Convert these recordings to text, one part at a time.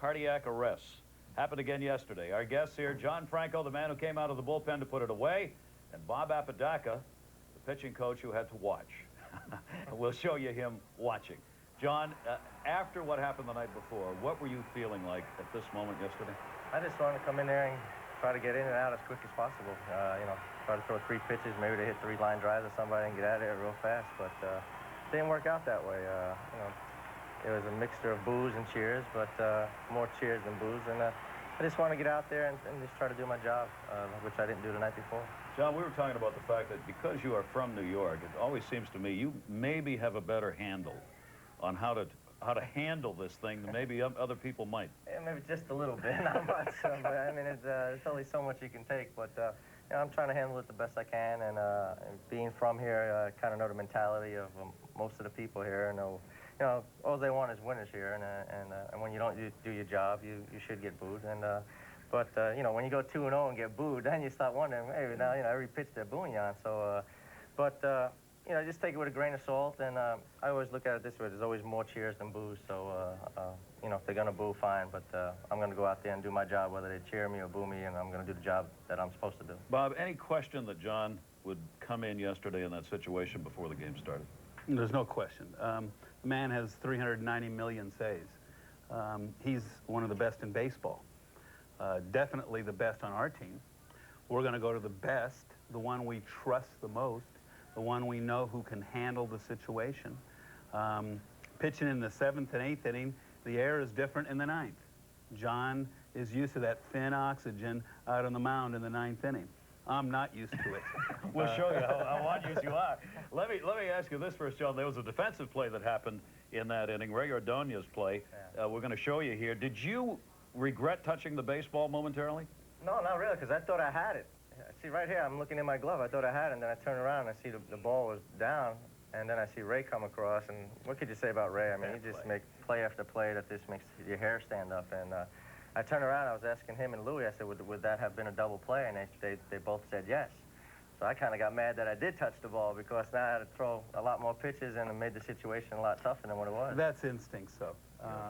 cardiac arrests. Happened again yesterday. Our guests here, John Franco, the man who came out of the bullpen to put it away, and Bob Apodaca, the pitching coach who had to watch. We'll show you him watching. John, after what happened the night before, what were you feeling like at this moment yesterday? I just wanted to come in there and try to get in and out as quick as possible. You know, try to throw 3 pitches, maybe to hit 3 line drives or somebody and get out of there real fast. But it didn't work out that way. You know, it was a mixture of boos and cheers, but more cheers than boos. And I just want to get out there and just try to do my job, which I didn't do the night before. John, we were talking about the fact that because you are from New York, it always seems to me you maybe have a better handle on how to handle this thing than maybe other people might. Yeah, maybe just a little bit, not much. But I mean, it's only so much you can take. But you know, I'm trying to handle it the best I can. And being from here, I kind of know the mentality of most of the people here. You know, all they want is winners here. And when you don't do your job, you should get booed. But you know, when you go 2-0 and get booed, then you start wondering, hey, now you know every pitch they're booing you on. So, you know, just take it with a grain of salt. And I always look at it this way: there's always more cheers than boos. So, you know, if they're gonna boo, fine. But I'm gonna go out there and do my job, whether they cheer me or boo me, and I'm gonna do the job that I'm supposed to do. Bob, any question that John would come in yesterday in that situation before the game started? There's no question. The man has 390 million saves. He's one of the best in baseball. Definitely the best on our team. We're going to go to the best, the one we trust the most, the one we know who can handle the situation. Pitching in the 7th and 8th inning, the air is different in the 9th. John is used to that thin oxygen out on the mound in the 9th inning. I'm not used to it. We'll show you how on-used you are. Let me ask you this first, John. There was a defensive play that happened in that inning, Ray Ordonez's play. We're going to show you here. Did you regret touching the baseball momentarily? No, not really, because I thought I had it. See, right here, I'm looking in my glove. I thought I had it, and then I turn around and I see the ball was down, and then I see Ray come across. And what could you say about Ray? I mean, he just makes play after play that just makes your hair stand up. And I turned around, I was asking him and Louie, I said, would that have been a double play? And they both said yes. So I kind of got mad that I did touch the ball, because now I had to throw a lot more pitches, and it made the situation a lot tougher than what it was. That's instinct, so.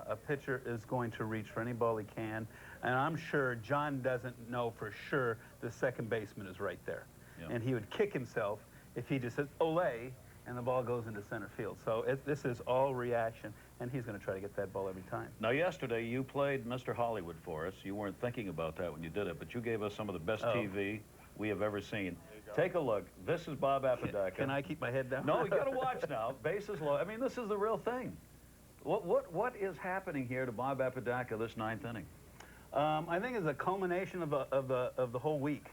A pitcher is going to reach for any ball he can, and I'm sure John doesn't know for sure the second baseman is right there. Yeah. And he would kick himself if he just says, "Olay," and the ball goes into center field. So this is all reaction, and he's going to try to get that ball every time. Now, yesterday, you played Mr. Hollywood for us. You weren't thinking about that when you did it, but you gave us some of the best TV we have ever seen. Take a look. This is Bob Apodaca. Can I keep my head down? No, you got to watch now. Bases low. I mean, this is the real thing. What is happening here to Bob Apodaca this 9th inning? I think it's a culmination of the whole week.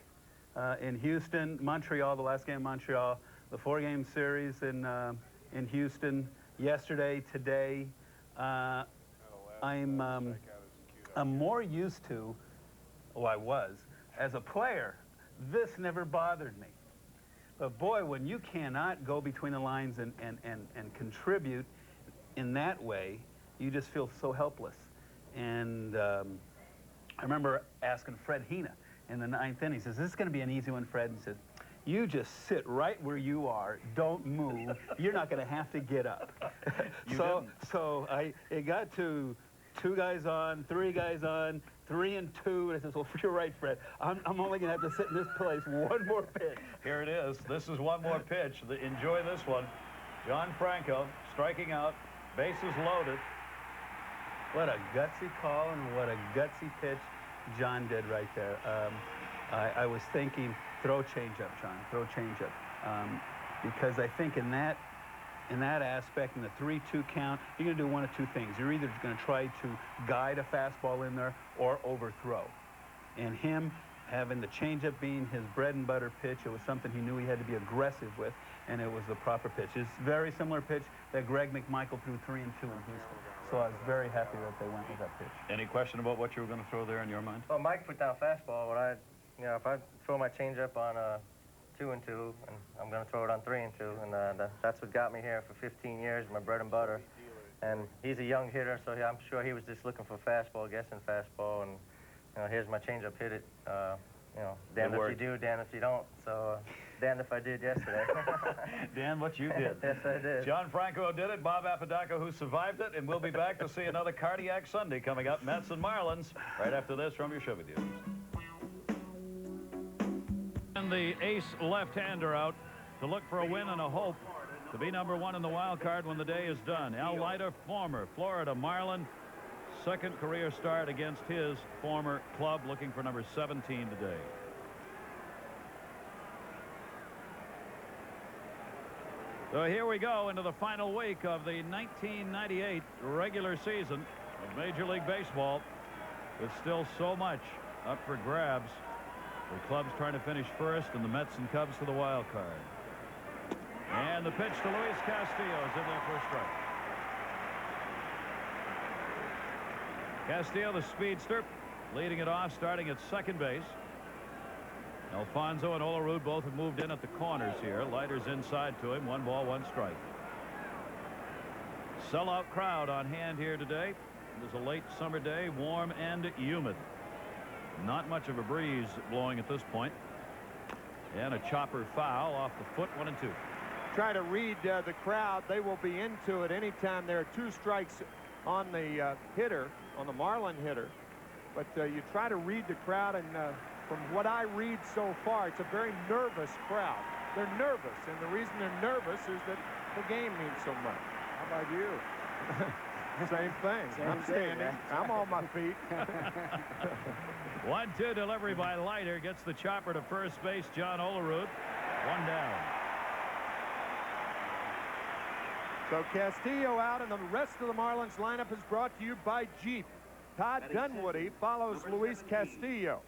In Houston, Montreal, the last game in Montreal, the 4-game series in Houston, yesterday, today. I'm more used to, I was, as a player, this never bothered me. But boy, when you cannot go between the lines and contribute in that way, you just feel so helpless. And I remember asking Fred Hina in the 9th inning, he says, "Is this going to be an easy one, Fred?" And he said, "You just sit right where you are, don't move, you're not going to have to get up." It got to 2 guys on, 3 guys on, 3 and 2, and I said, "Well, you're right, Fred. I'm only going to have to sit in this place one more pitch." Here it is. This is one more pitch. Enjoy this one. John Franco striking out, bases loaded. What a gutsy call and what a gutsy pitch John did right there. I was thinking, throw changeup, John, throw changeup, because I think in that aspect, in the 3-2 count, you're going to do one of 2 things. You're either going to try to guide a fastball in there or overthrow. And him having the changeup being his bread and butter pitch, it was something he knew he had to be aggressive with, and it was the proper pitch. It's a very similar pitch that Greg McMichael threw 3 and 2 in Houston. So I was very happy that they went with that pitch. Any question about what you were going to throw there in your mind? Well, Mike put down fastball. If I throw my changeup on 2 and 2, and I'm going to throw it on 3 and 2, and that's what got me here for 15 years, my bread and butter. And he's a young hitter, so I'm sure he was just looking for fastball, guessing fastball, and you know, here's my changeup, hit it. You know, damn if you do, damn if you don't. So Damned if I did yesterday. Dan, what you did. Yes, I did. John Franco did it. Bob Apodaca, who survived it. And we'll be back to see another Cardiac Sunday coming up. Mets and Marlins right after this from your show with you. And the ace left-hander out to look for a win and a hope to be #1 in the wild card when the day is done. Al Leiter, former Florida Marlin, second career start against his former club, looking for number 17 today. So here we go into the final week of the 1998 regular season of Major League Baseball, with still so much up for grabs. The clubs trying to finish first, and the Mets and Cubs for the wild card. And the pitch to Luis Castillo is in there for a strike. Castillo, the speedster, leading it off, starting at second base. Alfonso and Olerud both have moved in at the corners here. Leiter's inside to him. 1 ball, 1 strike. Sellout crowd on hand here today. It was a late summer day, warm and humid. Not much of a breeze blowing at this point. And a chopper foul off the foot, 1 and 2. Try to read the crowd. They will be into it anytime there are 2 strikes on the hitter, on the Marlin hitter. But you try to read the crowd, and from what I read so far, it's a very nervous crowd. They're nervous, and the reason they're nervous is that the game means so much. How about you? Same thing. I'm standing. I'm on my feet. 1-2 delivery by Leiter. Gets the chopper to first base. John Olerud. 1 down. So Castillo out, and the rest of the Marlins lineup is brought to you by Jeep. Todd Dunwoody follows Luis Castillo.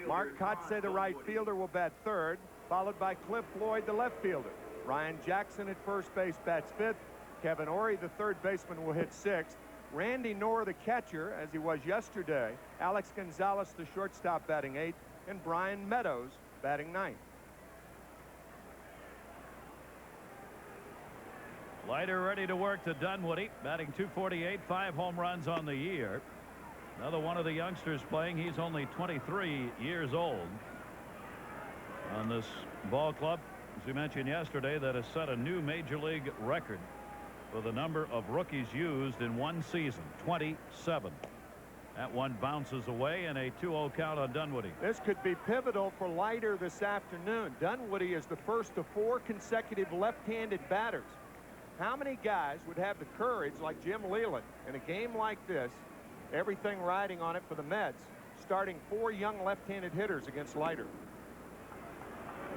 Mark Kotze, the right fielder, will bat third, followed by Cliff Floyd, the left fielder. Ryan Jackson at first base bats fifth. Kevin Ory, the third baseman, will hit sixth. Randy Knorr, the catcher, as he was yesterday. Alex Gonzalez, the shortstop, batting eighth. And Brian Meadows batting ninth. Leiter ready to work to Dunwoody, batting .248, 5 home runs on the year. Another one of the youngsters playing. He's only 23 years old. On this ball club, as we mentioned yesterday, that has set a new major league record for the number of rookies used in one season, 27. That one bounces away, and a 2-0 count on Dunwoody. This could be pivotal for Leiter this afternoon. Dunwoody is the first of 4 consecutive left-handed batters. How many guys would have the courage, like Jim Leland, in a game like this, everything riding on it for the Mets, starting 4 young left-handed hitters against Leiter?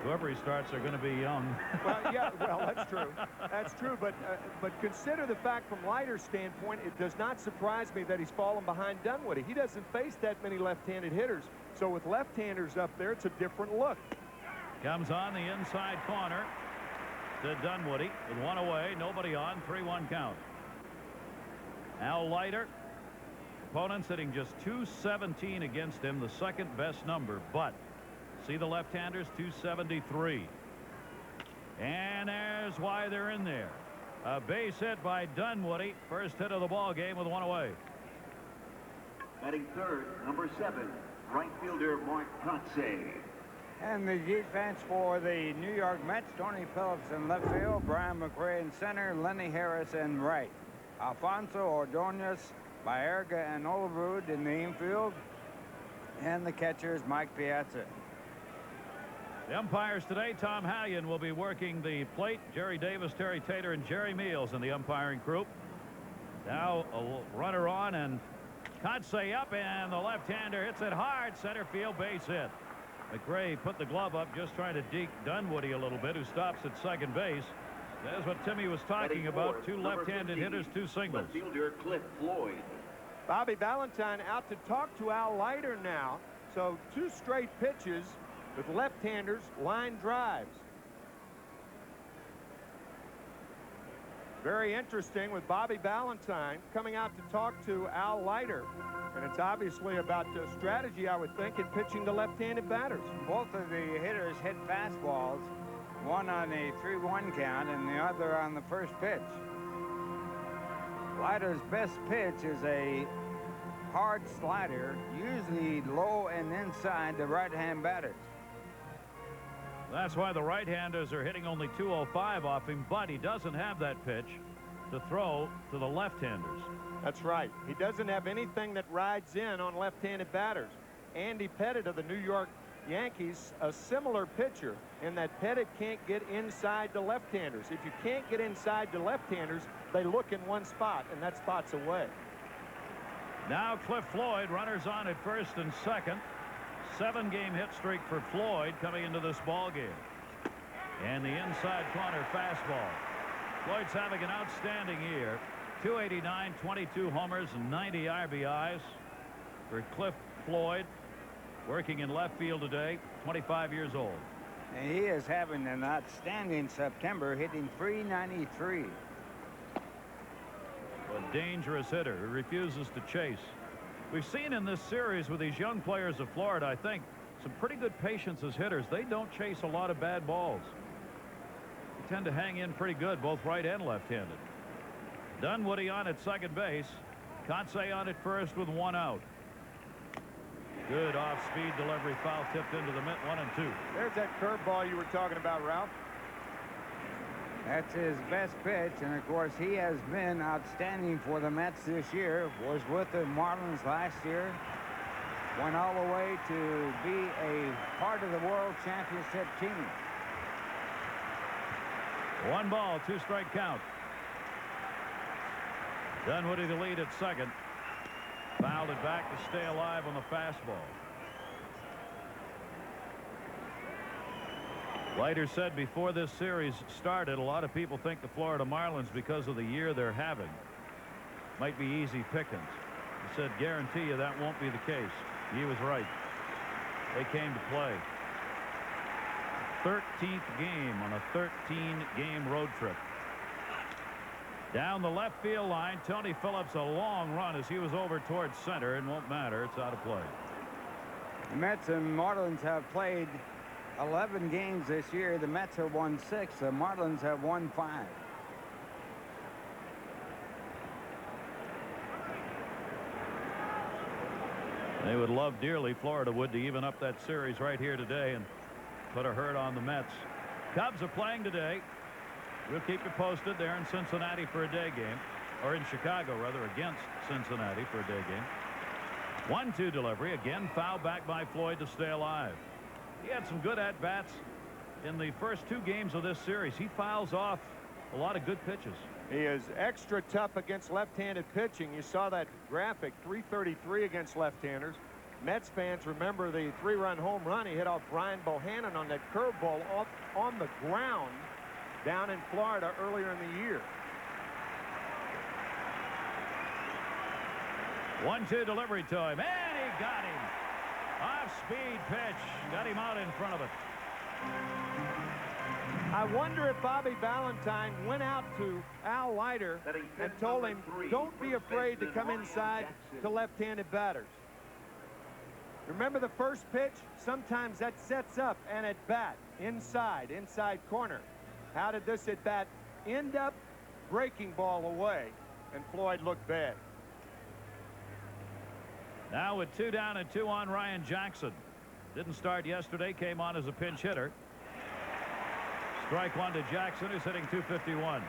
Whoever he starts are going to be young. Well, yeah, well, that's true. That's true, but consider the fact from Leiter's standpoint, it does not surprise me that he's fallen behind Dunwoody. He doesn't face that many left-handed hitters, so with left-handers up there, it's a different look. Comes on the inside corner to Dunwoody with 1 away, nobody on, 3-1 count. Al Leiter, opponents hitting just .217 against him, the second best number, but see the left-handers, .273. And there's why they're in there. A base hit by Dunwoody, first hit of the ball game with 1 away. Batting third, number 7, right fielder Mark Kotze. And the defense for the New York Mets, Tony Phillips in left field, Brian McRae in center, Lenny Harris in right. Alfonso Ordonez, Baerga, and Olerud in the infield. And the catchers, Mike Piazza. The umpires today, Tom Hallion will be working the plate. Jerry Davis, Terry Tater, and Jerry Meals in the umpiring group. Now a runner on, and Kotze up, and the left-hander hits it hard. Center field base hit. McRae put the glove up, just trying to deke Dunwoody a little bit, who stops at second base. That's what Timmy was talking about. 2 left-handed hitters, 2 singles. Left fielder Cliff Floyd. Bobby Valentine out to talk to Al Leiter now. So 2 straight pitches with left-handers, line drives. Very interesting with Bobby Valentine coming out to talk to Al Leiter. And it's obviously about strategy, I would think, in pitching to left-handed batters. Both of the hitters hit fastballs, one on a 3-1 count and the other on the first pitch. Leiter's best pitch is a hard slider, usually low and inside the right-hand batters. That's why the right-handers are hitting only 205 off him, but he doesn't have that pitch to throw to the left-handers. That's right. He doesn't have anything that rides in on left-handed batters. Andy Pettit of the New York Yankees, a similar pitcher in that Pettit can't get inside the left-handers. If you can't get inside the left-handers, they look in one spot, and that spot's away. Now Cliff Floyd, runners on at first and second. 7-game hit streak for Floyd coming into this ball game. And the inside corner fastball. Floyd's having an outstanding year. 289, 22 homers, and 90 RBIs for Cliff Floyd, working in left field today, 25 years old. And he is having an outstanding September, hitting .393. A dangerous hitter who refuses to chase. We've seen in this series with these young players of Florida, I think, some pretty good patience as hitters. They don't chase a lot of bad balls. They tend to hang in pretty good, both right and left-handed. Dunwoody on at second base. Kotsay on at first with 1 out. Good off-speed delivery, foul tipped into the mitt, 1-2. There's that curveball you were talking about, Ralph. That's his best pitch, and of course he has been outstanding for the Mets this year. Was with the Marlins last year. Went all the way to be a part of the World Championship team. 1 ball, 2-strike count. Dunwoody the lead at second. Fouled it back to stay alive on the fastball. Leiter said before this series started, a lot of people think the Florida Marlins, because of the year they're having, might be easy pickings. He said, guarantee you that won't be the case. He was right. They came to play. 13th game on a 13-game road trip. Down the left field line, Tony Phillips, a long run as he was over towards center, and won't matter. It's out of play. The Mets and Marlins have played 11 games this year. The Mets have won 6. The Marlins have won 5. They would love dearly, Florida would, to even up that series right here today and put a hurt on the Mets. Cubs are playing today. We'll keep you posted. They're in Cincinnati for a day game, or in Chicago rather, against Cincinnati for a day game. 1-2 delivery, again fouled back by Floyd to stay alive. He had some good at-bats in the first 2 games of this series. He fouls off a lot of good pitches. He is extra tough against left-handed pitching. You saw that graphic, 333 against left-handers. Mets fans remember the 3-run home run he hit off Brian Bohannon on that curveball off on the ground down in Florida earlier in the year. 1-2 delivery to him, and he got him. Off-speed pitch, got him out in front of it. I wonder if Bobby Valentine went out to Al Leiter and told him, don't be afraid to come inside to left-handed batters. Remember the first pitch? Sometimes that sets up an at-bat inside corner. How did this at-bat end up? Breaking ball away, and Floyd looked bad. Now with 2 down and 2 on, Ryan Jackson. Didn't start yesterday, came on as a pinch hitter. Strike 1 to Jackson, who's hitting .251.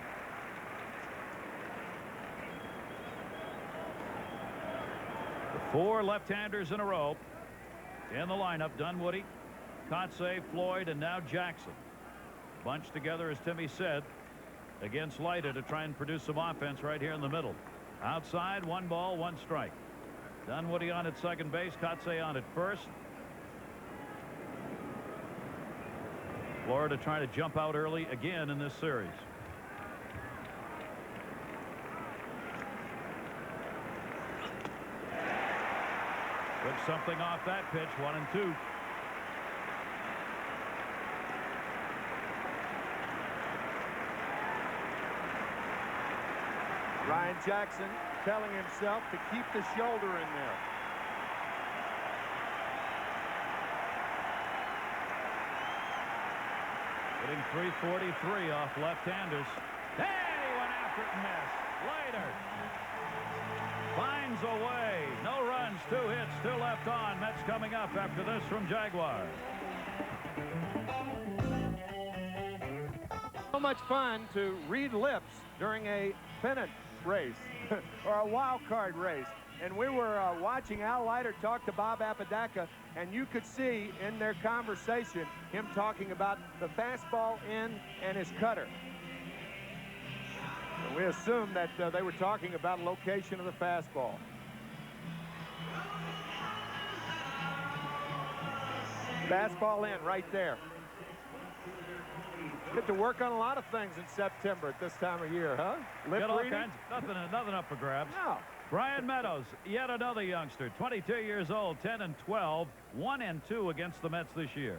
The 4 left-handers in a row in the lineup: Dunwoody, Kotsay, Floyd, and now Jackson. Bunched together, as Timmy said, against Leiter to try and produce some offense right here in the middle. Outside, 1 ball, 1 strike. Dunwoody on at second base, Kotsay on at first. Florida trying to jump out early again in this series. Took something off that pitch, 1-2. Ryan Jackson telling himself to keep the shoulder in there. Hitting .343 off left-handers. And he went after it and missed. Leiter finds a way. No runs, 2 hits, 2 left on. Mets coming up after this from Jaguars. So much fun to read lips during a pennant race or a wild card race. And we were watching Al Leiter talk to Bob Apodaca, and you could see in their conversation him talking about the fastball in and his cutter. And we assumed that they were talking about location of the fastball. Fastball in right there. Get to work on a lot of things in September at this time of year, huh? Lip Get all reading? kinds, nothing up for grabs. No. Brian Meadows, yet another youngster, 22 years old, 10-12, 1-2 against the Mets this year.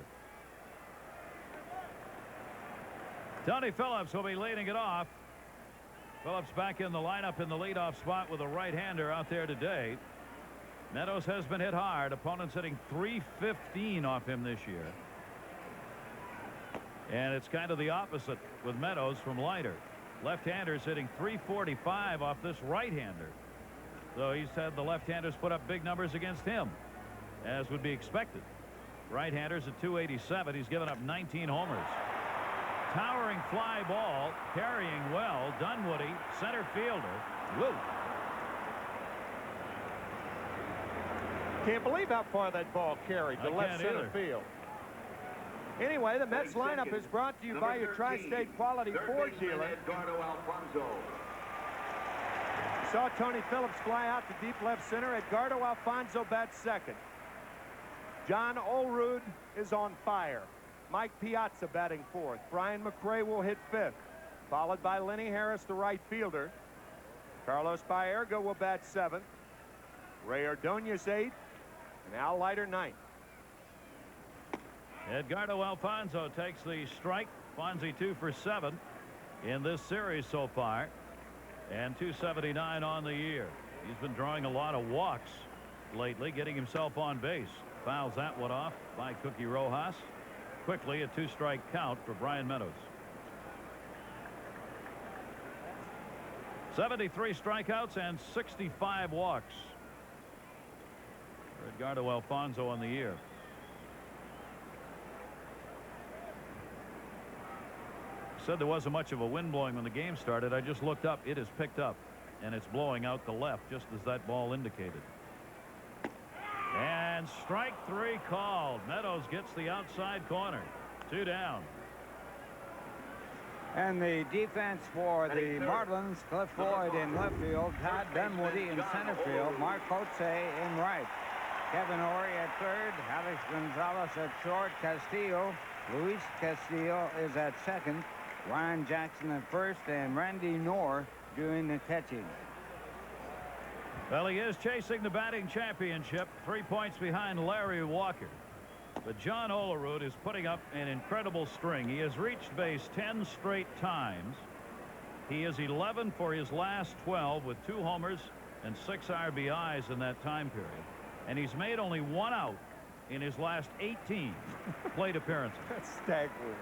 Tony Phillips will be leading it off. Phillips back in the lineup in the leadoff spot with a right-hander out there today. Meadows has been hit hard. Opponents hitting .315 off him this year. And it's kind of the opposite with Meadows from Leiter. Left-handers hitting .345 off this right-hander. So he's had the left-handers put up big numbers against him, as would be expected. Right-handers at .287. He's given up 19 homers. Towering fly ball, carrying well. Dunwoody, center fielder. Woo! Can't believe how far that ball carried to left center field. Anyway, the Mets lineup is brought to you by your Tri-State Quality Ford dealer. Saw Tony Phillips fly out to deep left center. Edgardo Alfonso bats second. John Olerud is on fire. Mike Piazza batting fourth. Brian McRae will hit fifth, followed by Lenny Harris, the right fielder. Carlos Baerga will bat seventh. Ray Ordonez eighth, and Al Leiter ninth. Edgardo Alfonso takes the strike. Fonzie 2 for 7 in this series so far, and 279 on the year. He's been drawing a lot of walks lately, getting himself on base. Fouls that one off by Cookie Rojas. Quickly a 2-strike count for Brian Meadows. 73 strikeouts and 65 walks for Edgardo Alfonso on the year. Said there wasn't much of a wind blowing when the game started. I just looked up. It has picked up, and it's blowing out the left, just as that ball indicated. And strike 3 called. Meadows gets the outside corner. 2 down. And the defense for the Marlins, Cliff Floyd in left field, Todd Dunwoody in center field, Mark Kotze in right. Kevin Ory at third, Alex Gonzalez at short, Castillo, Luis Castillo is at second, Ryan Jackson at first, and Randy Knorr doing the catching. Well, he is chasing the batting championship, 3 points behind Larry Walker. But John Olerud is putting up an incredible string. He has reached base 10 straight times. He is 11 for his last 12 with 2 homers and 6 RBIs in that time period. And he's made only 1 out in his last 18 plate appearances. That's staggering.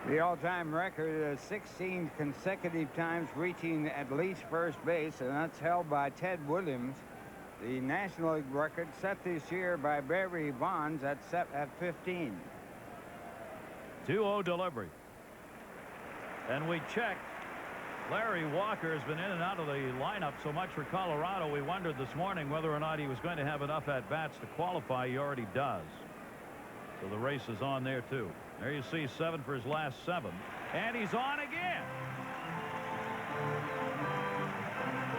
The all-time record is 16 consecutive times reaching at least first base, and that's held by Ted Williams. The National League record set this year by Barry Bonds at 15. 2-0 delivery. And we checked. Larry Walker has been in and out of the lineup so much for Colorado. We wondered this morning whether or not he was going to have enough at-bats to qualify. He already does. So the race is on there, too. There you see 7 for his last 7. And he's on again.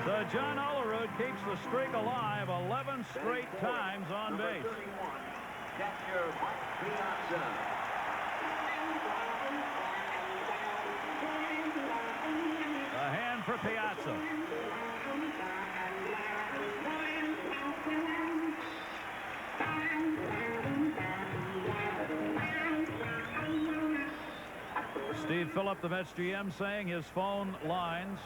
So John Olerud keeps the streak alive 11 straight times on base. Catcher Mike Piazza. A hand for Piazza. Steve Phillip, the Mets GM, saying his phone lines,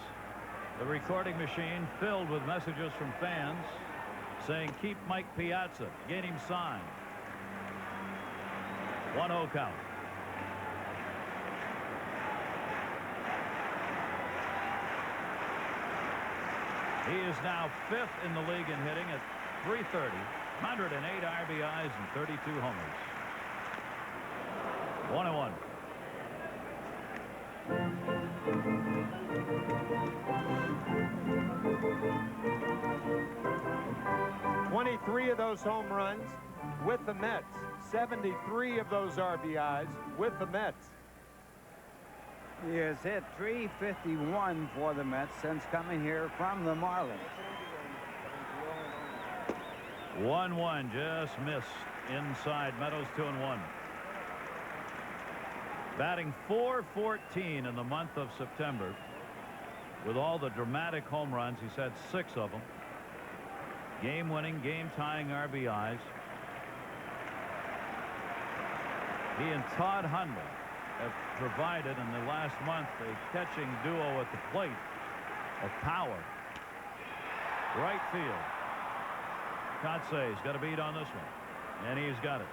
the recording machine filled with messages from fans saying keep Mike Piazza, get him signed. 1-0 count. He is now 5th in the league in hitting at .330, 108 RBIs and 32 homers. 1-1. "23 of those home runs with the Mets. 73 of those RBIs with the Mets. He has hit .351 for the Mets since coming here from the Marlins. 1-1, just missed inside. Meadows 2-1. Batting .414 in the month of September. With all the dramatic home runs, he's had 6 of them. Game-winning, game-tying RBIs. He and Todd Hundley have provided in the last month a catching duo at the plate of power. Right field. Kotze's got a beat on this one, and he's got it.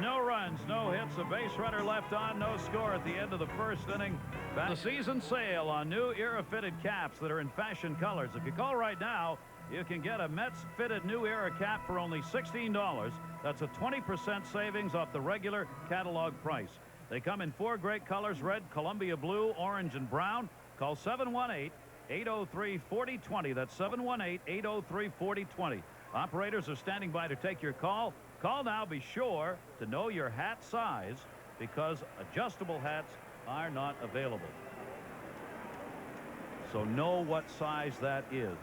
No runs, no hits, a base runner left on, no score at the end of the first inning. The season sale on new era fitted caps that are in fashion colors. If you call right now, you can get a Mets fitted new era cap for only $16. That's a 20% savings off the regular catalog price. They come in 4 great colors: red, Columbia blue, orange, and brown. Call 718-803-4020. That's 718-803-4020. Operators are standing by to take your call. Call now. Be sure to know your hat size, because adjustable hats are not available. So know what size that is.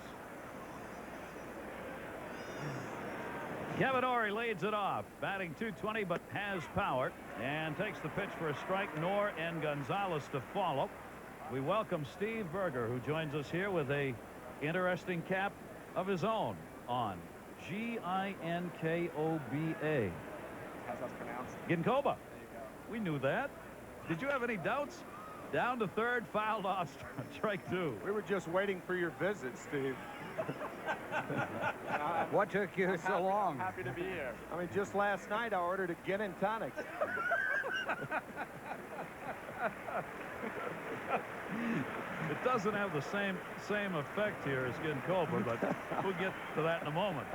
Kevin Ory leads it off, batting .220, but has power, and takes the pitch for a strike. Knorr and Gonzalez to follow. We welcome Steve Berger, who joins us here with a interesting cap of his own on. Ginkoba. How's that pronounced? Ginkoba. There you go. We knew that. Did you have any doubts? Down to third, fouled off, strike 2. We were just waiting for your visit, Steve. What took you so long? Happy to be here. I mean, just last night I ordered a gin and tonic. It doesn't have the same effect here as Ginkoba, but we'll get to that in a moment.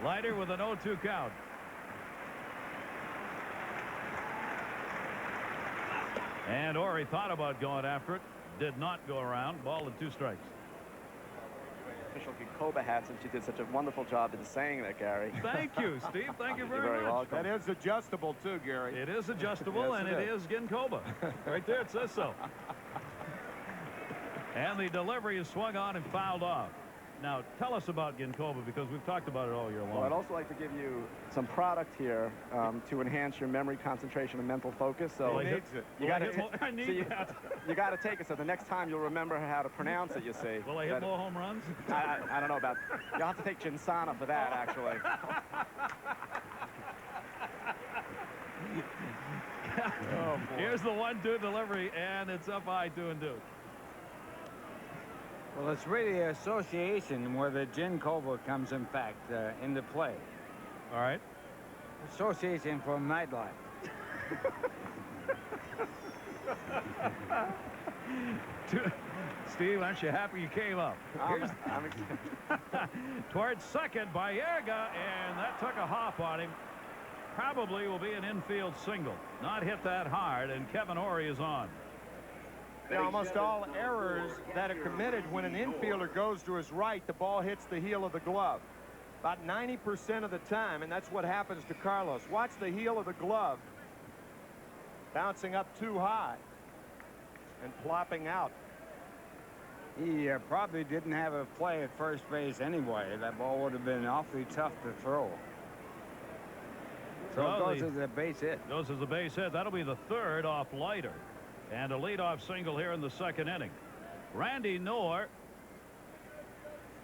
Leiter with an 0-2 count. And Ory thought about going after it. Did not go around. Ball and 2 strikes. Official Ginkoba hat, since you did such a wonderful job in saying that, Gary. Thank you, Steve. Thank you You're very very much. welcome. That is adjustable, too, Gary. It is adjustable, Yes, and it it is Ginkoba. Right there, it says so. And the delivery is swung on and fouled off. Now, tell us about Ginkoba, because we've talked about it all year long. Well, I'd also like to give you some product here to enhance your memory, concentration, and mental focus. So He needs it. you Will I got hit more? I need that. You got to take it, so the next time you'll remember how to pronounce it. You see. Will I hit more home runs? I don't know about. You'll have to take Ginsana for that, actually. Here's the 1-2 delivery, and it's up high, 2-2. Well, it's really association where the Ginkoba comes, in fact, into play. All right. Association from nightlife. Steve, aren't you happy you came up? I'm Towards second by Yerga, and that took a hop on him. Probably will be an infield single. Not hit that hard, and Kevin Ory is on. Yeah, almost all errors that are committed when an infielder goes to his right, the ball hits the heel of the glove. About 90% of the time, and that's what happens to Carlos. Watch the heel of the glove bouncing up too high and plopping out. He probably didn't have a play at first base anyway. That ball would have been awfully tough to throw. So it goes as a base hit. Goes as a base hit. That'll be the 3rd off Leiter. And a leadoff single here in the 2nd inning. Randy Knorr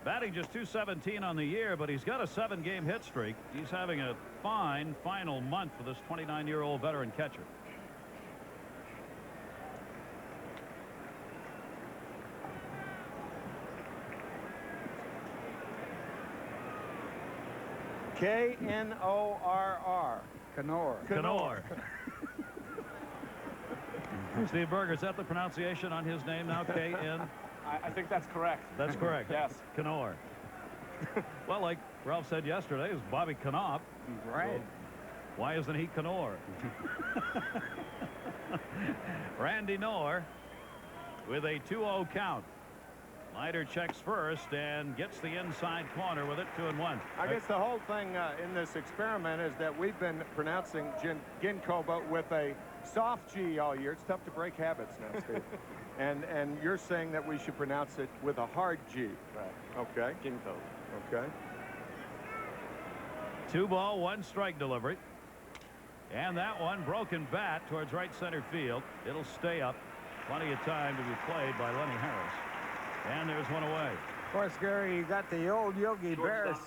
batting just .217 on the year, but he's got a 7-game hit streak. He's having a fine final month for this 29-year-old veteran catcher. K-N-O-R-R. Knorr. Knorr. Steve Berger, is that the pronunciation on his name now? K-N? I think that's correct. That's correct. Yes. Knorr. Well, like Ralph said yesterday, it was Bobby Knopf. Right. So why isn't he Knorr? Randy Knorr with a 2-0 count. Leiter checks first and gets the inside corner with it. 2-1. I guess the whole thing in this experiment is that we've been pronouncing Ginkoba with a soft G all year. It's tough to break habits now, Steve. and you're saying that we should pronounce it with a hard G. Right. Okay. Ginkoba. Okay. 2-ball, 1-strike delivery. And that one broken bat towards right center field. It'll stay up. Plenty of time to be played by Lenny Harris. And there's one away. Of course, Gary, you got the old Yogi Berra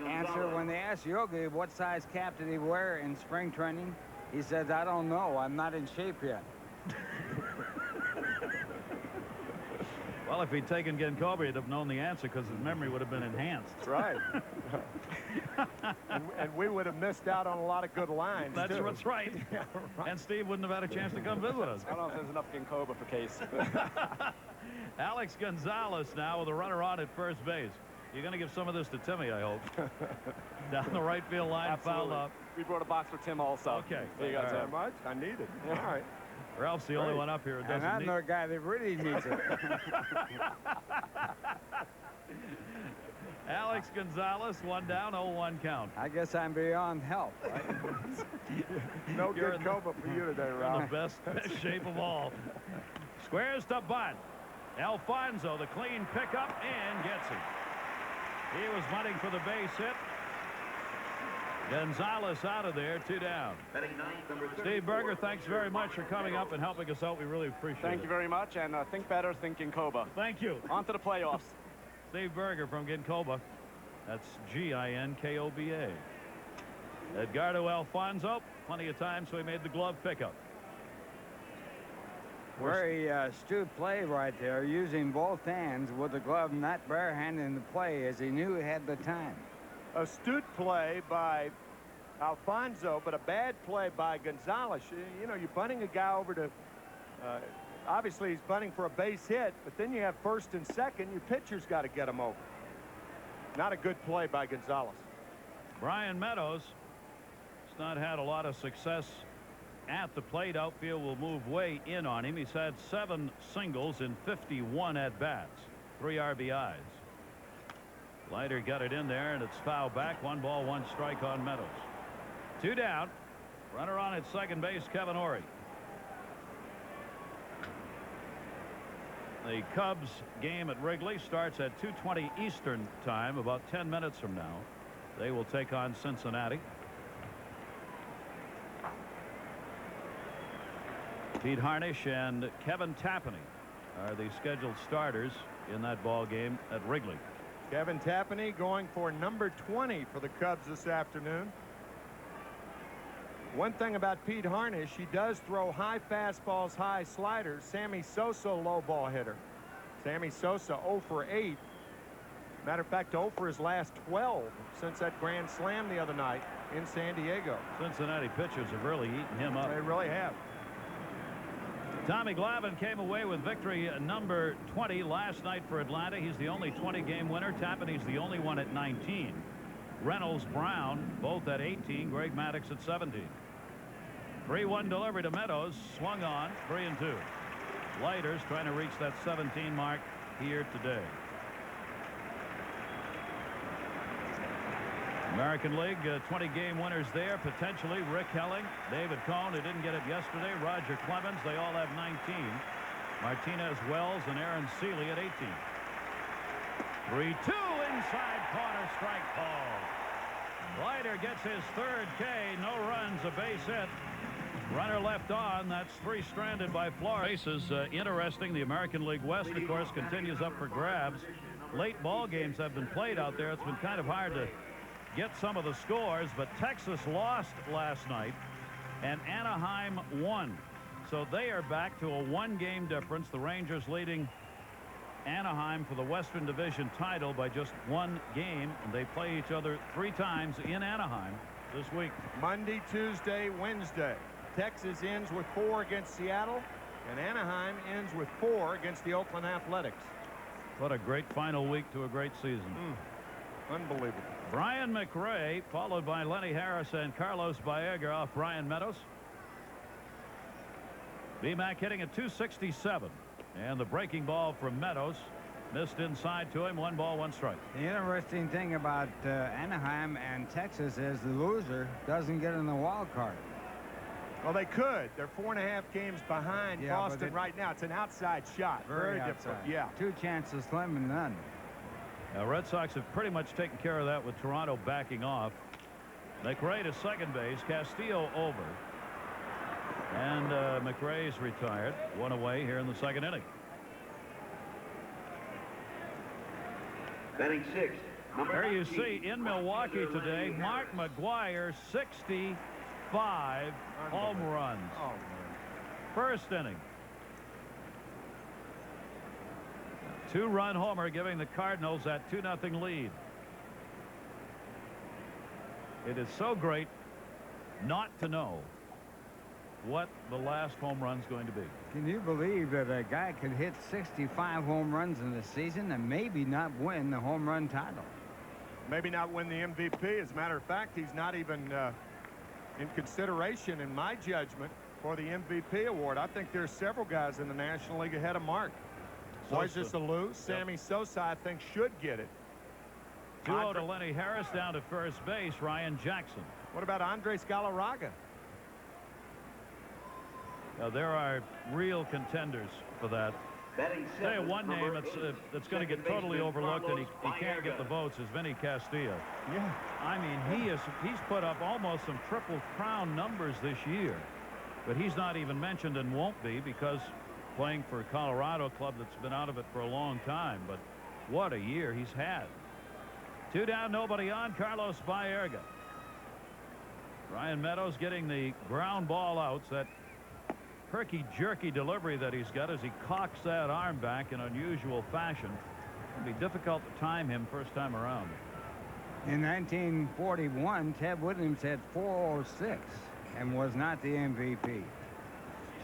answer when they asked Yogi what size cap did he wear in spring training. He says, I don't know. I'm not in shape yet. Well, if he'd taken Ginkoba, he'd have known the answer because his memory would have been enhanced. That's right. and we would have missed out on a lot of good lines. That's too. what's right. Yeah, right. And Steve wouldn't have had a chance to come visit us. I don't know if there's enough Ginkoba for Case. Alex Gonzalez now with a runner on at first base. You're going to give some of this to Timmy, I hope. Down the right field line, fouled up. We brought a box for Tim also. Okay. There you go, Thank you Tim. very much. I need it. All right. Ralph's the only one up here who And doesn't I'm need the guy that really needs it. Alex Gonzalez, 1 down, 0-1 count. I guess I'm beyond help. Right? No You're good in the- Coba for you today, In the Ralph. best shape of all. Squares to bunt. Alfonso, the clean pickup, and gets him. He was bunting for the base hit. Gonzalez out of there, 2 down. Steve Berger, thanks very much for coming up and helping us out. We really appreciate it. Thank you very much, and think better, think Ginkoba. Thank you. On to the playoffs. Steve Berger from Ginkoba. That's Ginkoba. Edgardo Alfonso, plenty of time, so he made the glove pickup. Very astute play right there, using both hands with the glove, not barehanding the play, as he knew he had the time. Astute play by Alfonso, but a bad play by Gonzalez. You know, you're bunting a guy over to, obviously he's bunting for a base hit, but then you have first and second. Your pitcher's got to get him over. Not a good play by Gonzalez. Brian Meadows has not had a lot of success at the plate. Outfield will move way in on him. He's had 7 singles in 51 at-bats, 3 RBIs. Leiter got it in there, and it's foul back. 1 ball, 1 strike on Meadows. 2 down. Runner on at second base, Kevin Ory. The Cubs game at Wrigley starts at 2:20 Eastern time, about 10 minutes from now. They will take on Cincinnati. Pete Harnish and Kevin Tapani are the scheduled starters in that ball game at Wrigley. Kevin Tapani going for number 20 for the Cubs this afternoon. One thing about Pete Harnish, he does throw high fastballs, high sliders. Sammy Sosa, low ball hitter. Sammy Sosa 0 for 8. Matter of fact, 0 for his last 12 since that grand slam the other night in San Diego. Cincinnati pitchers have really eaten him up. They really have. Tommy Glavine came away with victory number 20 last night for Atlanta. He's the only 20-game winner. Tapani's the only one at 19. Reynolds, Brown, both at 18. Greg Maddux at 17. 3-1 delivery to Meadows. Swung on. 3-2. Leiter's trying to reach that 17 mark here today. American League 20-game winners there potentially. Rick Helling, David Cohn, who didn't get it yesterday, Roger Clemens, they all have 19. Martinez Wells and Aaron Seeley at 18. 3-2 inside corner, strike call. Leiter gets his 3rd K, no runs, a base hit. Runner left on. That's 3 stranded by Florida. Bases interesting. The American League West, of course, continues up for grabs. Late ball games have been played out there. It's been kind of hard to get some of the scores, but Texas lost last night and Anaheim won, so they are back to a 1-game difference. The Rangers leading Anaheim for the Western Division title by just 1 game, and they play each other 3 times in Anaheim this week. Monday, Tuesday, Wednesday. Texas ends with 4 against Seattle, and Anaheim ends with 4 against the Oakland Athletics. What a great final week to a great season. Unbelievable. Brian McRae, followed by Lenny Harris and Carlos Baerga off Brian Meadows. BMAC hitting at 267. And the breaking ball from Meadows missed inside to him. 1 ball, 1 strike. The interesting thing about Anaheim and Texas is the loser doesn't get in the wild card. Well, they could. They're 4.5 games behind Boston right now. It's an outside shot. Very difficult. outside. Yeah. 2 chances, slim and none. Now, Red Sox have pretty much taken care of that with Toronto backing off. McRae to second base. Castillo over. And McRae's retired. 1 away here in the 2nd inning. Batting 6th. There you see in Milwaukee today, Mark McGwire, 65 home runs. Oh, man. First inning. 2-run homer giving the Cardinals that 2-0 lead. It is so great not to know what the last home run's going to be. Can you believe that a guy could hit 65 home runs in the season and maybe not win the home run title? Maybe not win the MVP. As a matter of fact, he's not even in consideration, in my judgment, for the MVP award. I think there's several guys in the National League ahead of Mark. Moises Alou, Sammy Sosa, I think, should get it. 2-0 to Lenny Harris. Down to first base, Ryan Jackson. What about Andres Galarraga? Now, there are real contenders for that. Batting Tell you 7th, one name that's going to get totally overlooked and he can't get the votes is Vinny Castillo. Yeah. I mean, he's put up almost some Triple Crown numbers this year, but he's not even mentioned and won't be because playing for a Colorado club that's been out of it for a long time. But what a year he's had. 2 down, nobody on. Carlos Baerga. Ryan Meadows getting the ground ball outs. That herky-jerky delivery that he's got as he cocks that arm back in unusual fashion. It'll be difficult to time him first time around. In 1941, Ted Williams had 406 and was not the MVP.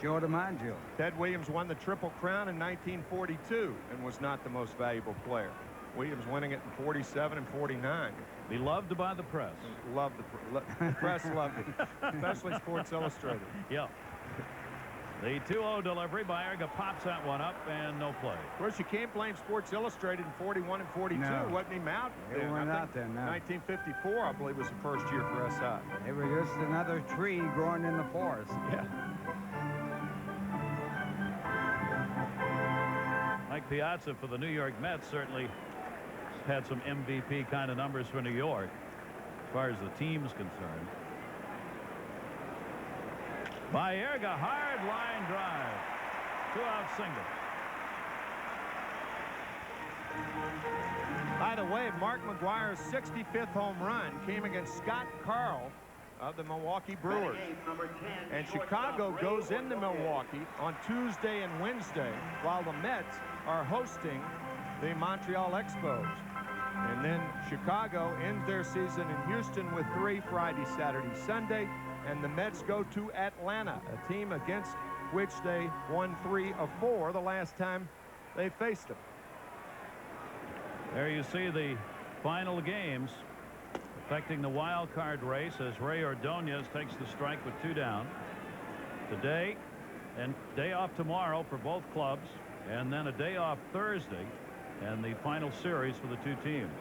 Joe DiMaggio. Ted Williams won the Triple Crown in 1942 and was not the most valuable player. Williams winning it in 47 and 49. Beloved by the press. Loved the press loved it, especially Sports Illustrated. Yeah. The 2-0 delivery. Baerga pops that one up and no play. Of course, you can't blame Sports Illustrated in 41 and 42. No. Wasn't even out They then. weren't I out think then, no. 1954, I believe, was the first year for SI. It was just another tree growing in the forest. Yeah. Mike Piazza for the New York Mets certainly had some MVP kind of numbers for New York as far as the team's concerned. Baerga, hard line drive. 2-out single. By the way, Mark McGwire's 65th home run came against Scott Carl of the Milwaukee Brewers. And Chicago goes into Milwaukee on Tuesday and Wednesday while the Mets are hosting the Montreal Expos. And then Chicago ends their season in Houston with 3 Friday, Saturday, Sunday. And the Mets go to Atlanta, a team against which they won 3 of 4 the last time they faced them. There you see the final games affecting the wild card race as Ray Ordonez takes the strike with 2 down. Today and day off tomorrow for both clubs, and then a day off Thursday, and the final series for the 2 teams.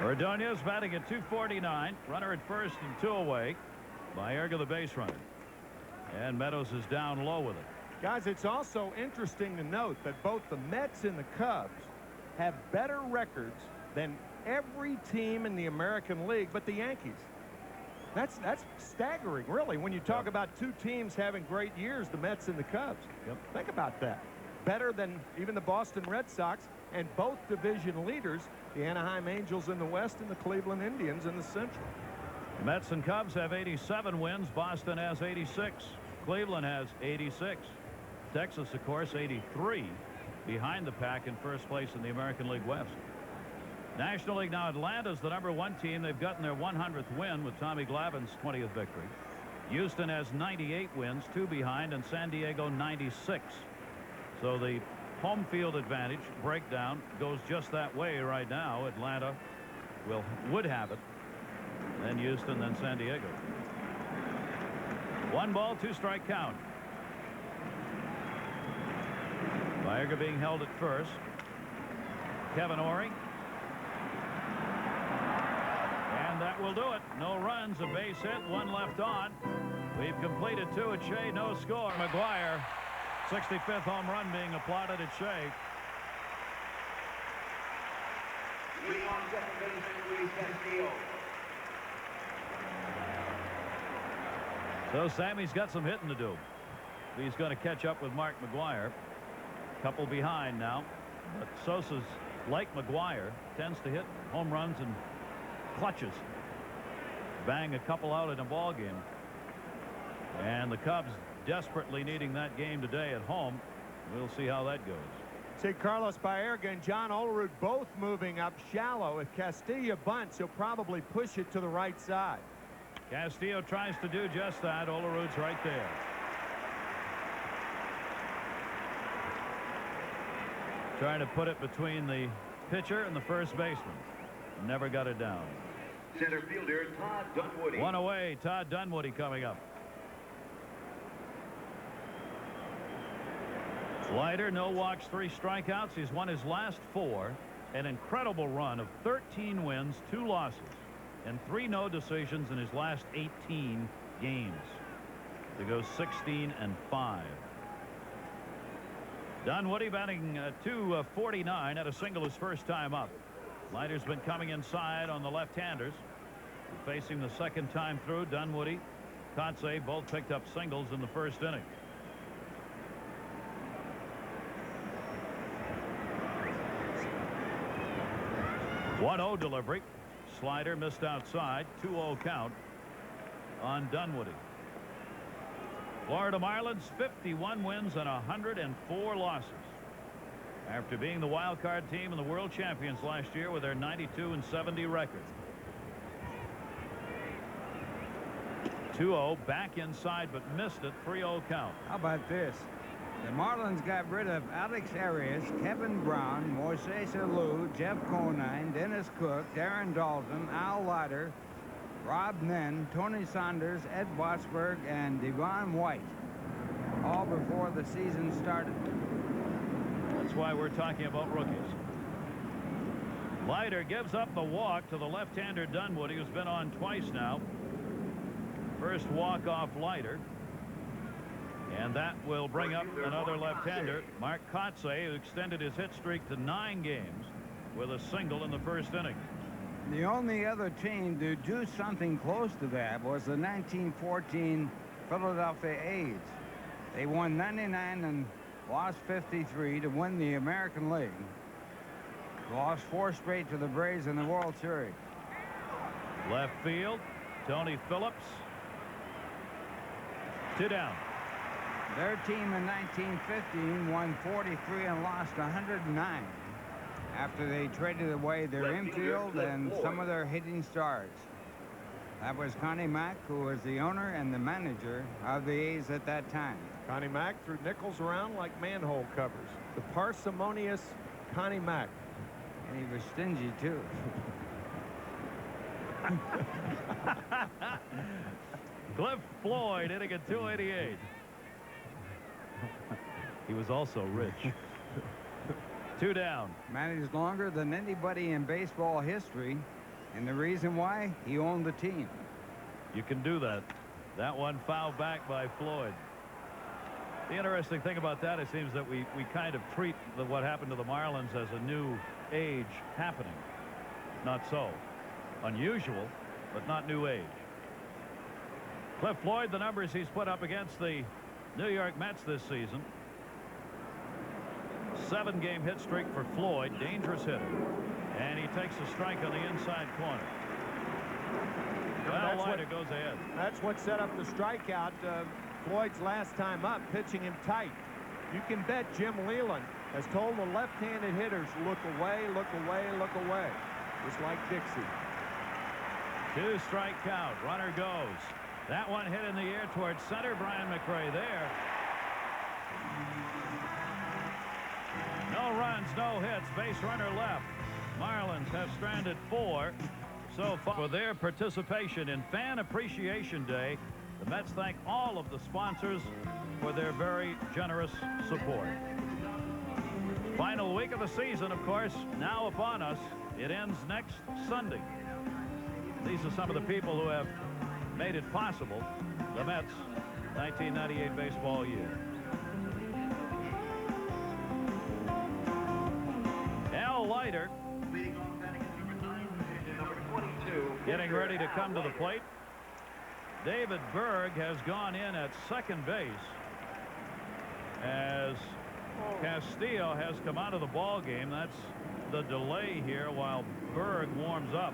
Ordonez batting at .249. Runner at first and 2 away. Baerga the base runner. And Meadows is down low with it. Guys, it's also interesting to note that both the Mets and the Cubs have better records than every team in the American League but the Yankees. That's staggering, really, when you talk about 2 teams having great years, the Mets and the Cubs. Yep. Think about that. Better than even the Boston Red Sox, and both division leaders, the Anaheim Angels in the West and the Cleveland Indians in the Central. Mets and Cubs have 87 wins. Boston has 86. Cleveland has 86. Texas, of course, 83, behind the pack in first place in the American League West. National League now, Atlanta's the #1 team. They've gotten their 100th win with Tommy Glavine's 20th victory. Houston has 98 wins, 2 behind, and San Diego 96. So the home field advantage breakdown goes just that way right now. Atlanta would have it, then Houston, then San Diego. 1 ball, 2 strike count. Baerga being held at first. Kevin Ory. And that will do it. No runs, a base hit, 1 left on. We've completed 2 at Shea, no score. McGuire, 65th home run being applauded at Shea. Leading on second baseman, Luis Castillo. So Sammy's got some hitting to do. He's going to catch up with Mark McGuire. Couple behind now. But Sosa's, like McGuire, tends to hit home runs and clutches. Bang a couple out in a ball game. And the Cubs desperately needing that game today at home. We'll see how that goes. See Carlos Baerga and John Olerud both moving up shallow. If Castillo bunts, he'll probably push it to the right side. Castillo tries to do just that. Olerud's right there. Trying to put it between the pitcher and the first baseman. Never got it down. Center fielder Todd Dunwoody. 1 away. Todd Dunwoody coming up. Leiter, no walks, 3 strikeouts. He's won his last 4. An incredible run of 13 wins, 2 losses, and 3 no decisions in his last 18 games to go 16-5. Dunwoody batting .249 at a single his first time up. Leiter's been coming inside on the left-handers. Facing the second time through, Dunwoody, Kotze both picked up singles in the first inning. .1-0 delivery. Slider missed outside. 2-0 count on Dunwoody. Florida Marlins 51 wins and 104 losses. After being the wild card team and the world champions last year with their 92-70 record. 2-0 back inside but missed it. 3-0 count. How about this? The Marlins got rid of Alex Arias, Kevin Brown, Moises Alou, Jeff Conine, Dennis Cook, Darren Dalton, Al Leiter, Rob Nen, Tony Saunders, Ed Botsberg, and Devon White, all before the season started. That's why we're talking about rookies. Leiter gives up the walk to the left-hander Dunwoody, who's been on twice now. First walk off Leiter. And that will bring up another left-hander, Mark Kotze, who extended his hit streak to 9 games with a single in the first inning. The only other team to do something close to that was the 1914 Philadelphia A's. They won 99 and lost 53 to win the American League. Lost 4 straight to the Braves in the World Series. Left field, Tony Phillips. 2 down. Their team in 1915 won 43 and lost 109 after they traded away their infield and some of their hitting stars. That was Connie Mack, who was the owner and the manager of the A's at that time. Connie Mack threw nickels around like manhole covers. The parsimonious Connie Mack. And he was stingy, too. Cliff Floyd hitting at .288. He was also rich. 2 down. Managed longer than anybody in baseball history, and the reason why, he owned the team. You can do that. That one fouled back by Floyd. The interesting thing about that, it seems that we kind of treat what happened to the Marlins as a new age happening. Not so. Unusual, but not new age. Cliff Floyd, the numbers he's put up against the New York Mets this season. 7-game hit streak for Floyd. Dangerous hitter. And he takes a strike on the inside corner. Well, Leiter goes ahead. That's what set up the strikeout. Floyd's last time up, pitching him tight. You can bet Jim Leland has told the left-handed hitters, look away, look away, look away. Just like Dixie. 2-strike count. Runner goes. That one hit in the air towards center. Brian McRae there. No runs, no hits. Base runner left. Marlins have stranded 4 so far. For their participation in Fan Appreciation Day, The Mets thank all of the sponsors for their very generous support. Final week of the season, of course, now upon us. It ends next Sunday. These are some of the people who have made it possible. The Mets 1998 baseball year. Leiter getting ready to come to the plate. David Berg has gone in at second base as Castillo has come out of the ball game. That's the delay here while Berg warms up.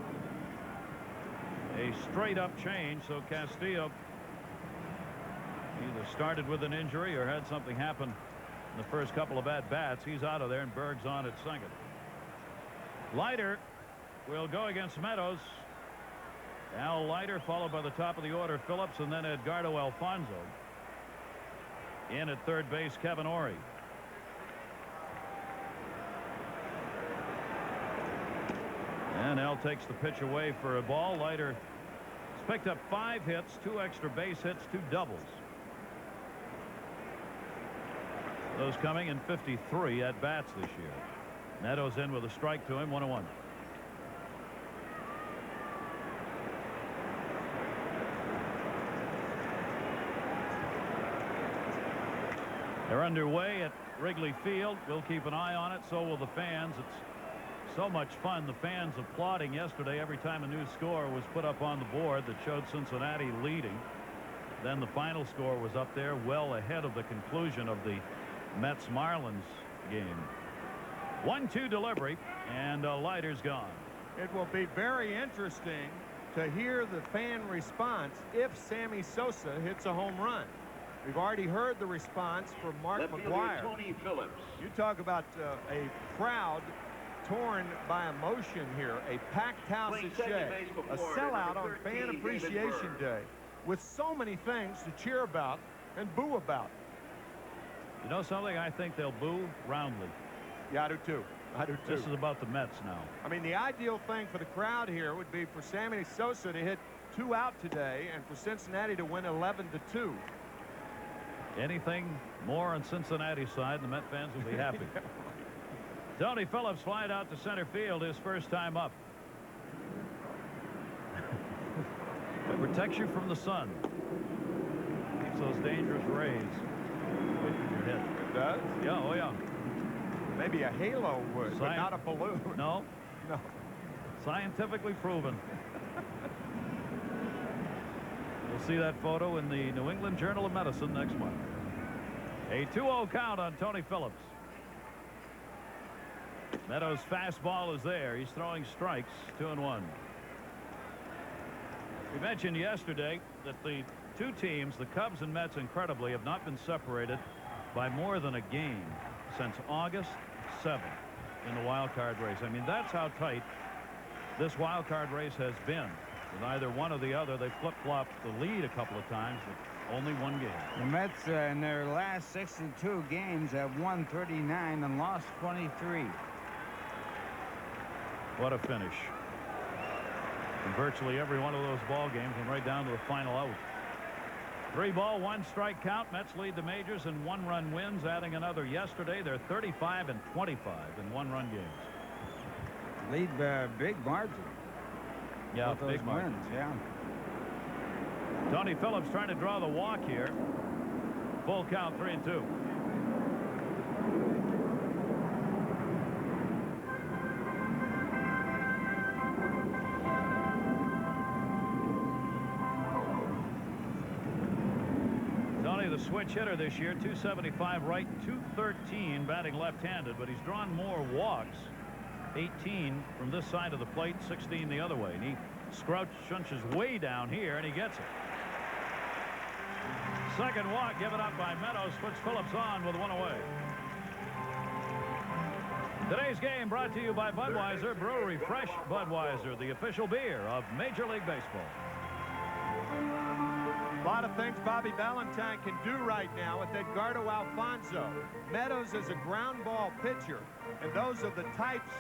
A straight up change, so Castillo either started with an injury or had something happen in the first couple of at bats. He's out of there and Berg's on at second. Leiter will go against Meadows. Al Leiter, followed by the top of the order Phillips, and then Edgardo Alfonso. In at third base, Kevin Ory. And Al takes the pitch away for a ball. Leiter has picked up 5 hits, 2 extra base hits, 2 doubles. Those coming in 53 at bats this year. Meadows in with a strike to him, 1-1. They're underway at Wrigley Field. We'll keep an eye on it. So will the fans. It's so much fun. The fans applauding yesterday every time a new score was put up on the board that showed Cincinnati leading. Then the final score was up there well ahead of the conclusion of the Mets Marlins game. 1-2 delivery, and Leiter's gone. It will be very interesting to hear the fan response if Sammy Sosa hits a home run. We've already heard the response from Mark McGwire. Tony Phillips. You talk about a crowd torn by emotion here. A packed house at Shea. A sellout on Fan Appreciation Day with so many things to cheer about and boo about. You know something? I think they'll boo roundly. Yeah, I do too. I do too. This is about the Mets now. I mean, the ideal thing for the crowd here would be for Sammy Sosa to hit 2 out today and for Cincinnati to win 11-2. Anything more on Cincinnati's side, the Met fans will be happy. Tony Phillips flying out to center field, his first time up. It protects you from the sun. Keeps those dangerous rays away from your head. It does? Yeah, oh yeah. Maybe a halo would, but not a balloon. No. No. Scientifically proven. We'll see that photo in the New England Journal of Medicine next month. A 2-0 count on Tony Phillips. Meadows' fastball is there. He's throwing strikes, 2-1. We mentioned yesterday that the two teams, the Cubs and Mets, incredibly, have not been separated by more than a game since August 7th in the wild card race. I mean, that's how tight this wild card race has been. With either one or the other, they flip-flopped the lead a couple of times, but only one game. The Mets in their last 62 games have won 39 and lost 23. What a finish. And virtually every one of those ball games went right down to the final out. 3-ball, 1-strike count. Mets lead the majors in 1-run wins, adding another yesterday. They're 35 and 25 in 1-run games. Lead by a big margin. Yeah, With those big margin. wins, yeah. Tony Phillips trying to draw the walk here. Full count, 3-2. Tony, the switch hitter this year, 275 right, 213 batting left-handed, but he's drawn more walks. 18 from this side of the plate, 16 the other way. And he scrunches way down here, and he gets it. Second walk given up by Meadows puts Phillips on with 1 away. Today's game brought to you by Budweiser Brewery. Fresh Budweiser, the official beer of Major League Baseball. A lot of things Bobby Valentine can do right now with Edgardo Alfonso. Meadows is a ground ball pitcher, and those are the types,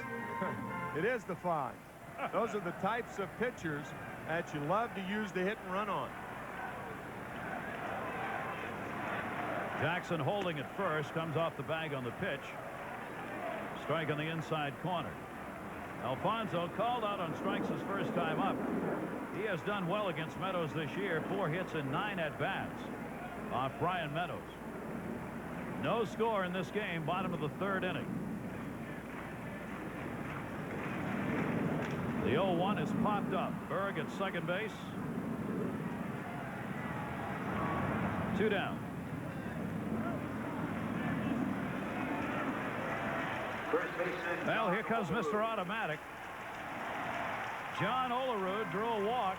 it is the fun. Those are the types of pitchers that you love to use the hit and run on. Jackson holding at first, comes off the bag on the pitch. Strike on the inside corner. Alfonso called out on strikes his first time up. He has done well against Meadows this year. 4 hits and 9 at-bats off Brian Meadows. No score in this game, bottom of the 3rd inning. The 0-1 is popped up. Berg at second base. 2 down. Well, here comes Mr. Automatic. John Olerud drew a walk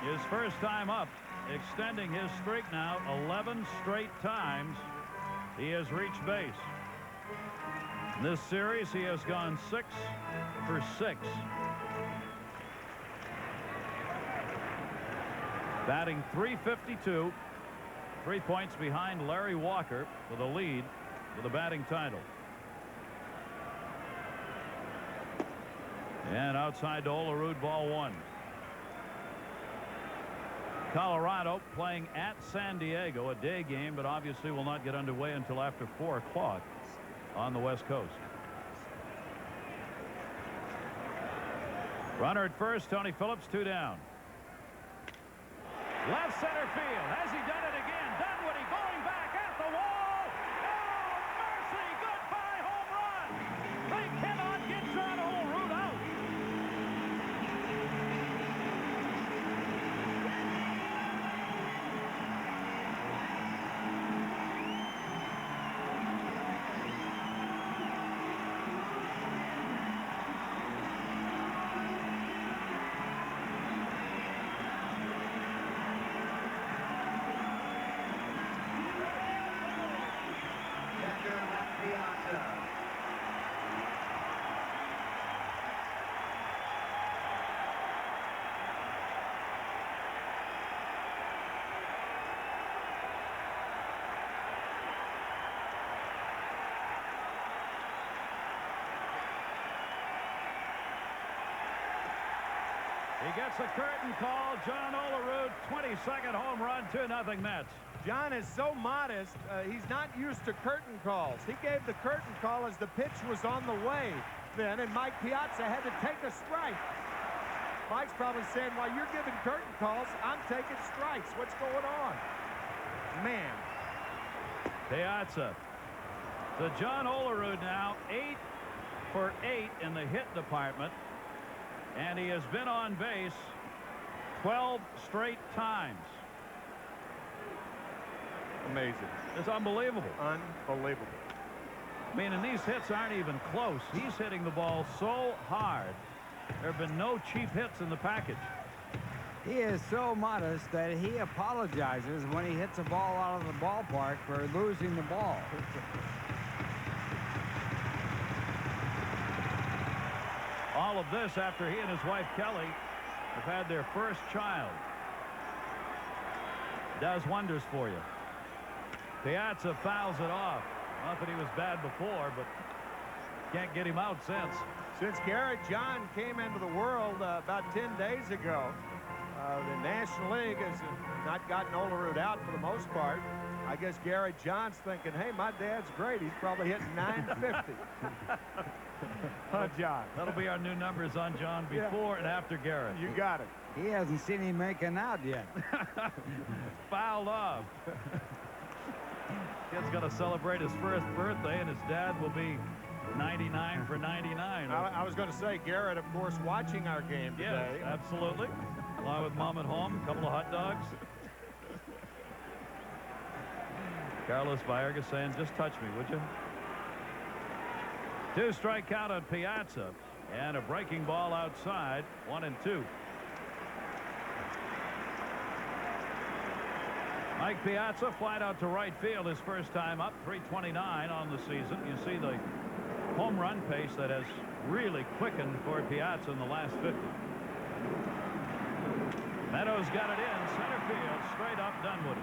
his first time up, extending his streak now 11 straight times he has reached base. In this series, he has gone 6 for 6. Batting .352, 3 points behind Larry Walker for the lead for the batting title. And outside to Olerud, ball 1. Colorado playing at San Diego, a day game, but obviously will not get underway until after 4 o'clock on the West Coast. Runner at first, Tony Phillips, 2 down. Left center field. Has he done it again? Dunwoody going back at the wall. Oh, mercy. Goodbye home run. They cannot get John Olerud out. He gets a curtain call. John Olerud, 22nd home run, 2-0 Mets. John is so modest. He's not used to curtain calls. He gave the curtain call as the pitch was on the way then, and Mike Piazza had to take a strike. Mike's probably saying, while you're giving curtain calls, I'm taking strikes. What's going on? Man. Piazza. So John Olerud now 8 for 8 in the hit department. And he has been on base 12 straight times. Amazing. It's unbelievable. Unbelievable. I mean, and these hits aren't even close. He's hitting the ball so hard. There have been no cheap hits in the package. He is so modest that he apologizes when he hits a ball out of the ballpark for losing the ball. All of this after he and his wife Kelly have had their first child. Does wonders for you. Piazza fouls it off. Not that he was bad before, but can't get him out since. Since Garrett John came into the world about 10 days ago, the National League has not gotten Olerud out for the most part. I guess Garrett John's thinking, hey, my dad's great. He's probably hitting 950. John. That'll be our new numbers on John before and after Garrett. You got it. He hasn't seen him making out yet. Fouled off. Kid's going to celebrate his first birthday, and his dad will be 99 for 99. I was going to say, Garrett, of course, watching our game today. Yes, absolutely. Along with Mom at home, a couple of hot dogs. Carlos Baerga saying, just touch me, would you? 2-strike count on Piazza, and a breaking ball outside, 1-2. Mike Piazza flied out to right field his first time up, 329 on the season. You see the home run pace that has really quickened for Piazza in the last 50. Meadows got it in center field, straight up Dunwoody.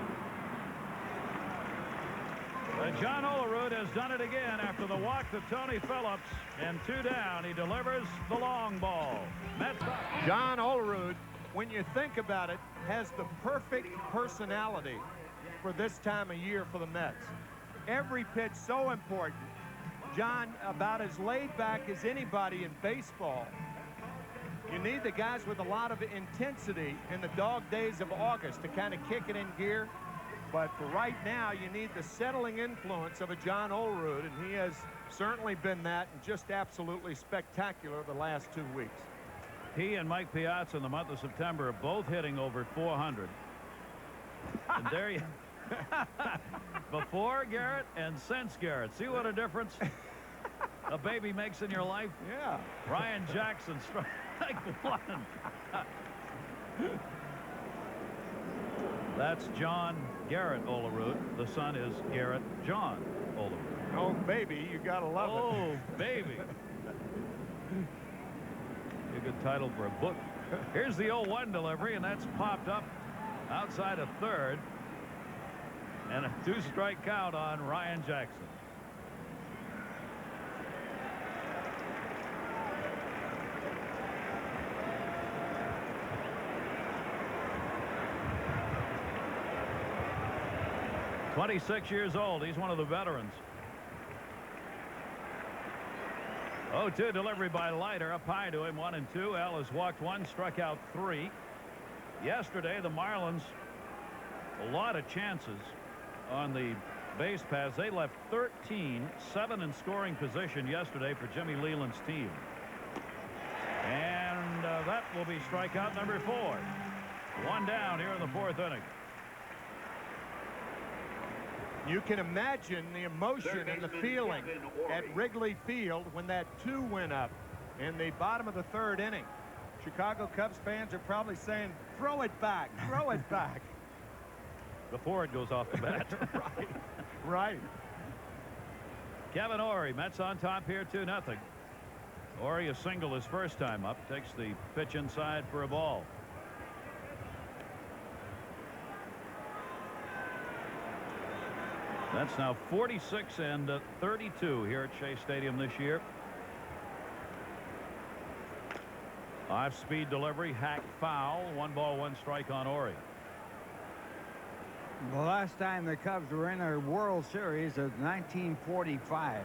John Olerud has done it again after the walk to Tony Phillips, and 2 down. He delivers the long ball. Mets up. John Olerud, when you think about it, has the perfect personality for this time of year for the Mets. Every pitch so important. John, about as laid back as anybody in baseball. You need the guys with a lot of intensity in the dog days of August to kind of kick it in gear. But for right now, you need the settling influence of a John Olerud, and he has certainly been that and just absolutely spectacular the last 2 weeks. He and Mike Piazza in the month of September are both hitting over 400. And there you before Garrett and since Garrett. See what a difference a baby makes in your life? Yeah. Ryan Jackson strike one. That's John Garrett Olerud. The son is Garrett John Olerud. Oh, baby, you got to love it. Oh, baby. A good title for a book. Here's the 0-1 delivery, and that's popped up outside of third. And a 2-strike count on Ryan Jackson. "26 years old. He's one of the veterans." 0-2 delivery by Leiter. Up high to him, 1-2. L has walked 1, struck out 3. Yesterday, the Marlins, a lot of chances on the base paths. They left 13, 7 in scoring position yesterday for Jimmy Leland's team. And that will be strikeout number 4. 1 down here in the 4th inning. You can imagine the emotion and the feeling at Wrigley Field when that 2 went up in the bottom of the 3rd inning. Chicago Cubs fans are probably saying, throw it back, throw it back. Before it goes off the bat. Right. Right. Kevin Orie, Mets on top here, 2-0. Orie a single his first time up. Takes the pitch inside for a ball. That's now 46 and 32 here at Shea Stadium this year. Off-speed delivery, hacked foul. 1 ball, 1 strike on Orie. The last time the Cubs were in a World Series was 1945.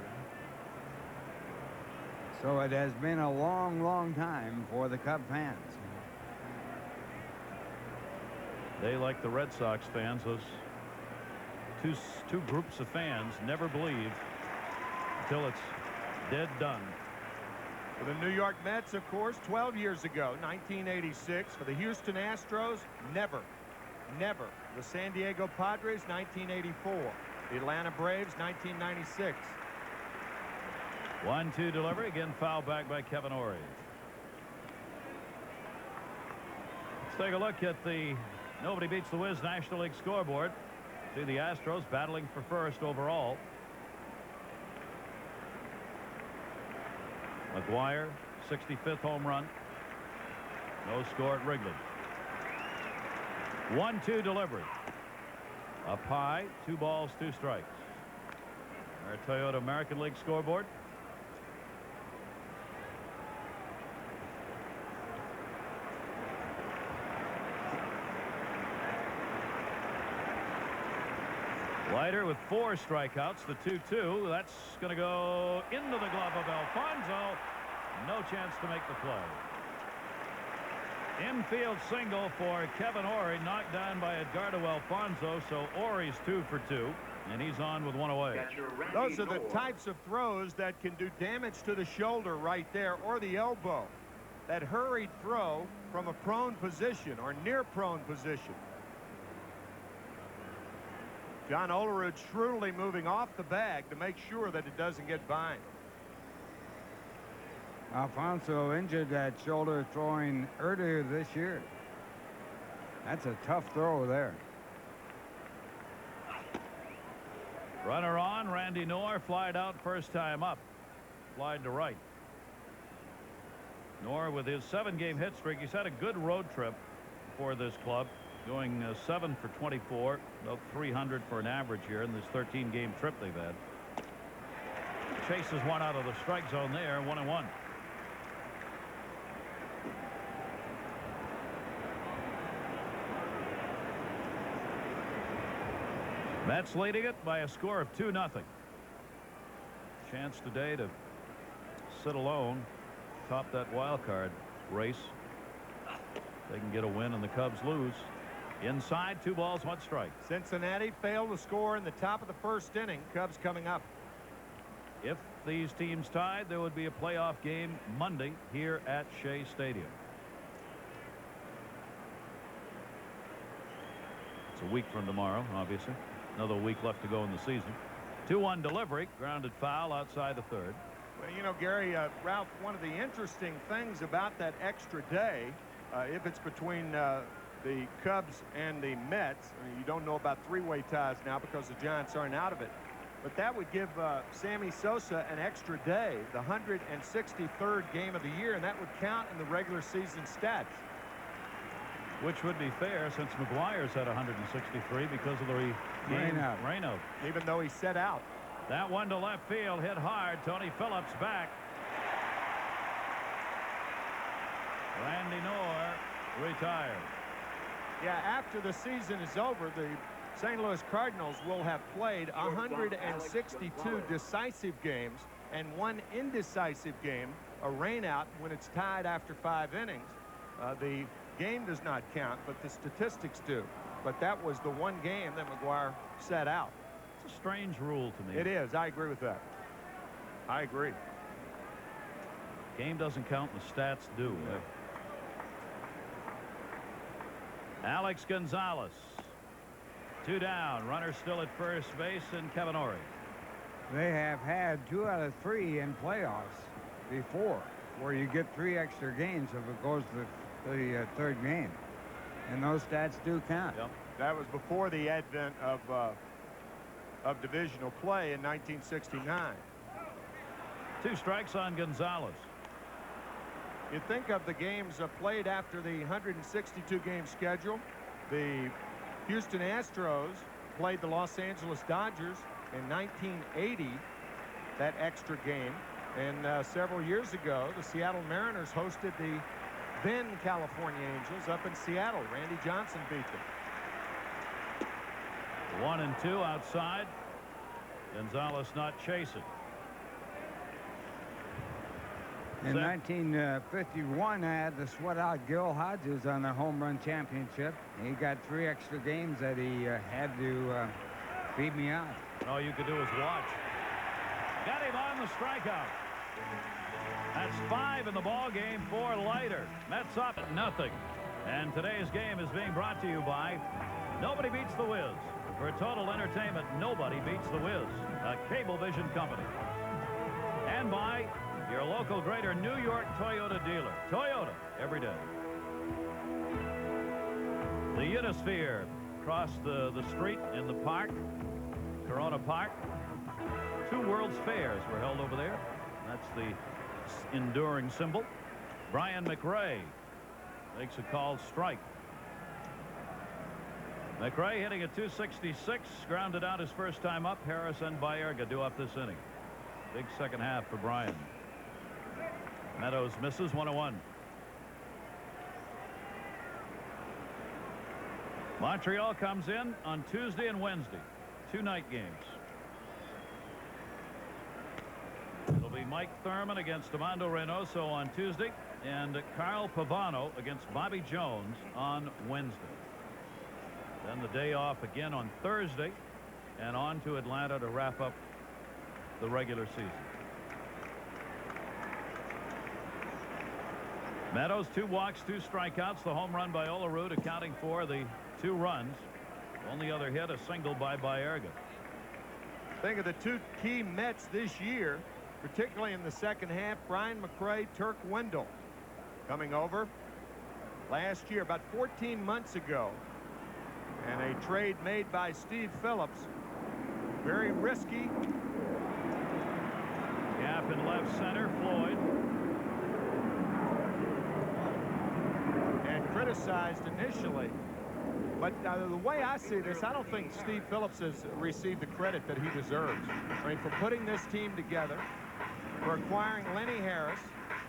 So it has been a long, long time for the Cub fans. They, like the Red Sox fans, those two groups of fans, never believe until it's dead done. For the New York Mets, of course, 12 years ago, 1986. For the Houston Astros, never. Never. The San Diego Padres, 1984. The Atlanta Braves, 1996. 1-2 delivery, again foul back by Kevin Orie. Let's take a look at the Nobody Beats the Wiz National League scoreboard. See the Astros battling for first overall. McGuire, 65th home run. No score at Wrigley. 1-2 delivery. Up high, 2 balls, 2 strikes. Our Toyota American League scoreboard. Leiter with 4 strikeouts, the 2-2. That's going to go into the glove of Alfonso. No chance to make the play. Infield single for Kevin Orie, knocked down by Edgardo Alfonso. So Orie's 2 for 2, and he's on with 1 away. Those are the types of throws that can do damage to the shoulder right there or the elbow. That hurried throw from a prone position or near prone position. John Olerud shrewdly moving off the bag to make sure that it doesn't get bind. Alfonso injured that shoulder throwing earlier this year. That's a tough throw there. Runner on. Randy Knorr flied out first time up. Flied to right. Knorr with his 7-game hit streak. He's had a good road trip for this club, going 7 for 24, about 300 for an average here in this 13-game trip they've had. Chases one out of the strike zone there, 1-1. Mets leading it by a score of 2-0. Chance today to sit alone, top that wild card race. They can get a win and the Cubs lose. Inside, 2 balls, 1 strike. Cincinnati failed to score in the top of the first inning. Cubs coming up. If these teams tied, there would be a playoff game Monday here at Shea Stadium. It's a week from tomorrow, obviously. Another week left to go in the season. 2-1 delivery, grounded foul outside the third. Well, you know, Gary, Ralph, one of the interesting things about that extra day, if it's between the Cubs and the Mets, I mean, you don't know about three-way ties now because the Giants aren't out of it. But that would give Sammy Sosa an extra day, the 163rd game of the year, and that would count in the regular season stats. Which would be fair since McGuire's had 163 because of the rain out. Even though he set out. That one to left field hit hard. Tony Phillips back. Randy Knorr retired. Yeah, after the season is over, the St. Louis Cardinals will have played 162 decisive games and 1 indecisive game, a rainout when it's tied after 5 innings. The game does not count, but the statistics do. But that was the one game that McGuire set out. It's a strange rule to me. It is. I agree with that. I agree. Game doesn't count, and the stats do. Alex Gonzalez. 2 down. Runner still at first base, and Kevin Ory. They have had 2 out of 3 in playoffs before, where you get 3 extra games if it goes to the third game. And those stats do count. Yep. That was before the advent of divisional play in 1969. 2 strikes on Gonzalez. You think of the games played after the 162-game schedule. The Houston Astros played the Los Angeles Dodgers in 1980, that extra game. And several years ago, the Seattle Mariners hosted the then California Angels up in Seattle. Randy Johnson beat them. 1 and 2 outside. Gonzalez not chasing. In 1951, I had to sweat out Gil Hodges on the home run championship. He got 3 extra games that he had to beat me out. All you could do is watch. Got him on the strikeout. That's 5 in the ball game for Leiter. Mets up at 0. And today's game is being brought to you by Nobody Beats the Wiz. For total entertainment, nobody beats the Wiz, a Cablevision company. And by your local Greater New York Toyota dealer. Toyota, every day. The Unisphere across the street in the park, Corona Park. 2 World's Fairs were held over there. That's the enduring symbol. Brian McRae makes a called strike. McRae hitting at 266, grounded out his first time up. Harris and Baerga do up this inning. Big second half for Brian. Meadows misses 1-1. Montreal comes in on Tuesday and Wednesday. 2 night games. It'll be Mike Thurman against Armando Reynoso on Tuesday and Carl Pavano against Bobby Jones on Wednesday. Then the day off again on Thursday and on to Atlanta to wrap up the regular season. Meadows 2 walks, 2 strikeouts. The home run by Olerud accounting for the 2 runs. Only other hit, a single by Baerga. Think of the 2 key Mets this year, particularly in the second half. Brian McRae, Turk Wendell coming over last year, about 14 months ago. And a trade made by Steve Phillips. Very risky. Gap in left center, Floyd. And criticized initially. But the way I see this, I don't think Steve Phillips has received the credit that he deserves. I mean, for putting this team together, for acquiring Lenny Harris,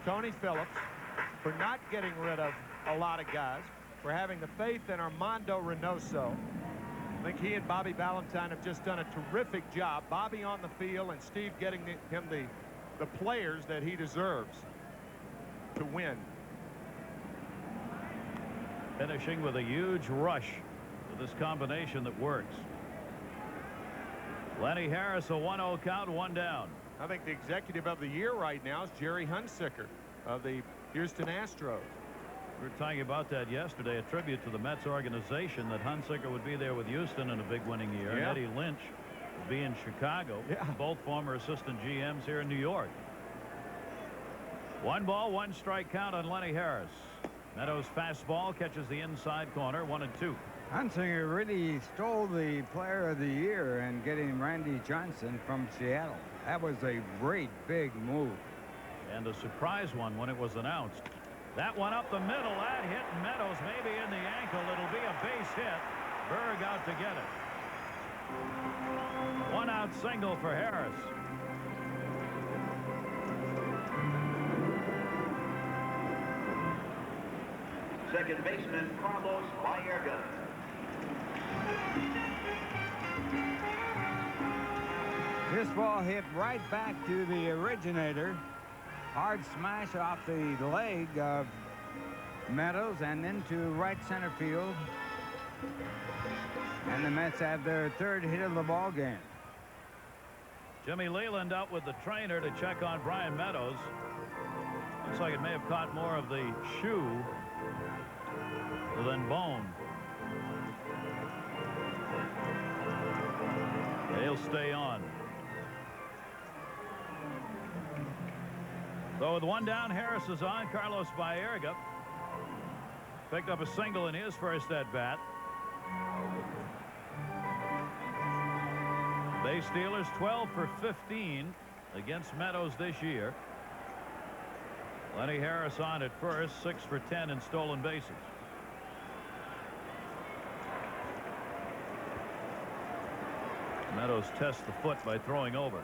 Tony Phillips, for not getting rid of a lot of guys, for having the faith in Armando Reynoso. I think he and Bobby Valentine have just done a terrific job. Bobby on the field and Steve getting him the players that he deserves to win. Finishing with a huge rush with this combination that works. Lenny Harris, a 1-0 count, 1 down. I think the executive of the year right now is Jerry Hunsicker of the Houston Astros. We were talking about that yesterday. A tribute to the Mets organization that Hunsicker would be there with Houston in a big winning year. Yeah. And Eddie Lynch would be in Chicago. Yeah. Both former assistant GMs here in New York. 1 ball, 1 strike count on Lenny Harris. Meadows' fastball catches the inside corner, 1-2. Hunsinger really stole the player of the year in getting Randy Johnson from Seattle. That was a great big move. And a surprise one when it was announced. That one up the middle, that hit Meadows maybe in the ankle. It'll be a base hit. Berg out to get it. 1-out single for Harris. Second baseman Carlos Baerga. This ball hit right back to the originator. Hard smash off the leg of Meadows and into right center field. And the Mets have their 3rd hit of the ball game. Jimmy Leland out with the trainer to check on Brian Meadows. Looks like it may have caught more of the shoe than bone. They'll stay on. So with 1 down, Harris is on. Carlos Baerga picked up a single in his first at bat. Base stealers 12 for 15 against Meadows this year. Lenny Harris on at first, 6 for 10 in stolen bases. Meadows tests the foot by throwing over.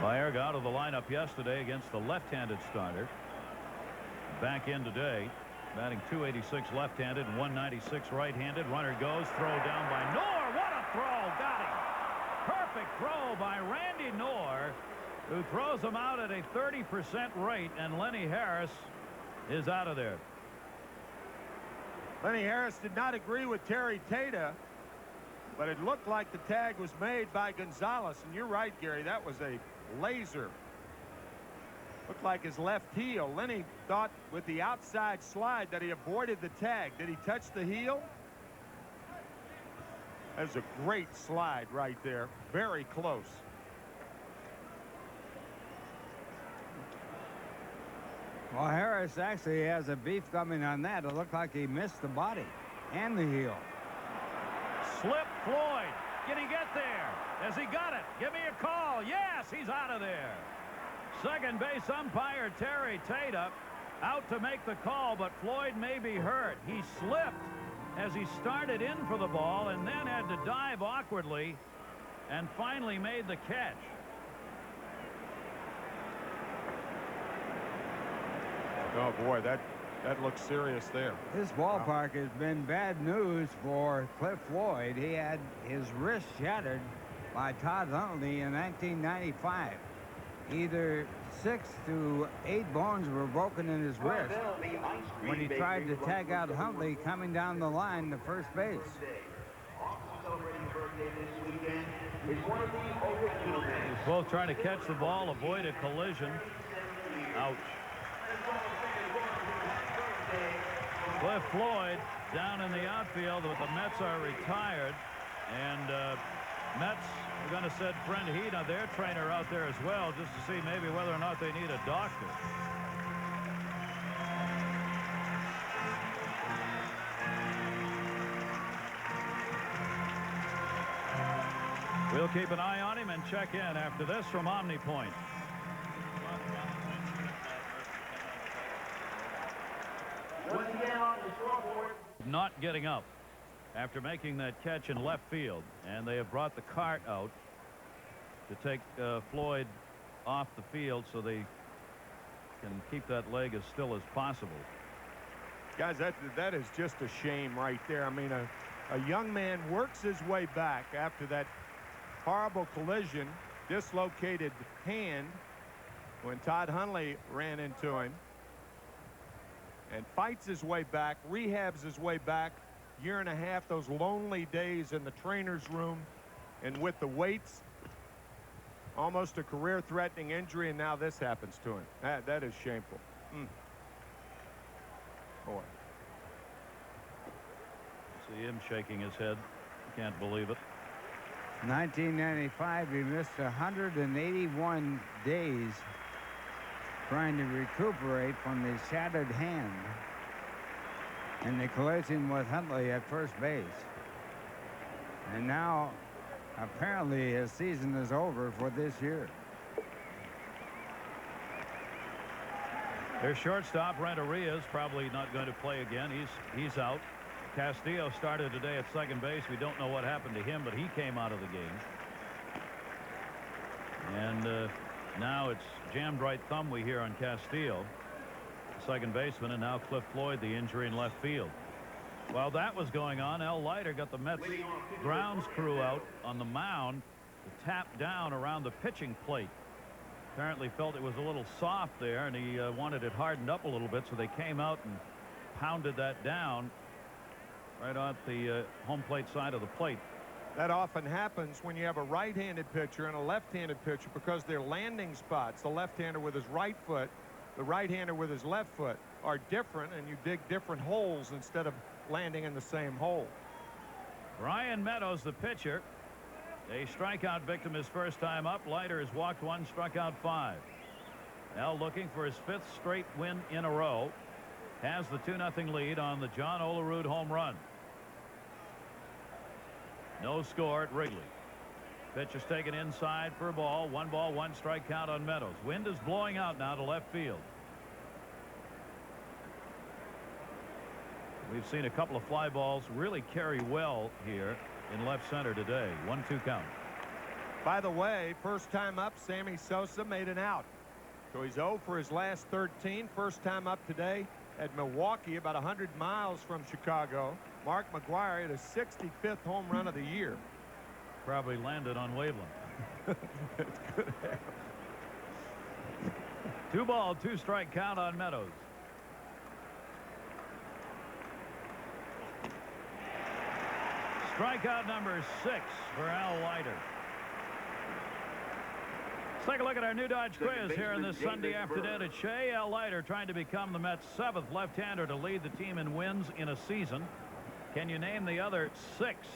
Baerga out of the lineup yesterday against the left-handed starter. Back in today, batting .286 left-handed and .196 right-handed. Runner goes, throw down by Knorr. What a throw! Got him. Perfect throw by Randy Knorr, who throws him out at a 30% rate, and Lenny Harris is out of there. Lenny Harris did not agree with Terry Tata, but it looked like the tag was made by Gonzalez. And you're right, Gary, that was a laser. Looked like his left heel. Lenny thought with the outside slide that he avoided the tag. Did he touch the heel? That's a great slide right there. Very close. Well, Harris actually has a beef coming on that. It looked like he missed the body and the heel. Slip Floyd. Can he get there? Has he got it? Give me a call. Yes, he's out of there. Second base umpire Terry Tata out to make the call, but Floyd may be hurt. He slipped as he started in for the ball and then had to dive awkwardly and finally made the catch. Oh boy, that looks serious there. This ballpark has been bad news for Cliff Floyd. He had his wrist shattered by Todd Huntley in 1995. Either 6 to 8 bones were broken in his wrist when he tried to tag out Huntley coming down the line to first base. Both trying to catch the ball, avoid a collision. Ouch. Cliff Floyd down in the outfield, but the Mets are retired, and Mets are going to send Fred Hina, their trainer, out there as well, just to see maybe whether or not they need a doctor. We'll keep an eye on him and check in after this from OmniPoint. Not getting up after making that catch in left field, and they have brought the cart out to take Floyd off the field so they can keep that leg as still as possible. Guys, that is just a shame right there. I mean, a young man works his way back after that horrible collision, dislocated hand when Todd Hundley ran into him, and fights his way back, rehabs his way back. Year and a half, those lonely days in the trainer's room and with the weights, almost a career-threatening injury, and now this happens to him. That is shameful. Boy. See him shaking his head. Can't believe it. 1995, he missed 181 days trying to recuperate from the shattered hand in the collision with Huntley at first base. And now, apparently, his season is over for this year. Their shortstop, Renteria, is probably not going to play again. He's out. Castillo started today at second base. We don't know what happened to him, but he came out of the game. And now it's jammed right thumb we hear on Castillo, second baseman, and now Cliff Floyd, the injury in left field. While that was going on, Leiter got the Mets grounds crew out on the mound to tap down around the pitching plate. Apparently felt it was a little soft there, and he wanted it hardened up a little bit, so they came out and pounded that down right on the home plate side of the plate. That often happens when you have a right-handed pitcher and a left-handed pitcher, because their landing spots, the left-hander with his right foot, the right-hander with his left foot, are different, and you dig different holes instead of landing in the same hole. Brian Meadows, the pitcher, a strikeout victim his first time up. Leiter has walked one, struck out 5. Now looking for his 5th straight win in a row. Has the 2-0 lead on the John Olerud home run. No score at Wrigley. Pitch is taken inside for a ball. 1 ball, 1 strike count on Meadows. Wind is blowing out now to left field. We've seen a couple of fly balls really carry well here in left center today. 1-2 count. By the way, first time up, Sammy Sosa made an out. So he's 0 for his last 13. First time up today at Milwaukee, about 100 miles from Chicago. Mark McGwire hit his 65th home run of the year. Probably landed on Waveland. That's good. 2 ball, 2 strike count on Meadows. Strikeout number 6 for Leiter. Let's take a look at our new Dodge quiz here on this Sunday afternoon at Shea. Leiter trying to become the Mets' 7th left-hander to lead the team in wins in a season. Can you name the other 6?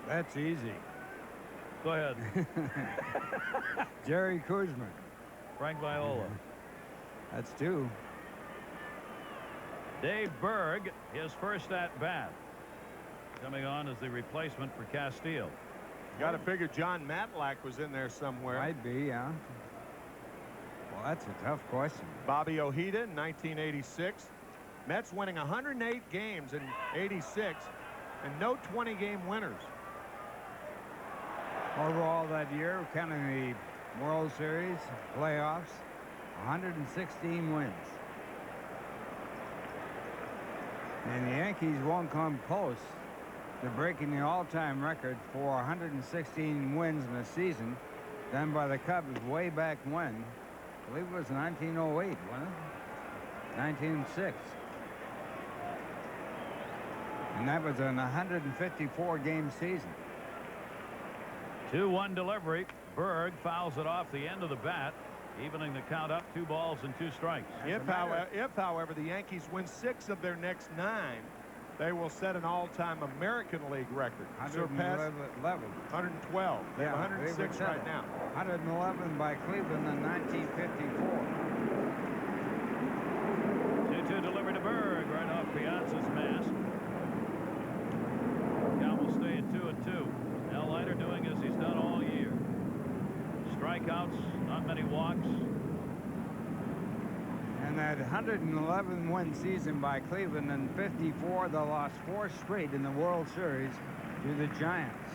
That's easy. Go ahead. Jerry Kuzman. Frank Viola. That's 2. Dave Berg, his first at bat, coming on as the replacement for Castillo. Got to figure John Matlack was in there somewhere. Might be, yeah. Well, that's a tough question. Bobby Ojeda in 1986. Mets winning 108 games in 86 and no 20-game winners. Overall that year, counting the World Series, playoffs, 116 wins. And the Yankees won't come close to breaking the all-time record for 116 wins in a season done by the Cubs way back when. I believe it was 1908, wasn't it? 1906. And that was an 154-game season. 2-1 delivery. Berg fouls it off the end of the bat, evening the count up. 2 balls and 2 strikes. If, however, the Yankees win 6 of their next 9, they will set an all-time American League record. Surpass 112. They have 106 right now. 111 by Cleveland in 1954. 2-2 delivery to Berg right off Piazza's mask. Count will stay at 2-2. Leiter doing as he's done all year. Strikeouts, not many walks. And that 111-win season by Cleveland in 54, they lost 4 straight in the World Series to the Giants.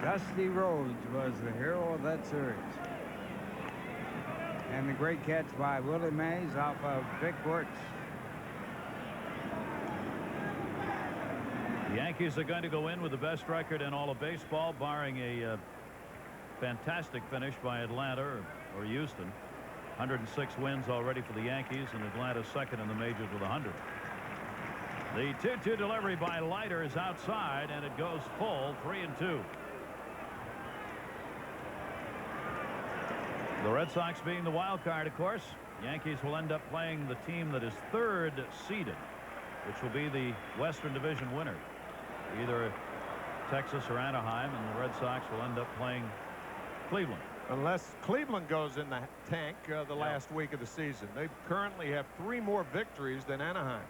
Dusty Rhodes was the hero of that series. And the great catch by Willie Mays off of Vic Wertz. The Yankees are going to go in with the best record in all of baseball, barring a fantastic finish by Atlanta or Houston. 106 wins already for the Yankees, and Atlanta second in the majors with 100. The 2-2 delivery by Leiter is outside, and it goes full, 3-2. The Red Sox being the wild card, of course. Yankees will end up playing the team that is third seeded, which will be the Western Division winner, either Texas or Anaheim, and the Red Sox will end up playing Cleveland. Unless Cleveland goes in the tank the last week of the season. They currently have 3 more victories than Anaheim.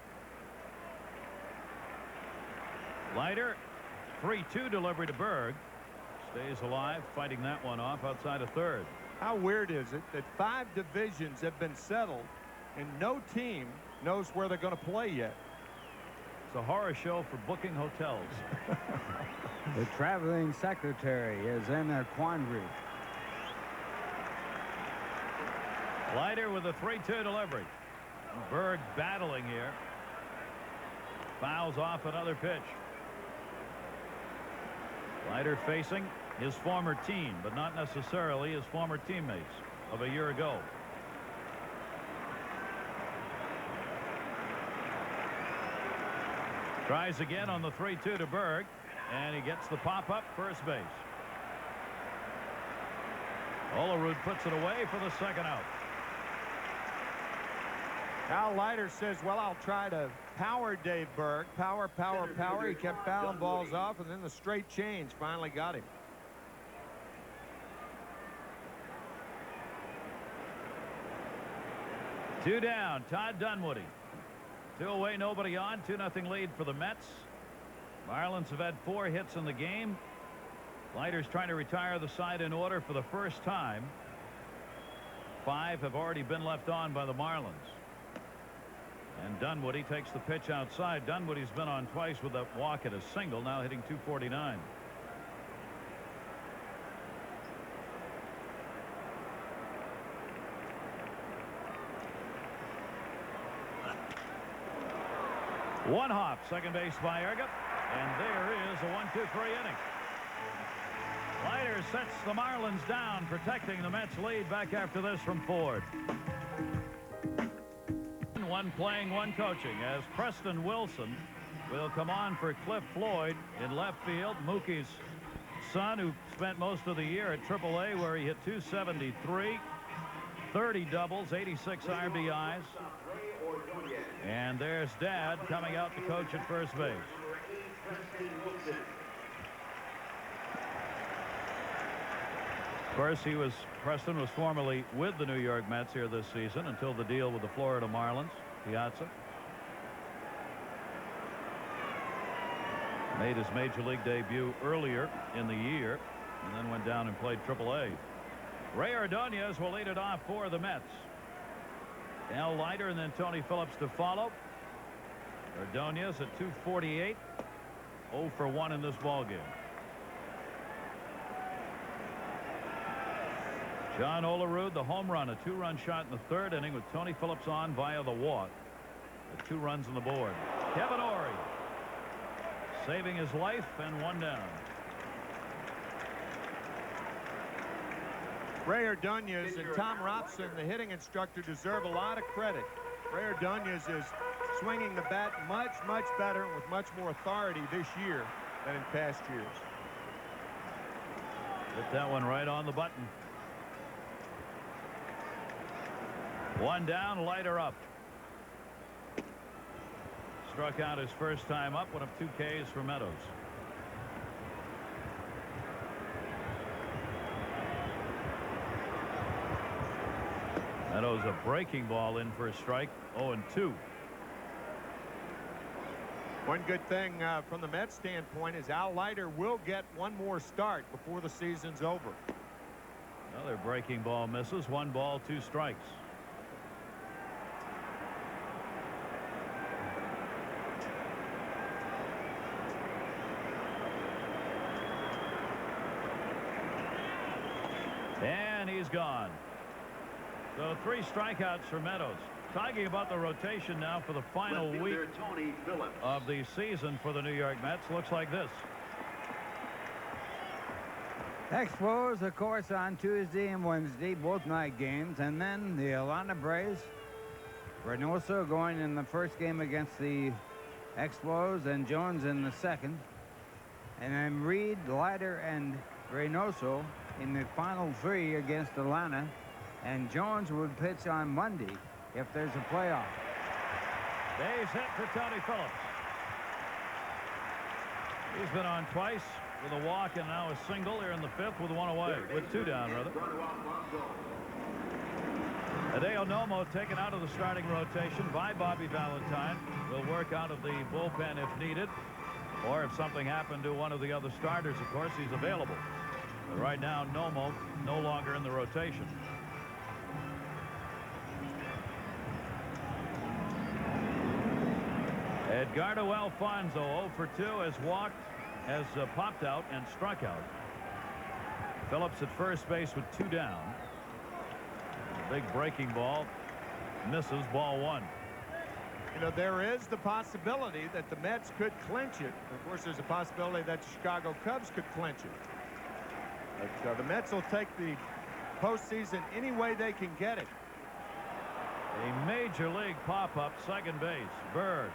Leiter, 3-2 delivery to Berg. Stays alive, fighting that one off outside of third. How weird is it that 5 divisions have been settled and no team knows where they're going to play yet? It's a horror show for booking hotels. The traveling secretary is in a quandary. Leiter with a 3-2 delivery. Berg battling here. Fouls off another pitch. Leiter facing his former team, but not necessarily his former teammates of a year ago. Tries again on the 3-2 to Berg, and he gets the pop-up first base. Olerud puts it away for the second out. Al Leiter says, well, I'll try to power Dave Berg. Power, power, power. He kept fouling balls off, and then the straight change finally got him. Two down, Todd Dunwoody. 2 away, nobody on. 2-0 lead for the Mets. Marlins have had 4 hits in the game. Leiter's trying to retire the side in order for the first time. 5 have already been left on by the Marlins. And Dunwoody takes the pitch outside. Dunwoody's been on twice with that walk at a single, now hitting .249. One hop, second base by Erga, and there is a 1-2-3 inning. Leiter sets the Marlins down, protecting the Mets lead back after this from Ford. One playing, one coaching, as Preston Wilson will come on for Cliff Floyd in left field. Mookie's son, who spent most of the year at AAA, where he hit .273, 30 doubles, 86 RBIs. And there's Dad coming out to coach at first base. Of course, Preston was formerly with the New York Mets here this season until the deal with the Florida Marlins. Piazza made his major league debut earlier in the year and then went down and played AAA. Ray Ordonez will lead it off for the Mets. Al Leiter and then Tony Phillips to follow. Ordonez at .248, 0 for 1 in this ballgame. John Olerud, the home run, a 2-run shot in the third inning with Tony Phillips on via the walk. The 2 runs on the board. Kevin Ory saving his life, and 1 down. Ray Ordonez and Tom Robson, the hitting instructor, deserve a lot of credit. Ray Ordonez is swinging the bat much, much better and with much more authority this year than in past years. Hit that one right on the button. 1 down, Leiter up. Struck out his first time up, one of 2 Ks for Meadows. Meadows a breaking ball in for a strike. 0-2. One good thing from the Mets standpoint is Al Leiter will get 1 more start before the season's over. Another breaking ball misses. 1 ball, 2 strikes. And he's gone. So 3 strikeouts for Meadows. Talking about the rotation now for the final week of the season for the New York Mets. Looks like this. Expos, of course, on Tuesday and Wednesday, both night games. And then the Atlanta Braves. Reynoso going in the first game against the Expos and Jones in the second. And then Reed, Leiter, and Reynoso in the final 3 against Atlanta. And Jones would pitch on Monday if there's a playoff. Base hit for Tony Phillips. He's been on twice with a walk and now a single here in the 5th with 1 away, with 2 down, rather. Hideo Nomo taken out of the starting rotation by Bobby Valentine. Will work out of the bullpen if needed, or if something happened to one of the other starters, of course, he's available. But right now, Nomo no longer in the rotation. Edgardo Alfonzo 0 for 2 has walked, has popped out and struck out. Phillips at first base with 2 down. Big breaking ball misses, ball 1. You know, there is the possibility that the Mets could clinch it. Of course, there's a possibility that the Chicago Cubs could clinch it. But the Mets will take the postseason any way they can get it. A major league pop-up, second base, Bird.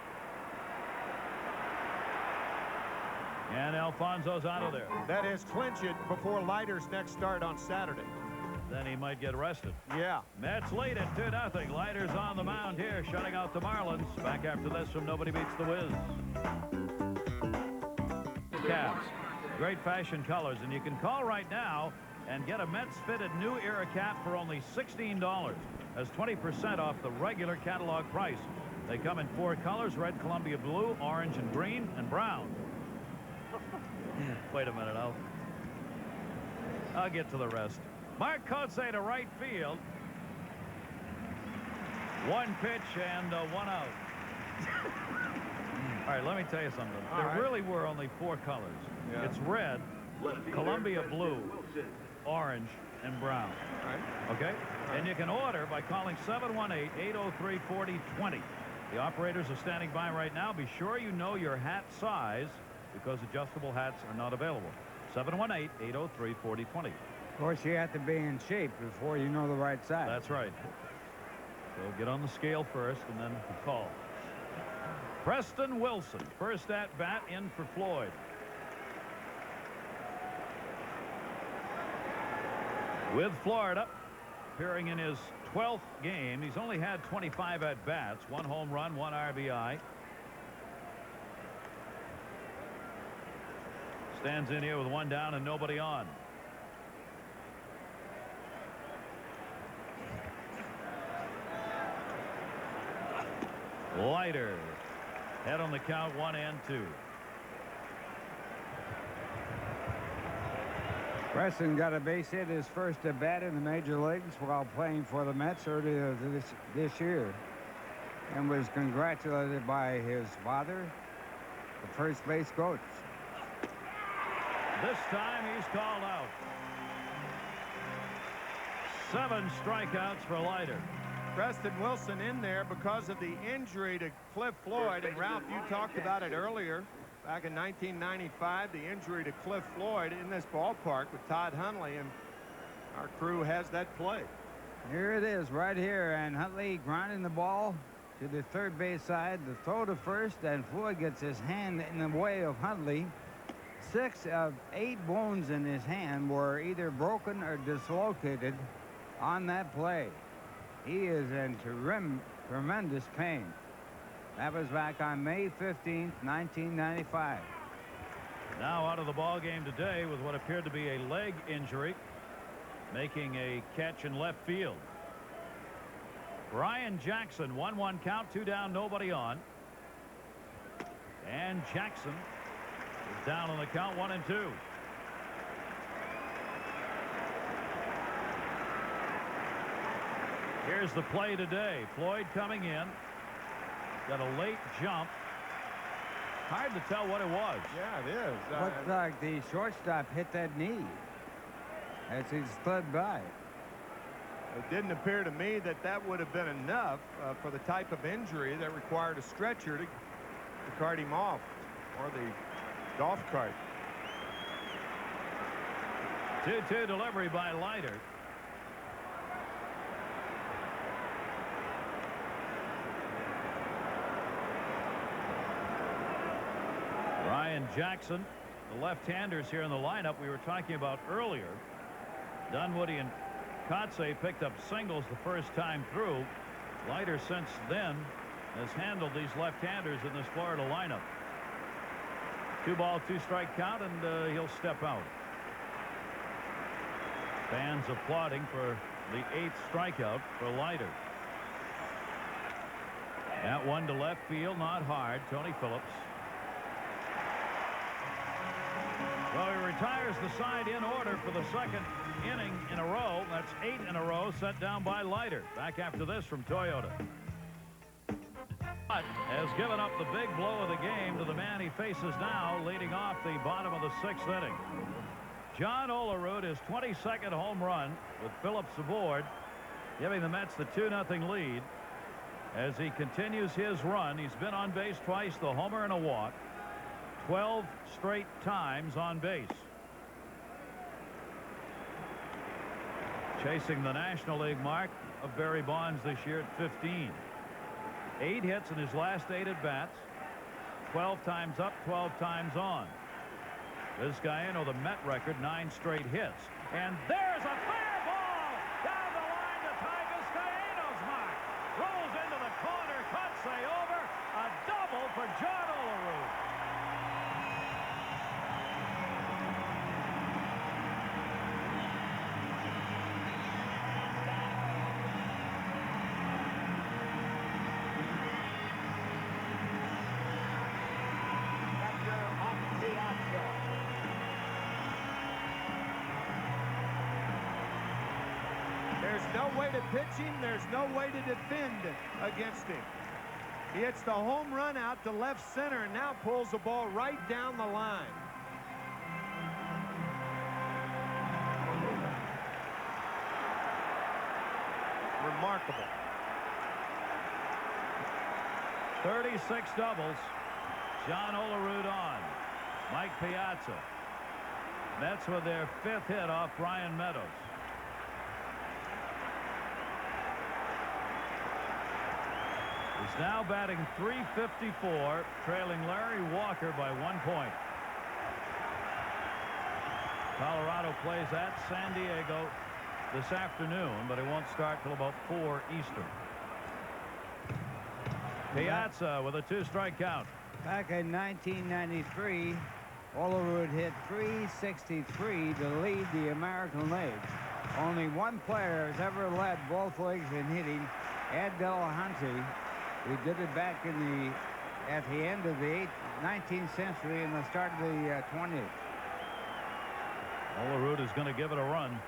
And Alfonso's out of there. That is, clinch it before Leiter's next start on Saturday. Then he might get arrested. Yeah. Mets lead at 2-0. Leiter's on the mound here, shutting out the Marlins. Back after this from Nobody Beats the Wiz. Caps. Great fashion colors. And you can call right now and get a Mets fitted new era cap for only $16. That's 20% off the regular catalog price. They come in 4 colors: red, Columbia blue, orange and green, and brown. Wait a minute, I'll get to the rest. Mark Kotze to right field. 1 pitch and 1 out. All right, let me tell you something. There really were only 4 colors. Yeah. It's red, Columbia blue, orange, and brown. Okay? And you can order by calling 718-803-4020. The operators are standing by right now. Be sure you know your hat size, because adjustable hats are not available. 718-803-4020. Of course, you have to be in shape before you know the right size. That's right. So get on the scale first and then call. Preston Wilson, first at bat in for Floyd. With Florida, appearing in his 12th game. He's only had 25 at bats, 1 home run, 1 RBI. Stands in here with 1 down and nobody on. Leiter. Head on the count, 1-2. Preston got a base hit his first at bat in the major leagues while playing for the Mets earlier this year, and was congratulated by his father, the first base coach. This time he's called out. 7 strikeouts for Leiter. Preston Wilson in there because of the injury to Cliff Floyd. And Ralph, you talked about it earlier. Back in 1995, the injury to Cliff Floyd in this ballpark with Todd Hundley, and our crew has that play. Here it is right here, and Huntley grinding the ball to the third base side. The throw to first, and Floyd gets his hand in the way of Huntley. 6 of 8 bones in his hand were either broken or dislocated on that play. He is in tremendous pain. That was back on May 15th, 1995. Now out of the ball game today with what appeared to be a leg injury, making a catch in left field. Brian Jackson, 1-1 count, 2 down, nobody on. And Jackson is down on the count, 1-2. Here's the play today. Floyd coming in. Got a late jump. Hard to tell what it was. Yeah, it is. Looks like the shortstop hit that knee as he slid by. It didn't appear to me that that would have been enough for the type of injury that required a stretcher to cart him off, or the golf cart. 2-2 delivery by Leiter. Ryan Jackson, the left-handers here in the lineup we were talking about earlier. Dunwoody and Kotze picked up singles the first time through. Leiter since then has handled these left-handers in this Florida lineup. 2-ball, 2-strike count, and he'll step out. Fans applauding for the 8th strikeout for Leiter. That one to left field, not hard. Tony Phillips. Well, he retires the side in order for the second inning in a row. That's 8 in a row set down by Leiter. Back after this from Toyota. But has given up the big blow of the game to the man he faces now, leading off the bottom of the 6th inning. John Olerud, his 22nd home run with Phillips aboard, giving the Mets the 2-0 lead. As he continues his run, he's been on base twice, the homer and a walk. 12 straight times on base. Chasing the National League mark of Barry Bonds this year at 15. 8 hits in his last 8 at-bats. 12 times up, 12 times on. This guy, the Met record, 9 straight hits. And there's a fair ball down the line to tie Vizcaino's mark. Rolls into the corner, Kotze over. A double for John Olerud. There's no way to pitch him. There's no way to defend against him. He hits the home run out to left center and now pulls the ball right down the line. Remarkable. 36 doubles. John Olerud on. Mike Piazza. Mets with their 5th hit off Brian Meadows. He's now batting .354, trailing Larry Walker by 1 point. Colorado plays at San Diego this afternoon, but it won't start till about 4 Eastern. Piazza with a 2-strike count. Back in 1993, Olerud hit .363 to lead the American League. Only one player has ever led both leagues in hitting, Ed Delahanty. We did it back at the end of the 19th century and the start of the 20th. Olerud is going to give it a run.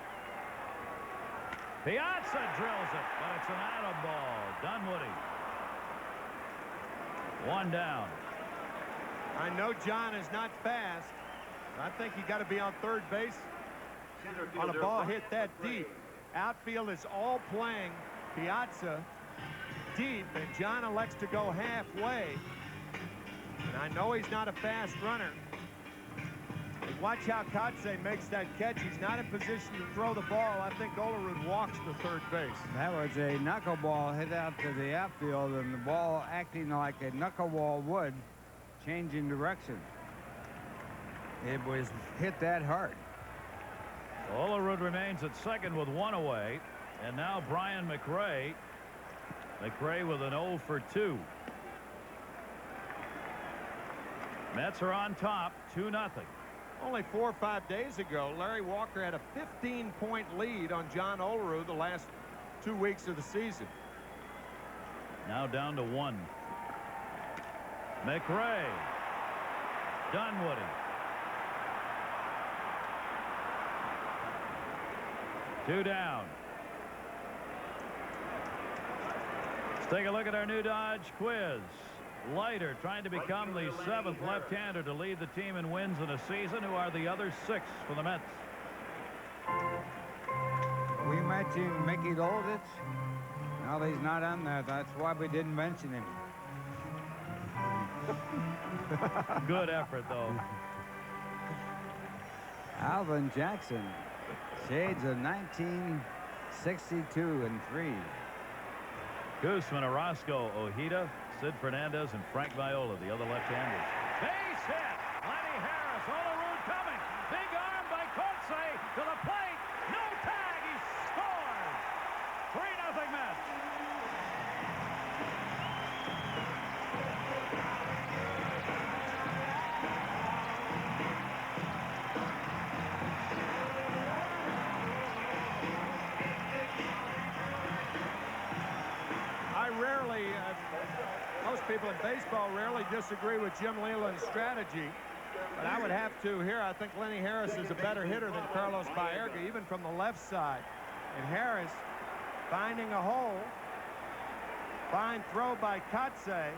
Piazza drills it, but it's an out of ball. Dunwoody. 1 down. I know John is not fast. I think you got to be on third base on a ball hit that deep. Outfield is all playing Piazza deep, and John elects to go halfway. And I know he's not a fast runner. But watch how Kotze makes that catch. He's not in position to throw the ball. I think Olerud walks to third base. That was a knuckleball hit out to the outfield, and the ball acting like a knuckleball would, changing direction. It was hit that hard. Olerud remains at second with 1 away, and now Brian McRae. McRae with an 0 for 2. Mets are on top, 2-0. Only 4 or 5 days ago, Larry Walker had a 15-point lead on John Olerud the last 2 weeks of the season. Now down to 1. McRae. Dunwoody. Two down. Let's take a look at our new Dodge quiz. Leiter trying to become the 7th left-hander to lead the team in wins in a season. Who are the other 6 for the Mets? We mentioned Mickey Lolditz. Well, he's not on there. That's why we didn't mention him. Good effort, though. Alvin Jackson. Shades of 1962 and 3. Guzman, Orozco, Ojeda, Sid Fernandez, and Frank Viola, the other left-handers. Base hit! Lenny Harris, Olerud coming. Big arm by Kotze to the plate. No tag. He scores. 3-0 Mets. Most people in baseball rarely disagree with Jim Leyland's strategy, but I would have to here. I think Lenny Harris is a better hitter than Carlos Baerga, even from the left side. And Harris finding a hole. Fine throw by Kotze,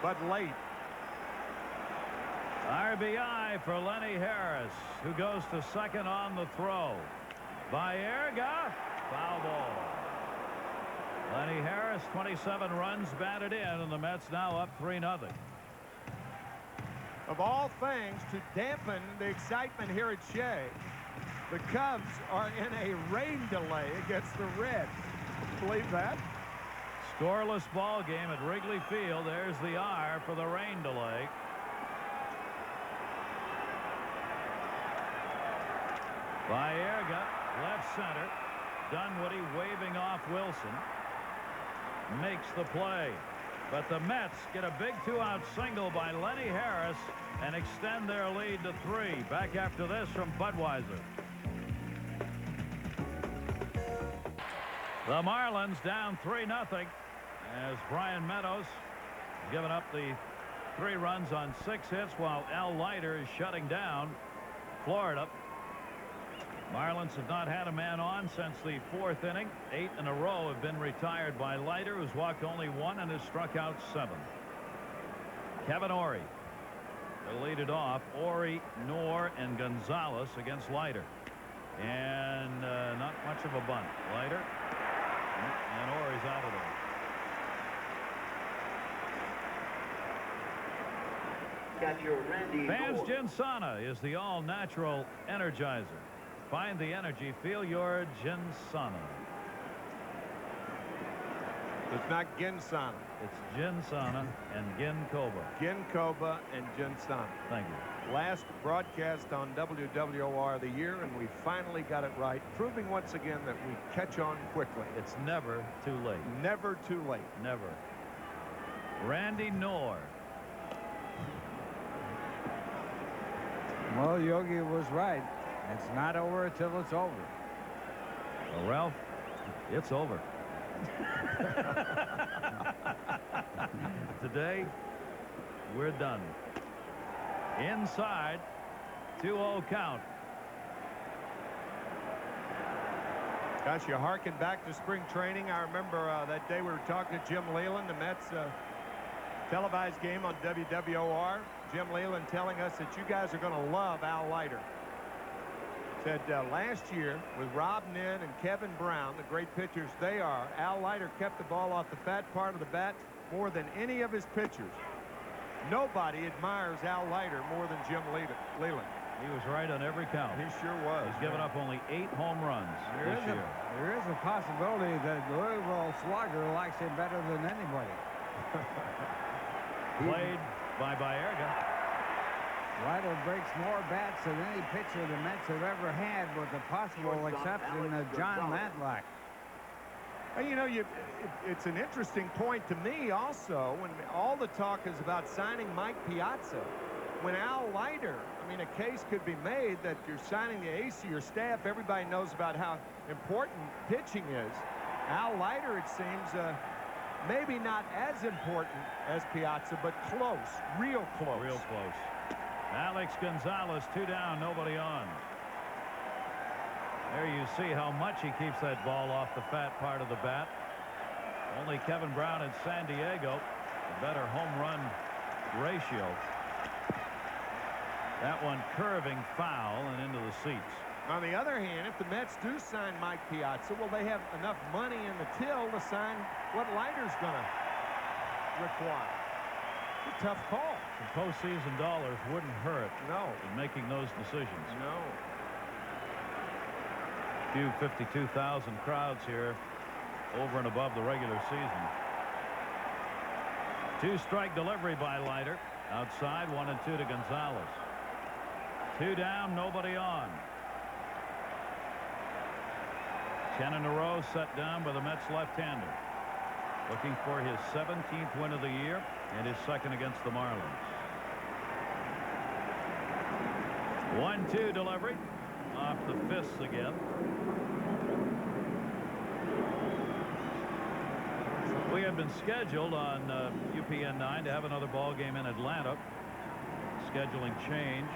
but late. RBI for Lenny Harris, who goes to second on the throw. Baerga, foul ball. Lenny Harris, 27 runs batted in, and the Mets now up 3-0. Of all things, to dampen the excitement here at Shea, the Cubs are in a rain delay against the Reds. Believe that? Scoreless ball game at Wrigley Field. There's the R for the rain delay. Baerga, left center. Dunwoody waving off Wilson. Makes the play. But the Mets get a big 2-out single by Lenny Harris and extend their lead to 3. Back after this from Budweiser. The Marlins down 3-0 as Brian Meadows has given up the 3 runs on 6 hits while Al Leiter is shutting down Florida. Marlins have not had a man on since the 4th inning. 8 in a row have been retired by Leiter, who's walked only 1 and has struck out 7. Kevin Ory will lead it off. Ory, Knorr, and Gonzalez against Leiter. And not much of a bunt. Leiter. And Ory's out of there. Catcher Randy Vans Moore. Ginsana is the all-natural energizer. Find the energy. Feel your Ginsana. It's not Ginsana. It's Ginsana and Ginkoba. Ginkoba and Ginsana. Thank you. Last broadcast on WWOR of the year, and we finally got it right, proving once again that we catch on quickly. It's never too late. Never too late. Never. Randy Knorr. Well, Yogi was right. It's not over until it's over. Well, Ralph, it's over. Today, we're done. Inside, 2-0 count. Gosh, you harken back to spring training. I remember that day we were talking to Jim Leyland, the Mets televised game on WWOR. Jim Leyland telling us that you guys are going to love Al Leiter. Said last year with Rob Nin and Kevin Brown, the great pitchers they are, Al Leiter kept the ball off the fat part of the bat more than any of his pitchers. Nobody admires Al Leiter more than Jim Leyland. He was right on every count. He sure was. He's given up only 8 home runs this year. There is a possibility that Louisville Slugger likes him better than anybody. Played by Baerga. Leiter breaks more bats than any pitcher the Mets have ever had, with the possible exception of John Matlack. And you know, it's an interesting point to me also when all the talk is about signing Mike Piazza. When Al Leiter, I mean, a case could be made that you're signing the ace of your staff. Everybody knows about how important pitching is. Al Leiter, it seems, maybe not as important as Piazza, but close, real close. Real close. Alex Gonzalez, 2 down, nobody on. There you see how much he keeps that ball off the fat part of the bat. Only Kevin Brown in San Diego, a better home run ratio. That one curving foul and into the seats. On the other hand, if the Mets do sign Mike Piazza, will they have enough money in the till to sign what Leiter's going to require? It's a tough call. Some postseason dollars wouldn't hurt No. in making those decisions. No. Few 52,000 crowds here over and above the regular season. 2-strike delivery by Leiter. Outside, 1-2 to Gonzalez. 2 down, nobody on. 10 in a row set down by the Mets left-hander. Looking for his 17th win of the year and his second against the Marlins. 1-2 delivery off the fists again. We had been scheduled on UPN 9 to have another ball game in Atlanta. Scheduling change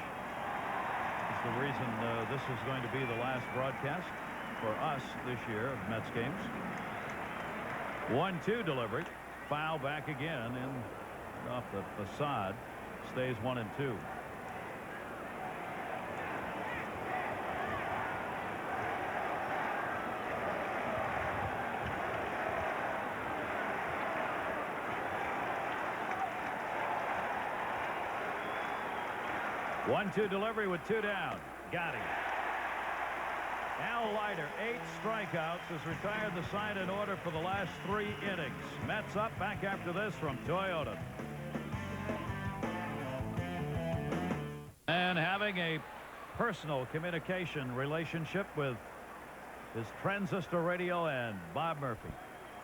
is the reason this is going to be the last broadcast for us this year of Mets games. 1-2 delivery. Foul back again and off the facade. Stays 1-2. One-two delivery with 2 down. Got him. Al Leiter, 8 strikeouts, has retired the side in order for the last 3 innings. Mets up back after this from Toyota. And having a personal communication relationship with his transistor radio and Bob Murphy.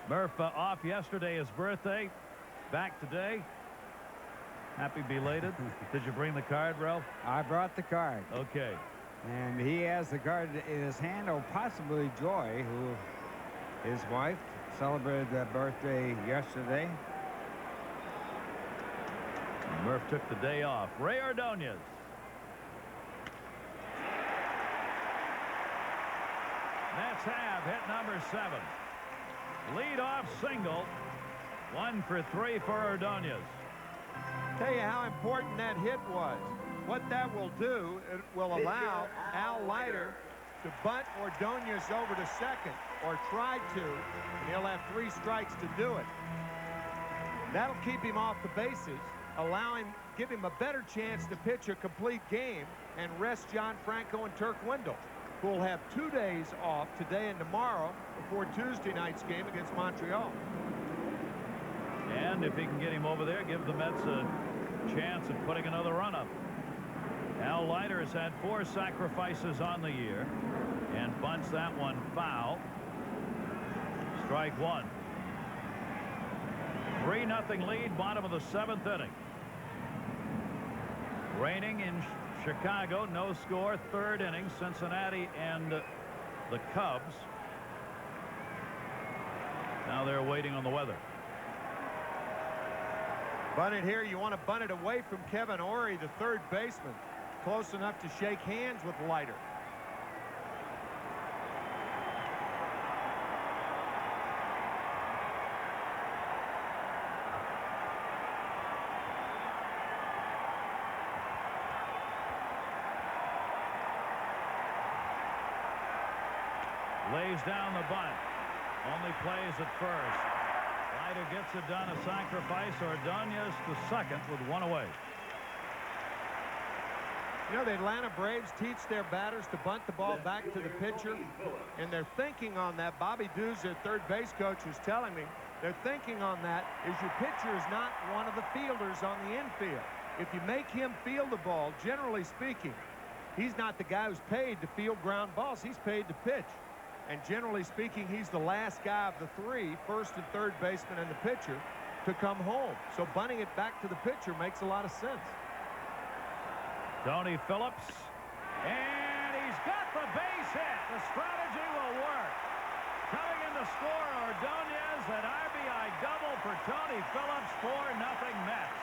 Murph off yesterday, his birthday. Back today. Happy belated. Did you bring the card, Ralph? I brought the card. Okay. And he has the card in his hand, or possibly Joy, who his wife celebrated that birthday yesterday. Murph took the day off. Ray Ordonez. Mets have hit number 7. Lead-off single. 1 for 3 for Ordonez. Tell you how important that hit was. What that will do, it will allow Al Leiter to bunt Ordonez over to second, or try to, and he'll have 3 strikes to do it. That'll keep him off the bases, give him a better chance to pitch a complete game and rest John Franco and Turk Wendell, who will have 2 days off, today and tomorrow, before Tuesday night's game against Montreal. And if he can get him over there, give the Mets a chance of putting another run up. Al Leiter has had 4 sacrifices on the year and bunts that one foul. Strike 1. 3-0 lead, bottom of the 7th inning. Raining in Chicago, no score, 3rd inning. Cincinnati and the Cubs. Now they're waiting on the weather. Bunt it here. You want to bunt it away from Kevin Ory, the 3rd baseman. Close enough to shake hands with Leiter. Lays down the bunt. Only plays at first. Leiter gets it done, a sacrifice. Ordonez to second with 1 away. You know, the Atlanta Braves teach their batters to bunt the ball back to the pitcher, and they're thinking on that. Bobby Dews, their 3rd base coach, was telling me they're thinking on that is your pitcher is not one of the fielders on the infield. If you make him field the ball, generally speaking, he's not the guy who's paid to field ground balls. He's paid to pitch. And generally speaking, he's the last guy of the 3, 1st and 3rd baseman and the pitcher, to come home. So bunting it back to the pitcher makes a lot of sense. Tony Phillips, and he's got the base hit. The strategy will work. Coming in to score, Ordonez, an RBI double for Tony Phillips, 4-0 Mets.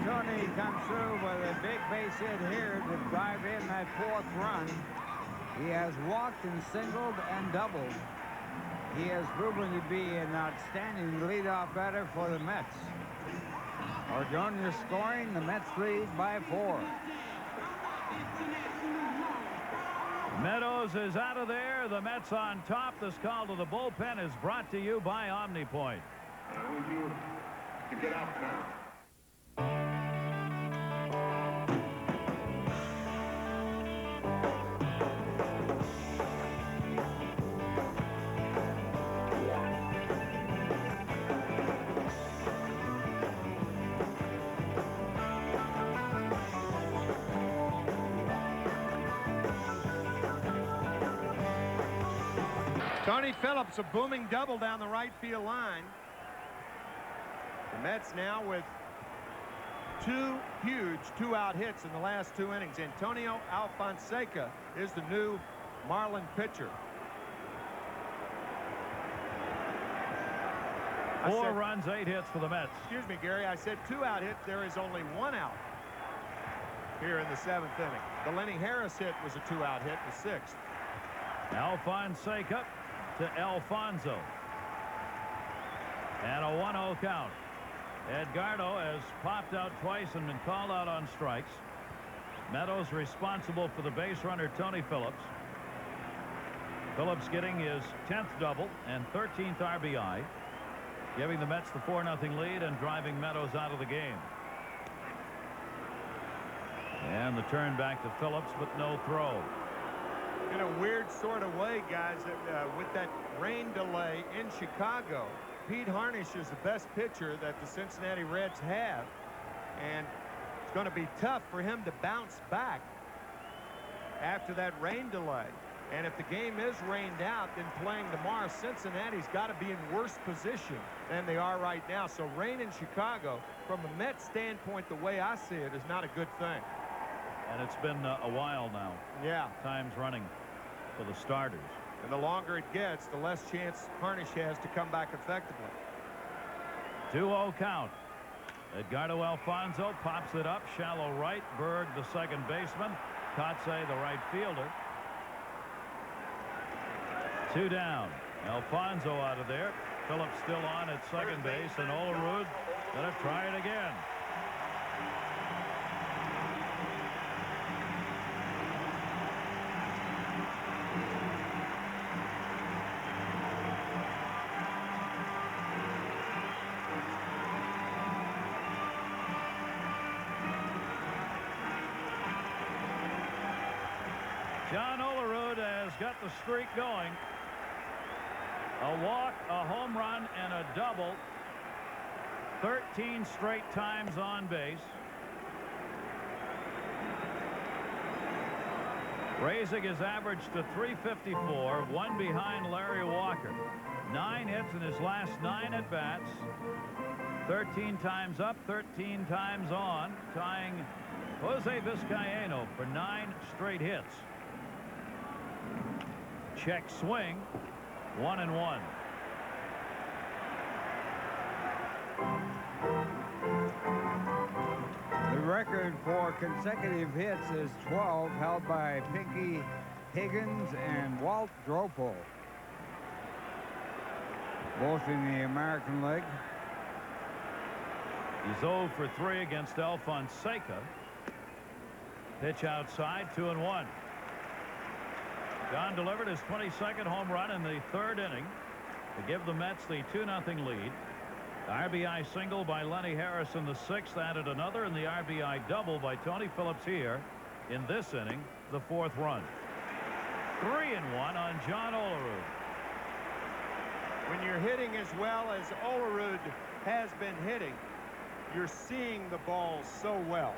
Tony comes through with a big base hit here to drive in that 4th run. He has walked and singled and doubled. He has proven to be an outstanding leadoff batter for the Mets. Ordonez scoring, the Mets lead by 4. Meadows is out of there. The Mets on top. This call to the bullpen is brought to you by OmniPoint. I want you to get out now. Tony Phillips, a booming double down the right field line. The Mets now with 2 huge 2-out hits in the last 2 innings. Antonio Alfonseca is the new Marlin pitcher. 4 runs, 8 hits for the Mets. Excuse me, Gary. I said 2-out hits. There is only 1 out here in the 7th inning. The Lenny Harris hit was a 2-out hit, the 6th. Alfonseca to Alfonso. And a 1-0 count. Edgardo has popped out twice and been called out on strikes. Meadows responsible for the base runner, Tony Phillips. Phillips getting his 10th double and 13th RBI, giving the Mets the 4-0 lead and driving Meadows out of the game. And the turn back to Phillips, but no throw. In a weird sort of way, guys, with that rain delay in Chicago, Pete Harnisch is the best pitcher that the Cincinnati Reds have, and it's going to be tough for him to bounce back after that rain delay. And if the game is rained out, then playing tomorrow, Cincinnati's got to be in worse position than they are right now. So rain in Chicago, from a Mets standpoint, the way I see it, is not a good thing. And it's been a while now. Yeah. Times running for the starters. And the longer it gets, the less chance Harnisch has to come back effectively. 2-0 count. Edgardo Alfonso pops it up. Shallow right. Berg, the second baseman. Kotsay, the right fielder. 2 down. Alfonso out of there. Phillips still on at second base. And Olerud going to try it again. John Olerud has got the streak going. A walk, a home run, and a double. 13 straight times on base. Raising his average to .354, 1 behind Larry Walker. 9 hits in his last 9 at-bats. 13 times up, 13 times on, tying Jose Vizcaino for 9 straight hits. Check swing, 1-1. The record for consecutive hits is 12, held by Pinky Higgins and Walt Dropel, both in the American League. He's 0 for 3 against Alfonseca. Pitch outside, 2-1. John delivered his 22nd home run in the 3rd inning to give the Mets the 2-0 lead. RBI single by Lenny Harris in the 6th, added another, and the RBI double by Tony Phillips here in this inning, the 4th run. 3-1 on John Olerud. When you're hitting as well as Olerud has been hitting, you're seeing the ball so well.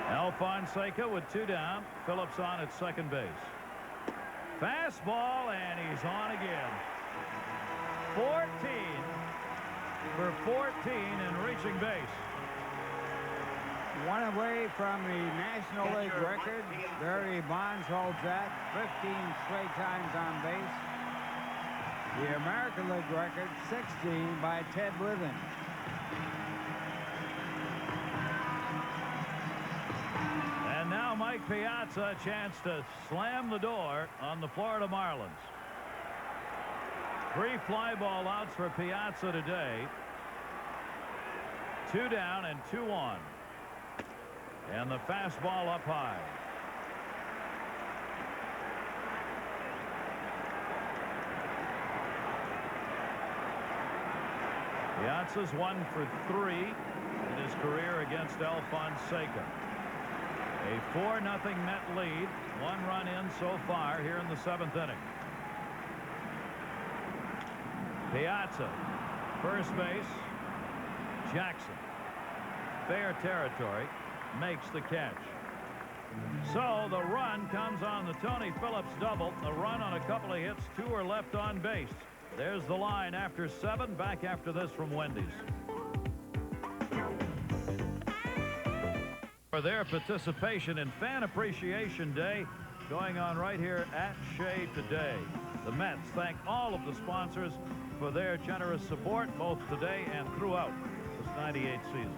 Alfonseca with 2 down. Phillips on at second base. Fastball, and he's on again. 14 for 14 and reaching base. One away from the National League record. Barry Bonds holds that, 15 straight times on base. The American League record, 16 by Ted Withen. Mike Piazza a chance to slam the door on the Florida Marlins. 3 fly ball outs for Piazza today. 2 down and 2 on. And the fastball up high. Piazza's 1 for 3 in his career against Fonseca. A 4-0 Met lead. 1 run in so far here in the 7th inning. Piazza, first base. Jackson, fair territory, makes the catch. So the run comes on the Tony Phillips double. A run on a couple of hits. 2 are left on base. There's the line after 7. Back after this from Wendy's. For their participation in Fan Appreciation Day going on right here at Shea today. The Mets thank all of the sponsors for their generous support both today and throughout this 98 season.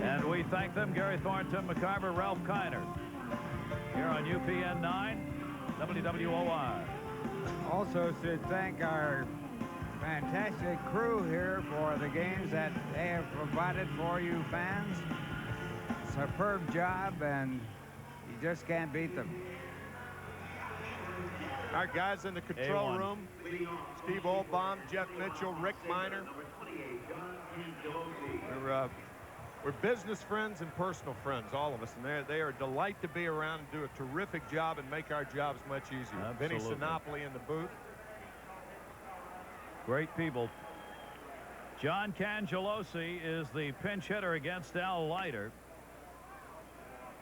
And we thank them, Gary Thorne, Tim McCarver, Ralph Kiner, here on UPN 9 WWOR. Also should thank our fantastic crew here for the games that they have provided for you fans. Superb job, and you just can't beat them. Our guys in the control A1. room, Steve Olbaum, Jeff Mitchell, Rick Miner. We're business friends and personal friends, all of us, and they are a delight to be around and do a terrific job and make our jobs much easier. Vinny Absolutely. Sinopoli in the booth. Great people. John Cangelosi is the pinch hitter against Al Leiter.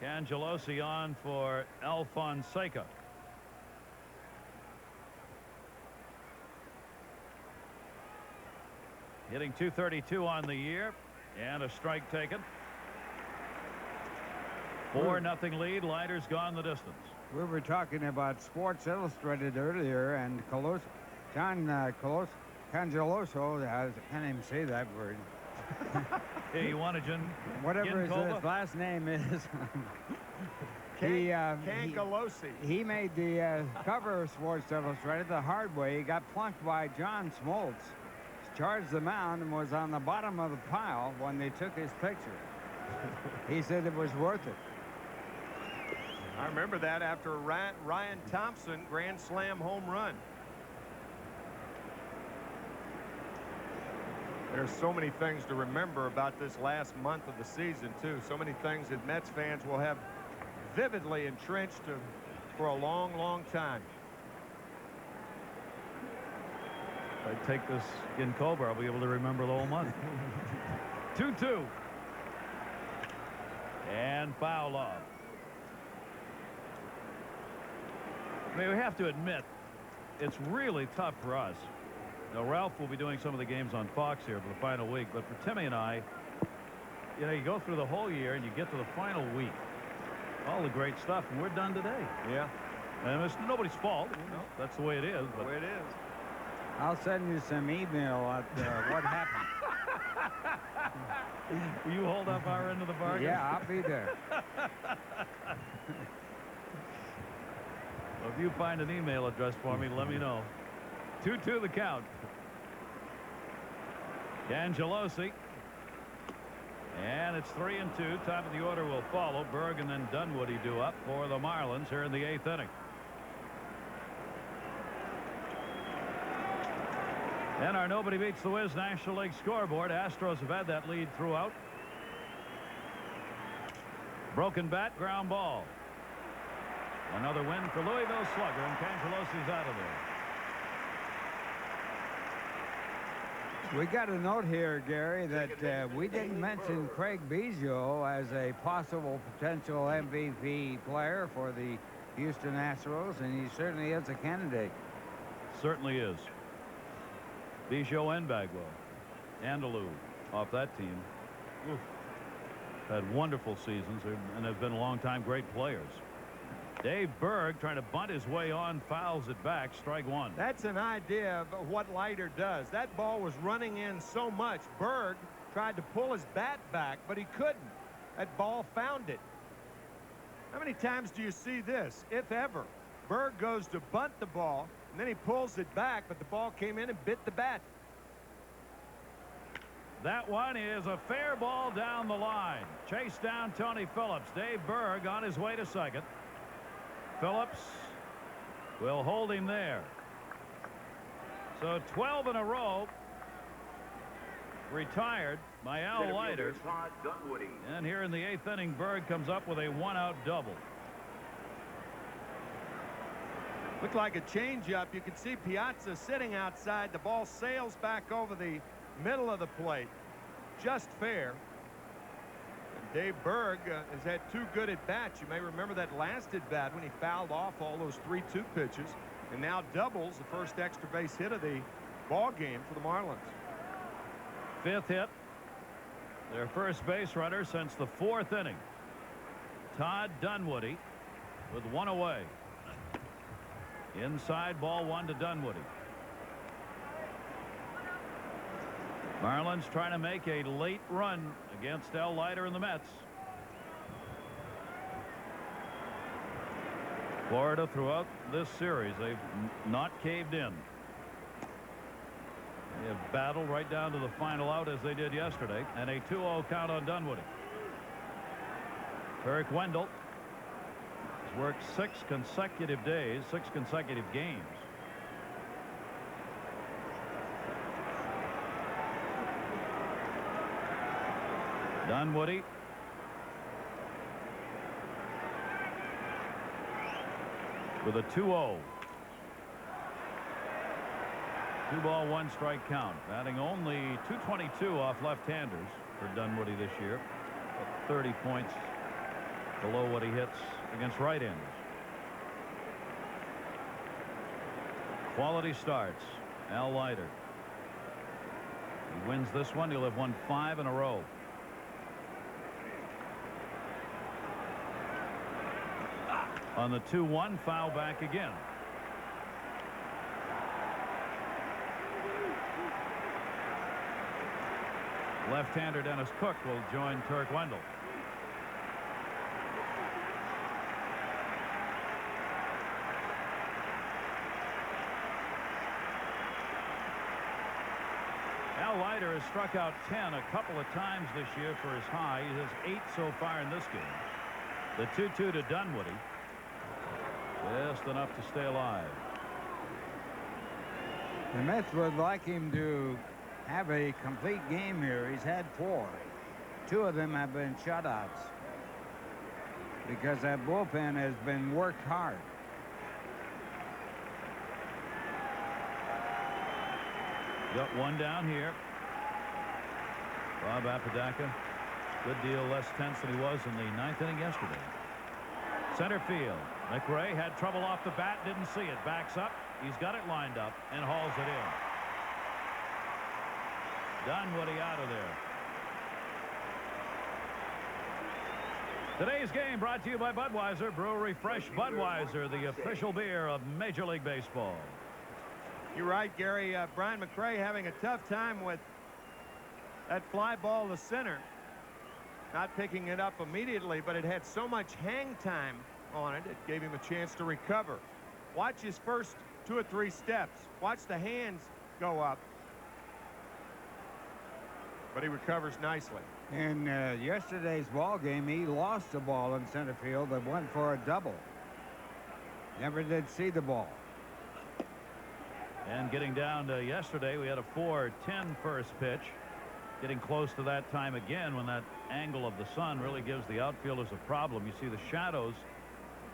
Cangelosi on for Fonseca. Hitting .232 on the year, and a strike taken. 4-0 lead. Leiter's gone the distance. We were talking about Sports Illustrated earlier, and John Cangeloso, I can't even say that word. Hey, you want to Whatever his last name is. Cangelosi. He made the cover of Sports Illustrated the hard way. He got flunked by John Smoltz. Charged the mound and was on the bottom of the pile when they took his picture. He said it was worth it. I remember that after a Ryan Thompson grand slam home run. There's so many things to remember about this last month of the season, too. So many things that Mets fans will have vividly entrenched for a long, long time. If I take this in Cobra, I'll be able to remember the whole month. 2-2. And foul off. I mean, we have to admit, it's really tough for us. Now, Ralph will be doing some of the games on Fox here for the final week, but for Timmy and I, you know, you go through the whole year and you get to the final week. All the great stuff, and we're done today. Yeah. And it's nobody's fault. You know, that's the way it is. The way it is. I'll send you some email at what happened. Will you hold up our end of the bargain? Yeah, I'll be there. Well, if you find an email address for me, let me know. 2-2 the count. Cangelosi. And it's 3-2. Top of the order will follow. Berg and then Dunwoody do up for the Marlins here in the 8th inning. And our Nobody Beats the Wiz National League scoreboard. Astros have had that lead throughout. Broken bat, ground ball. Another win for Louisville Slugger, and Cangelosi's out of there. We got a note here, Gary, that we didn't mention Craig Biggio as a possible potential MVP player for the Houston Astros, and he certainly is a candidate. Certainly is. Biggio and Bagwell. Andalou off that team. Oof. Had wonderful seasons and have been a long time great players. Dave Berg trying to bunt his way on, fouls it back, strike one. That's an idea of what Leiter does. That ball was running in so much. Berg tried to pull his bat back, but he couldn't. That ball found it. How many times do you see this, if ever? Berg goes to bunt the ball, and then he pulls it back, but the ball came in and bit the bat. That one is a fair ball down the line. Chase down Tony Phillips. Dave Berg on his way to second. Phillips will hold him there. So 12 in a row retired by Al Leiter. And here in the 8th inning, Berg comes up with a 1-out double. Looked like a changeup. You can see Piazza sitting outside. The ball sails back over the middle of the plate. Just fair. And Dave Berg has had 2 good at-bats. You may remember that last at-bat when he fouled off all those 3-2 pitches, and now doubles the first extra base hit of the ball game for the Marlins. 5th hit. Their first base runner since the 4th inning. Todd Dunwoody with 1 away. Inside, ball 1 to Dunwoody. Marlins trying to make a late run against Al Leiter and the Mets. Florida throughout this series, they've not caved in. They have battled right down to the final out as they did yesterday, and a 2-0 count on Dunwoody. Eric Wendell has worked 6 consecutive days, 6 consecutive games. Dunwoody with a 2-0. 2-ball, 1-strike count. Batting only .222 off left-handers for Dunwoody this year. 30 points below what he hits against right-handers. Quality starts. Al Leiter. He wins this one. He'll have won 5 in a row. On the 2-1, foul back again. Left-hander Dennis Cook will join Turk Wendell. Al Leiter has struck out 10 a couple of times this year for his high. He has 8 so far in this game. The 2-2 to Dunwoody. Just enough to stay alive. The Mets would like him to have a complete game here. He's had 4. 2 of them have been shutouts because that bullpen has been worked hard. Got 1 down here. Bob Apodaca, good deal less tense than he was in the 9th inning yesterday. Center field. McRae had trouble off the bat, didn't see it. Backs up. He's got it lined up and hauls it in. Dunwoody out of there. Today's game brought to you by Budweiser. Brewery Fresh Budweiser, the official beer of Major League Baseball. You're right, Gary. Brian McRae having a tough time with that fly ball to center. Not picking it up immediately, but it had so much hang time on it, it gave him a chance to recover. Watch his first 2 or 3 steps. Watch the hands go up. But he recovers nicely. In yesterday's ball game, he lost the ball in center field that went for a double. Never did see the ball. And getting down to yesterday, we had a 4-10 first pitch. Getting close to that time again when that angle of the sun really gives the outfielders a problem. You see the shadows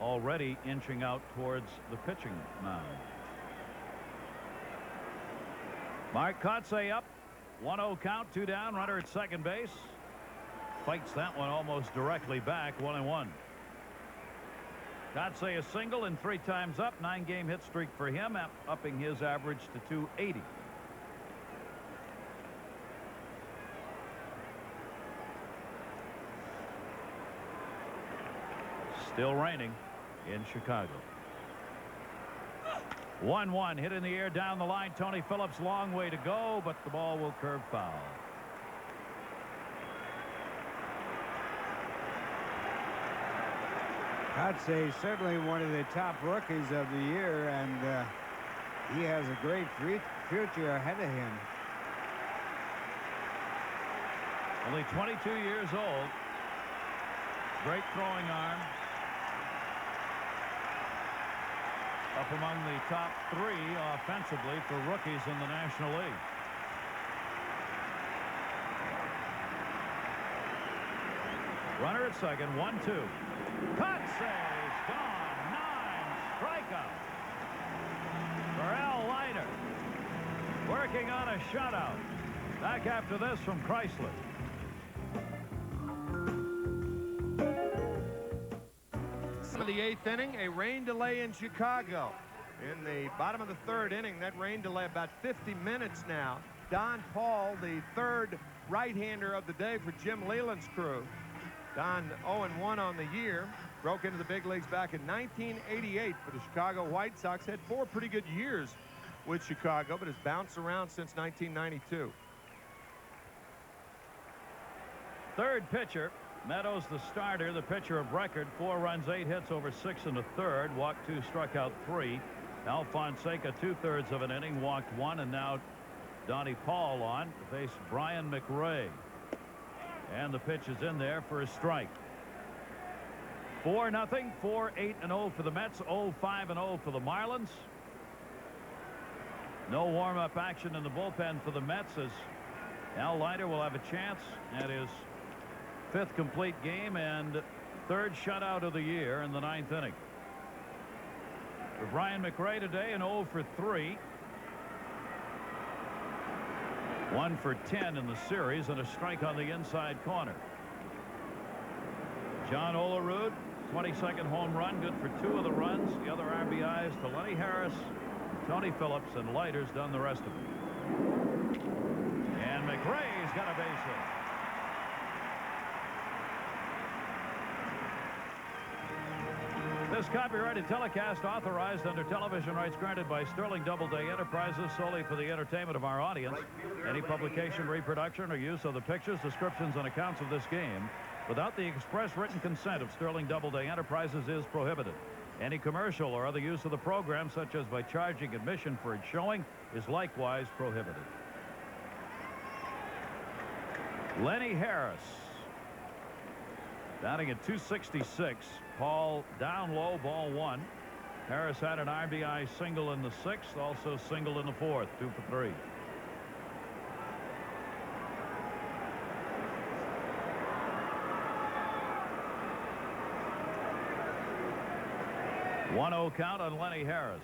already inching out towards the pitching mound. Mark Kotsay up. 1-0 count, 2 down, runner at second base. Fights that one almost directly back, 1-1. Kotsay a single and 3 times up. 9-game hit streak for him, upping his average to 280. Still raining in Chicago. 1-1 hit in the air down the line. Tony Phillips, long way to go, but the ball will curve foul. Kotsay certainly one of the top rookies of the year, and he has a great future ahead of him. Only 22 years old. Great throwing arm. Up among the top 3 offensively for rookies in the National League. Runner at second, 1-2. Kotsay's gone. 9 strikeout for Leiter. Working on a shutout. Back after this from Chrysler. The 8th inning, a rain delay in Chicago. In the bottom of the 3rd inning, that rain delay about 50 minutes now. Don Paul, the 3rd right-hander of the day for Jim Leland's crew. Don 0-1 on the year. Broke into the big leagues back in 1988 for the Chicago White Sox. Had 4 pretty good years with Chicago, but has bounced around since 1992. 3rd pitcher. Meadows, the starter, the pitcher of record. 4 runs, 8 hits over 6 in the 3rd. Walked 2, struck out 3. Al Fonseca, 2/3 of an inning, walked 1, and now Donnie Paul on to face Brian McRae. And the pitch is in there for a strike. 4-0, 4-8-0 for the Mets, 0-5-0 for the Marlins. No warm-up action in the bullpen for the Mets, as Al Leiter will have a chance at his 5th complete game and 3rd shutout of the year in the 9th inning. For Brian McRae today, an 0 for 3. 1 for 10 in the series, and a strike on the inside corner. John Olerud, 22nd home run, good for 2 of the runs. The other RBIs to Lenny Harris, Tony Phillips, and Leiter's done the rest of it. And McRae's got a base hit. This copyrighted telecast authorized under television rights granted by Sterling Doubleday Enterprises solely for the entertainment of our audience. Any publication, reproduction, or use of the pictures, descriptions, and accounts of this game without the express written consent of Sterling Doubleday Enterprises is prohibited. Any commercial or other use of the program, such as by charging admission for its showing, is likewise prohibited. Lenny Harris batting at 266. Paul down low, ball 1. Harris had an RBI single in the 6th, also single in the 4th, 2 for 3. One-0 count on Lenny Harris.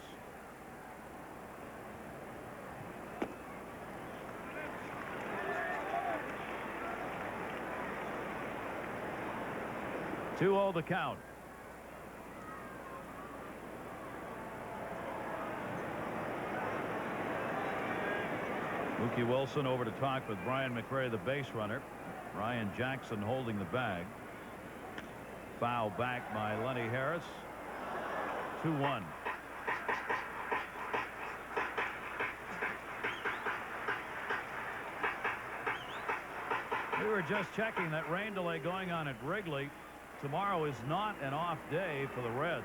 Two-0 the count. Mookie Wilson over to talk with Brian McRae, the base runner. Ryan Jackson holding the bag. Foul back by Lenny Harris. 2-1. We were just checking that rain delay going on at Wrigley. Tomorrow is not an off day for the Reds.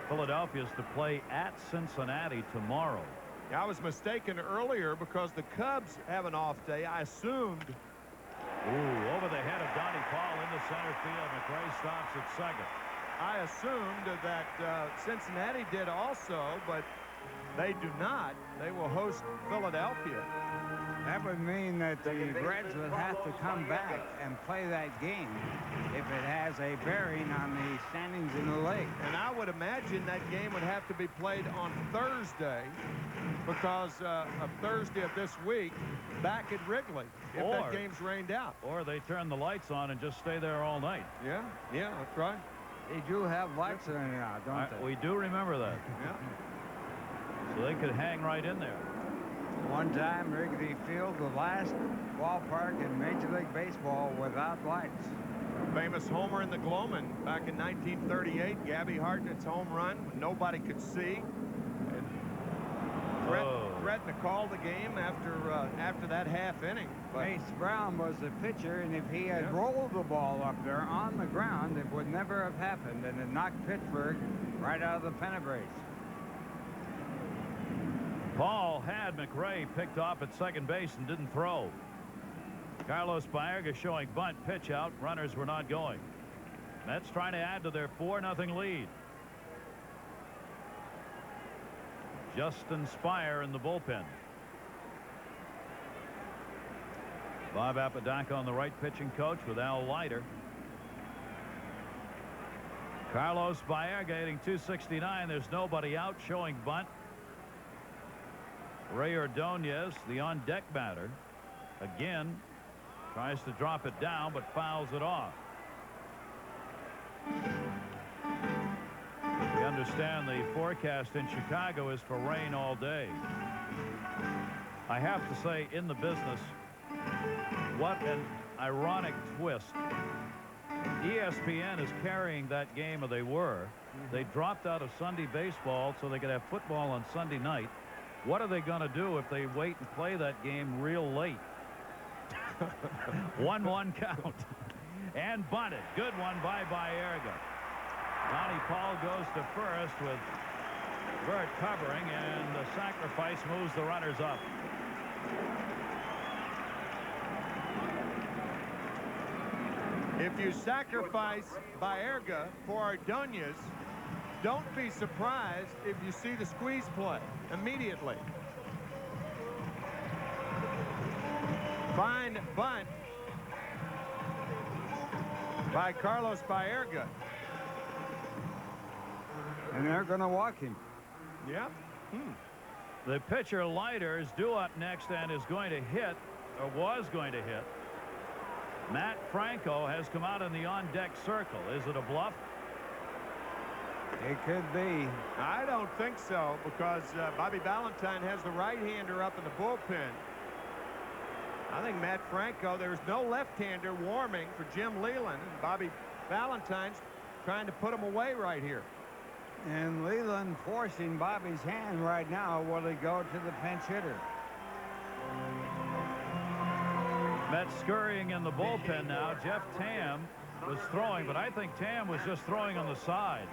Philadelphia is to play at Cincinnati tomorrow. I was mistaken earlier because the Cubs have an off day. I assumed. Ooh, over the head of Donnie Paul into center field. McRae stops at second. I assumed that Cincinnati did also, but they do not. They will host Philadelphia. That would mean that the Reds would have to come back and play that game if it has a bearing on the standings in the league. And I would imagine that game would have to be played on Thursday because of Thursday of this week back at Wrigley if that game's rained out. Or they turn the lights on and just stay there all night. Yeah, that's right. They do have lights in there now, don't they? We do remember that. Yeah. So they could hang right in there. One time, Wrigley Field, the last ballpark in Major League Baseball without lights. Famous homer in the Gloman back in 1938. Gabby Hartnett's home run when nobody could see. And threatened to call the game after that half inning. But Mace Brown was the pitcher, and if he had rolled the ball up there on the ground, it would never have happened, and it knocked Pittsburgh right out of the pennant race. Paul had McRae picked off at second base and didn't throw. Carlos Baerga showing bunt, pitch out. Runners were not going. Mets trying to add to their 4-0 lead. Justin Spire in the bullpen. Bob Apodaca on the right, pitching coach with Al Leiter. Carlos Baerga hitting .269. There's nobody out, showing bunt. Ray Ordonez, the on-deck batter, again tries to drop it down but fouls it off. We understand the forecast in Chicago is for rain all day. I have to say, in the business, what an ironic twist. ESPN is carrying that game, or they were. They dropped out of Sunday baseball so they could have football on Sunday night. What are they going to do if they wait and play that game real late? 1-1 count. And bunted. Good one by Baerga. Donnie Paul goes to first with Burt covering, and the sacrifice moves the runners up. if you sacrifice Baerga for Ordonez, don't be surprised if you see the squeeze play immediately. Fine bunt by Carlos Baerga. And they're going to walk him. Yep. The pitcher Leiter is due up next and is going to hit, or was going to hit. Matt Franco has come out in the on-deck circle. Is it a bluff? It could be. I don't think so, because Bobby Valentine has the right-hander up in the bullpen. I think Matt Franco, there's no left-hander warming for Jim Leland, and Bobby Valentine's trying to put him away right here. And Leland forcing Bobby's hand right now. Will he go to the pinch hitter? Mets scurrying in the bullpen now. Jeff Tam was throwing, but I think Tam was just throwing on the side.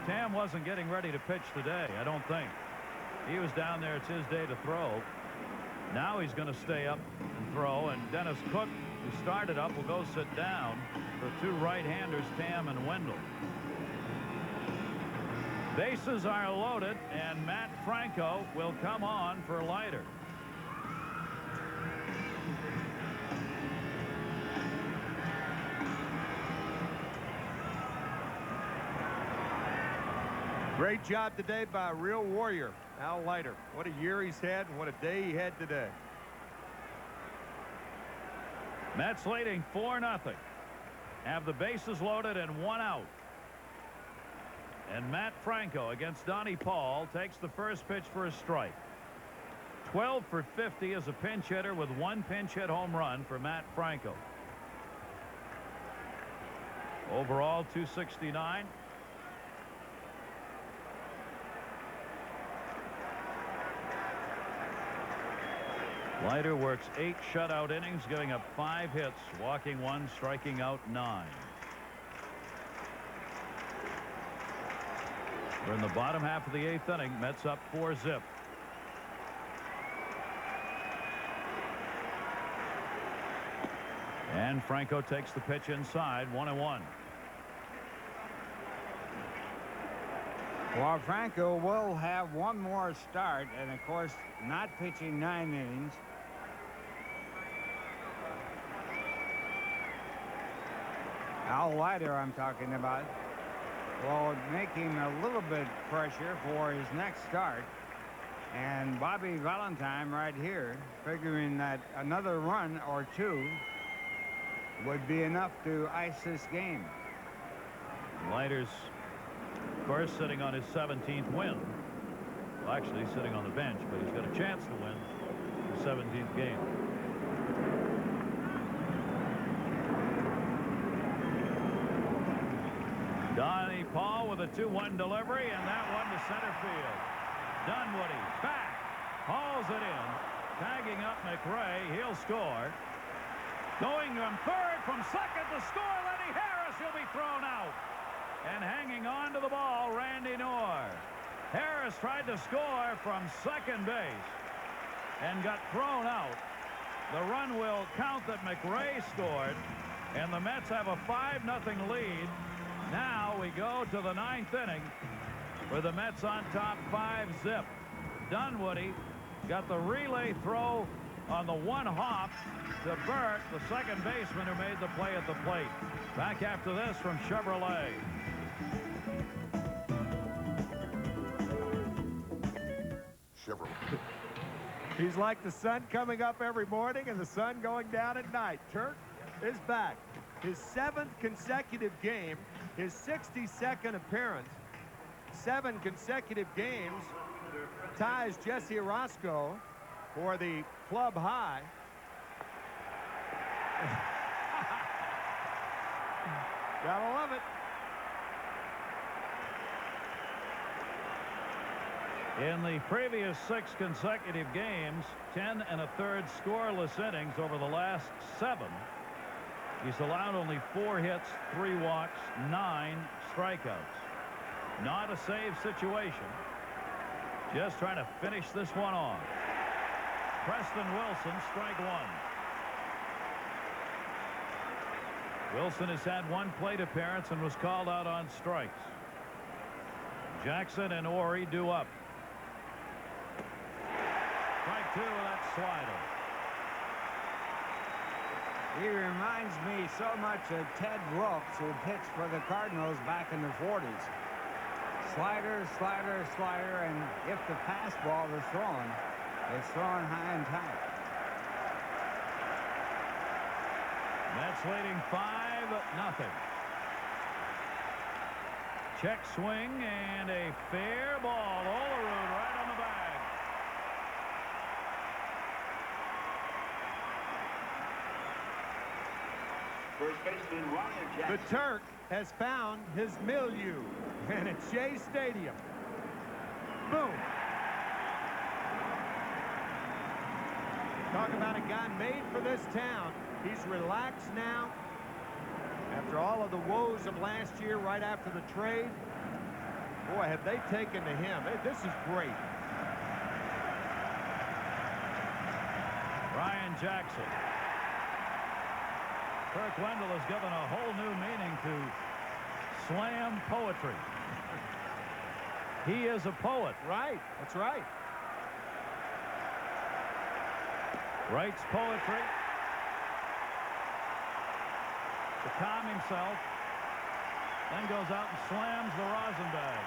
Tam wasn't getting ready to pitch today, I don't think. He was down there. It's his day to throw. Now he's going to stay up and throw, and Dennis Cook, who started up, will go sit down for two right-handers, Tam and Wendell. Bases are loaded, and Matt Franco will come on for Leiter. Great job today by a real warrior, Al Leiter. What a year he's had, and what a day he had today. Mets leading 4-0. Have the bases loaded and one out. And Matt Franco against Donnie Paul takes the first pitch for a strike. 12 for 50 as a pinch hitter, with one pinch hit home run for Matt Franco. Overall, 269. Leiter works 8 shutout innings, giving up 5 hits, walking 1, striking out 9. We're in the bottom half of the 8th inning. Mets up 4-0. And Franco takes the pitch inside, 1-1. Well, Franco will have one more start, and of course not pitching 9 innings. Al Leiter, I'm talking about, will make him a little bit pressure for his next start. And Bobby Valentine right here, figuring that another run or two would be enough to ice this game. Leiter's, of course, sitting on his 17th win. Well, actually sitting on the bench, but he's got a chance to win the 17th game. Donnie Paul with a 2-1 delivery, and that one to center field. Dunwoody back, hauls it in, tagging up McRae. He'll score. Going from third, from second to score, Lenny Harris. He'll be thrown out. And hanging on to the ball, Randy Knorr. Harris tried to score from second base and got thrown out. The run will count that McRae scored, and the Mets have a 5-0 lead. Now we go to the 9th inning with the Mets on top 5-zip. Dunwoody got the relay throw on the one hop to Burt, the second baseman who made the play at the plate. Back after this from Chevrolet. He's like the sun coming up every morning and the sun going down at night. Turk is back. His 7th consecutive game, his 62nd appearance, 7 consecutive games, ties Jesse Orozco for the club high. Gotta love it. In the previous 6 consecutive games, 10 1/3 scoreless innings over the last 7. He's allowed only 4 hits, 3 walks, 9 strikeouts. Not a save situation. Just trying to finish this one off. Preston Wilson, strike 1. Wilson has had 1 plate appearance and was called out on strikes. Jackson and Ori due up. Strike 2 with that slider. He reminds me so much of Ted Wilkes, who pitched for the Cardinals back in the 40s. Slider, slider, slider, and if the fastball is thrown, it's thrown high and tight. Mets leading 5-0. Check swing and a fair ball. Olerud right on the bag. First baseman Ryan Jackson. The Turk has found his milieu, and at Shea Stadium. Boom. Talk about a guy made for this town. He's relaxed now after all of the woes of last year right after the trade. Boy, have they taken to him. This is great. Ryan Jackson. Kirk Wendell has given a whole new meaning to slam poetry. He is a poet. Right. That's right. Writes poetry to calm himself, then goes out and slams the rosin bag.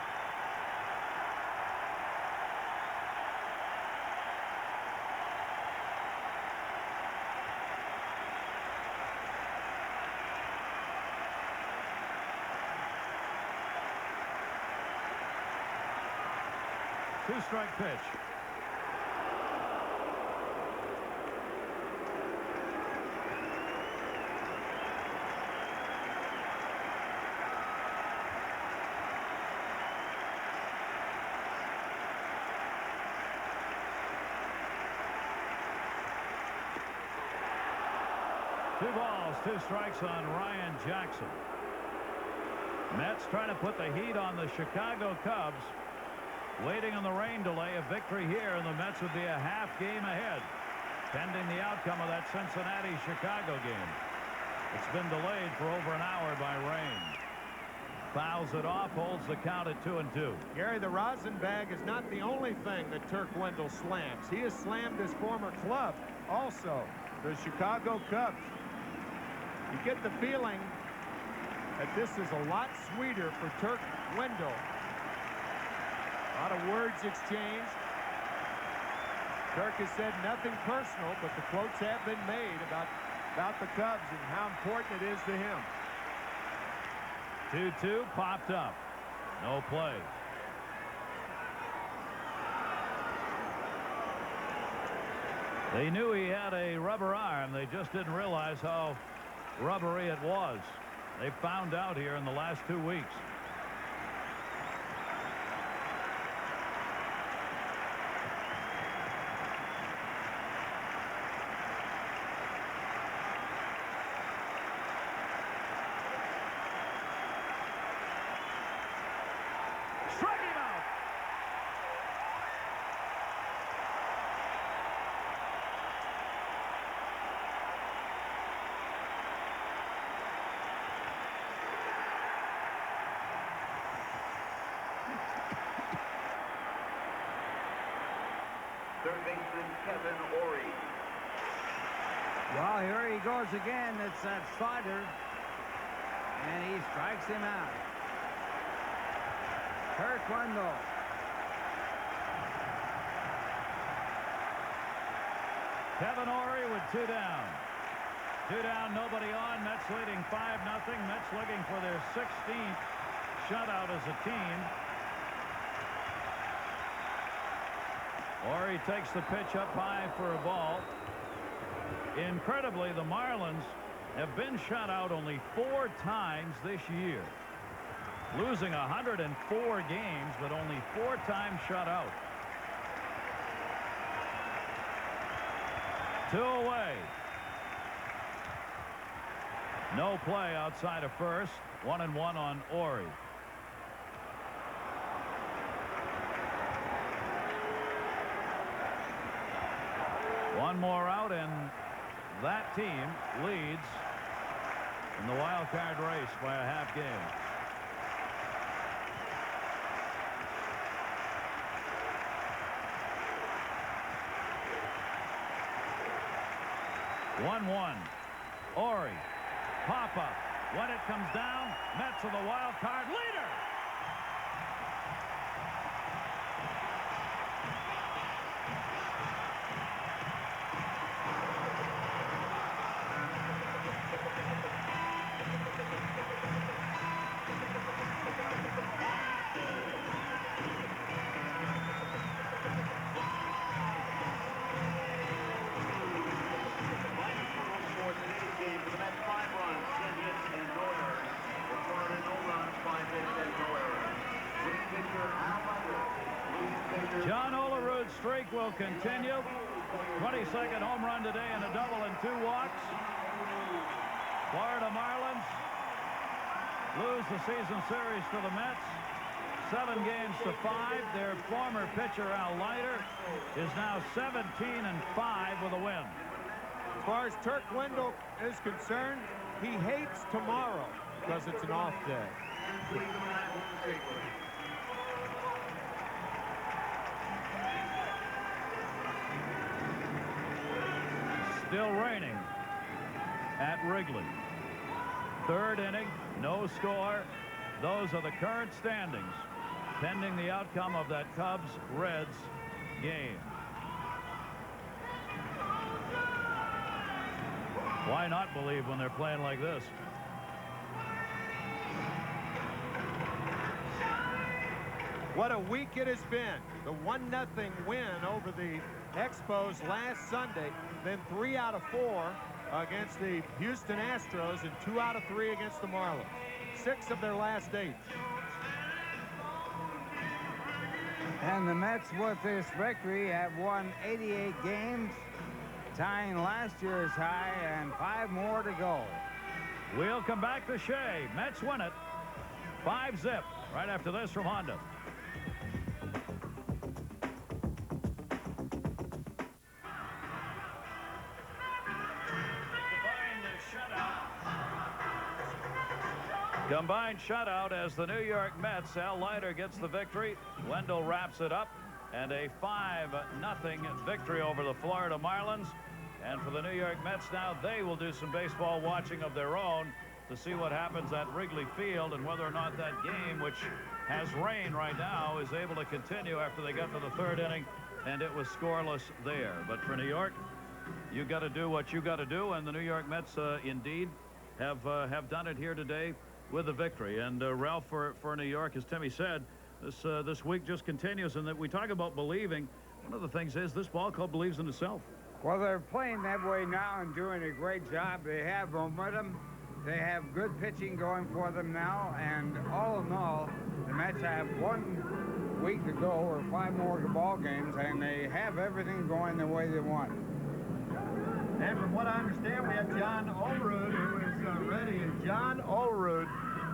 Two-strike pitch. Two balls, 2 strikes on Ryan Jackson. Mets trying to put the heat on the Chicago Cubs. Waiting on the rain delay. A victory here, and the Mets would be a half game ahead, pending the outcome of that Cincinnati-Chicago game. It's been delayed for over an hour by rain. Fouls it off, holds the count at 2-2. Gary, the rosin bag is not the only thing that Turk Wendell slams. He has slammed his former club also, the Chicago Cubs. You get the feeling that this is a lot sweeter for Turk Wendell. A lot of words exchanged. Turk has said nothing personal, but the quotes have been made about the Cubs and how important it is to him. 2-2 popped up. No play. They knew he had a rubber arm. They just didn't realize how rubbery it was. They found out here in the last 2 weeks. Kevin Ory. Well, here he goes again. It's that slider. And he strikes him out. Kirk Wendell. Kevin Ory with 2 down. 2 down, nobody on. Mets leading 5-0. Mets looking for their 16th shutout as a team. Ory takes the pitch up high for a ball. Incredibly, the Marlins have been shut out only 4 times this year. Losing 104 games, but only 4 times shut out. 2 away. No play outside of first. 1-1 on Ory. One more out, and that team leads in the wild card race by a half game. One. Ory. Pop-up. When it comes down, Mets are the wild card leader. John Olerud's streak will continue. 22nd home run today and a double and 2 walks. Florida Marlins lose the season series to the Mets 7-5. Their former pitcher Al Leiter is now 17-5 with a win. As far as Turk Wendell is concerned, he hates tomorrow because it's an off day. Still raining at Wrigley. 3rd inning, no score. Those are the current standings pending the outcome of that Cubs-Reds game. Why not believe when they're playing like this? What a week it has been. The 1-0 win over the Expos last Sunday, then 3 out of 4 against the Houston Astros and 2 out of 3 against the Marlins. 6 of their last 8. And the Mets with this victory have won 88 games, tying last year's high, and 5 more to go. We'll come back to Shea. Mets win it 5-0 right after this from Honda. Combined shutout as the New York Mets. Al Leiter gets the victory. Wendell wraps it up. And a 5-0 victory over the Florida Marlins. And for the New York Mets now, they will do some baseball watching of their own to see what happens at Wrigley Field and whether or not that game, which has rain right now, is able to continue after they got to the 3rd inning and it was scoreless there. But for New York, you got to do what you got to do, and the New York Mets indeed have done it here today with a victory. And Ralph, for New York, as Timmy said, this week just continues, and that we talk about believing. One of the things is this ball club believes in itself. Well, they're playing that way now and doing a great job. They have momentum. They have good pitching going for them now, and all in all, the Mets have 1 week to go or 5 more ball games, and they have everything going the way they want. And from what I understand, we have John Olerud, who is ready. And John Olerud,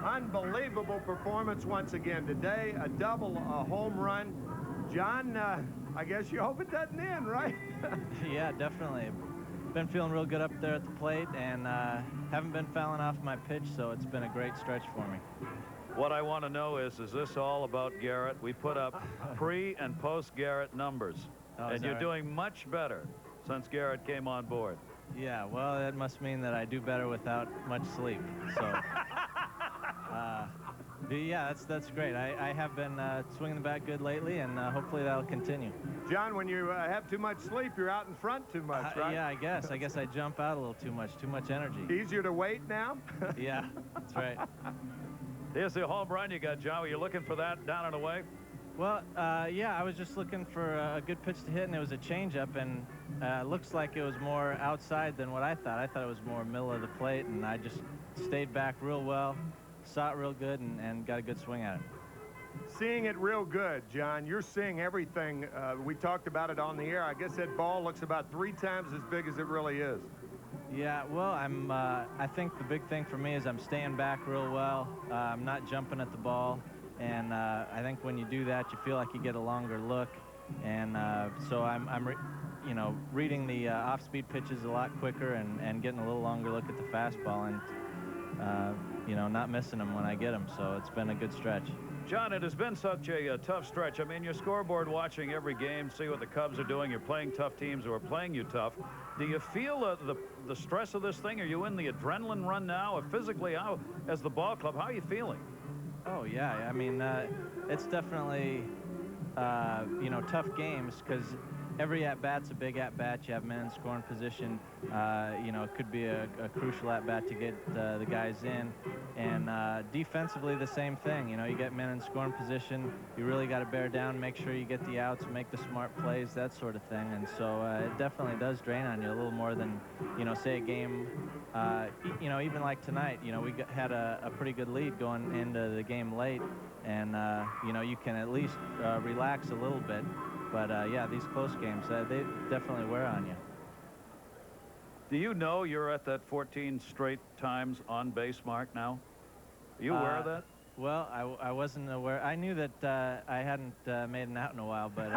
unbelievable performance once again today. A double, a home run. John, I guess you hope it doesn't end, right? Yeah, definitely. Been feeling real good up there at the plate, and haven't been fouling off my pitch, so it's been a great stretch for me. What I want to know is this all about Garrett? We put up pre- and post-Garrett numbers. Oh, and is that you're right? doing much better since Garrett came on board. Yeah, well, that must mean that I do better without much sleep. So, yeah, that's great. I have been swinging the bat good lately, and hopefully that'll continue. John, when you have too much sleep, you're out in front too much, right? Yeah, I guess I jump out a little too much energy. Easier to wait now? Yeah, that's right. Here's the home run you got, John. Were you looking for that down and away? Well, yeah, I was just looking for a good pitch to hit, and it was a changeup, and looks like it was more outside than what I thought. I thought it was more middle of the plate, and I just stayed back real well, saw it real good, and got a good swing at it. Seeing it real good, John. You're seeing everything. We talked about it on the air. I guess that ball looks about 3 times as big as it really is. Yeah, well, I think the big thing for me is I'm staying back real well. I'm not jumping at the ball. And I think when you do that, you feel like you get a longer look. And so I'm reading the off-speed pitches a lot quicker and getting a little longer look at the fastball and, not missing them when I get them. So it's been a good stretch. John, it has been such a tough stretch. I mean, your scoreboard watching every game, see what the Cubs are doing. You're playing tough teams who are playing you tough. Do you feel the stress of this thing? Are you in the adrenaline run now? Or physically, how, as the ball club, how are you feeling? Oh, yeah. I mean, it's definitely, tough games because every at-bat's a big at-bat. You have men in scoring position. It could be a crucial at-bat to get the guys in. And defensively, the same thing. You get men in scoring position. You really got to bear down, make sure you get the outs, make the smart plays, that sort of thing. And so it definitely does drain on you a little more than, say a game, even like tonight. We had a pretty good lead going into the game late. And, you can at least relax a little bit. But, yeah, these close games, they definitely wear on you. Do you know you're at that 14 straight times on base mark now? Are you aware of that? Well, I wasn't aware. I knew that I hadn't made an out in a while, but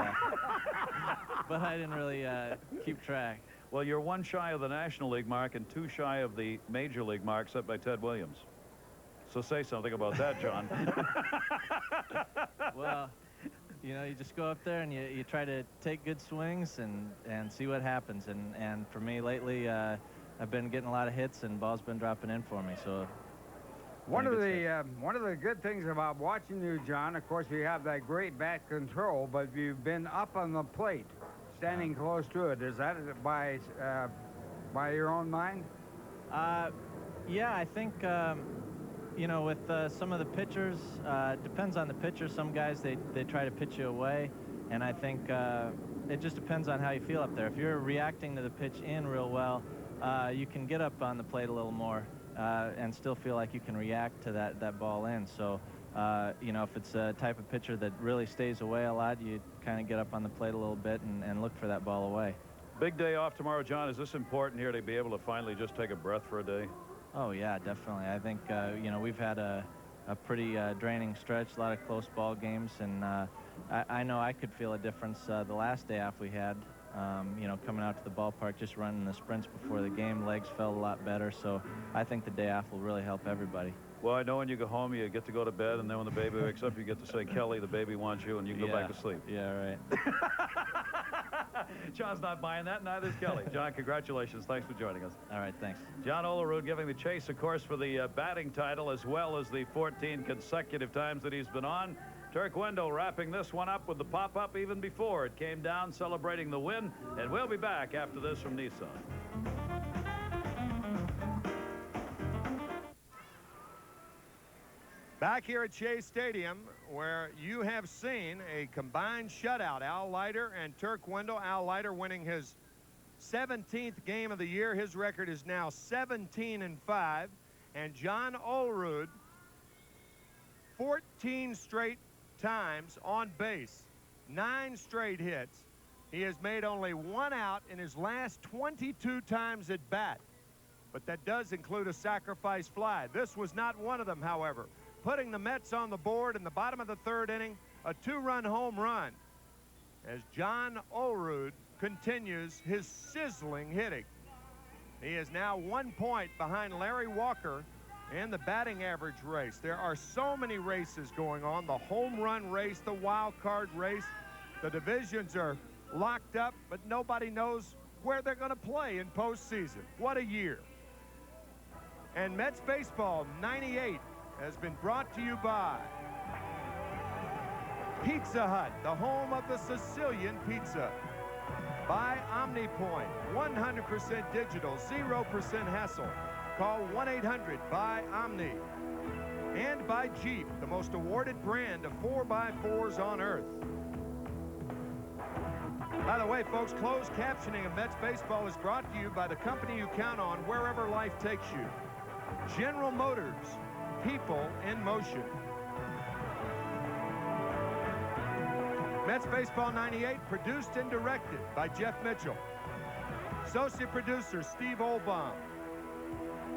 but I didn't really keep track. Well, you're 1 shy of the National League mark and 2 shy of the Major League mark set by Ted Williams. So say something about that, John. Well, you just go up there and you try to take good swings and see what happens. And for me lately, I've been getting a lot of hits and balls been dropping in for me. So one of the good things about watching you, John, of course, you have that great bat control, but you've been up on the plate, standing close to it. Is that by your own mind? Yeah, I think. With some of the pitchers, depends on the pitcher. Some guys, they try to pitch you away, and I think it just depends on how you feel up there. If you're reacting to the pitch in real well, you can get up on the plate a little more and still feel like you can react to that ball in. So, if it's a type of pitcher that really stays away a lot, you kind of get up on the plate a little bit and look for that ball away. Big day off tomorrow, John. Is this important here to be able to finally just take a breath for a day? Oh, yeah, definitely. I think, we've had a pretty draining stretch, a lot of close ball games, and I know I could feel a difference the last day off we had, coming out to the ballpark, just running the sprints before the game. Legs felt a lot better, so I think the day off will really help everybody. Well, I know when you go home, you get to go to bed, and then when the baby wakes up, you get to say, Kelly, the baby wants you, and you can go back to sleep. Yeah, right. John's not buying that, neither is Kelly. John, congratulations. Thanks for joining us. All right, thanks. John Olerud giving the chase, of course, for the batting title, as well as the 14 consecutive times that he's been on. Turk Wendell wrapping this one up with the pop-up even before it came down, celebrating the win. And we'll be back after this from Nissan. Back here at Shea Stadium, where you have seen a combined shutout. Al Leiter and Turk Wendell. Al Leiter winning his 17th game of the year. His record is now 17-5. And John Olerud, 14 straight times on base, 9 straight hits. He has made only 1 out in his last 22 times at bat. But that does include a sacrifice fly. This was not one of them, however. Putting the Mets on the board in the bottom of the 3rd inning, a 2-run home run as John Olerud continues his sizzling hitting. He is now 1 point behind Larry Walker in the batting average race. There are so many races going on. The home run race, the wild card race. The divisions are locked up, but nobody knows where they're going to play in postseason. What a year. And Mets Baseball 98 has been brought to you by Pizza Hut, the home of the Sicilian pizza. By OmniPoint, 100% digital, 0% hassle. Call 1-800-BUY-OMNI. And by Jeep, the most awarded brand of 4x4s on earth. By the way, folks, closed captioning of Mets baseball is brought to you by the company you count on wherever life takes you. General Motors, people in motion. Mets Baseball 98, produced and directed by Jeff Mitchell. Associate producer, Steve Olbaum.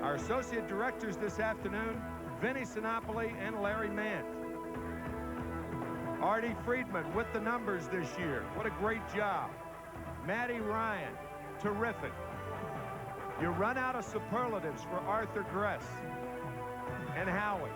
Our associate directors this afternoon, Vinny Sinopoli and Larry Mant. Artie Friedman with the numbers this year. What a great job. Matty Ryan, terrific. You run out of superlatives for Arthur Gress and Howie.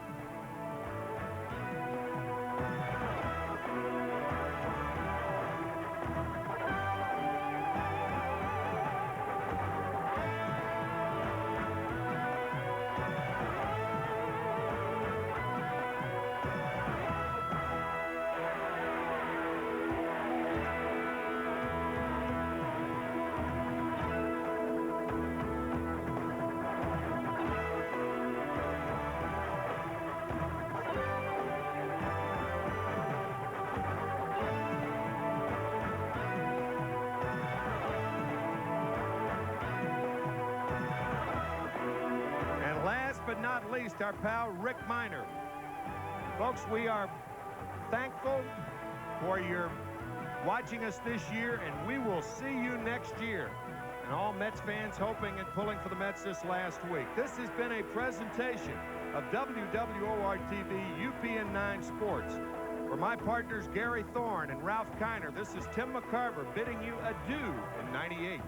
But not least, our pal Rick Miner. Folks, we are thankful for your watching us this year, and we will see you next year. And all Mets fans hoping and pulling for the Mets this last week. This has been a presentation of WWOR-TV UPN 9 Sports. For my partners Gary Thorne and Ralph Kiner, this is Tim McCarver bidding you adieu in '98.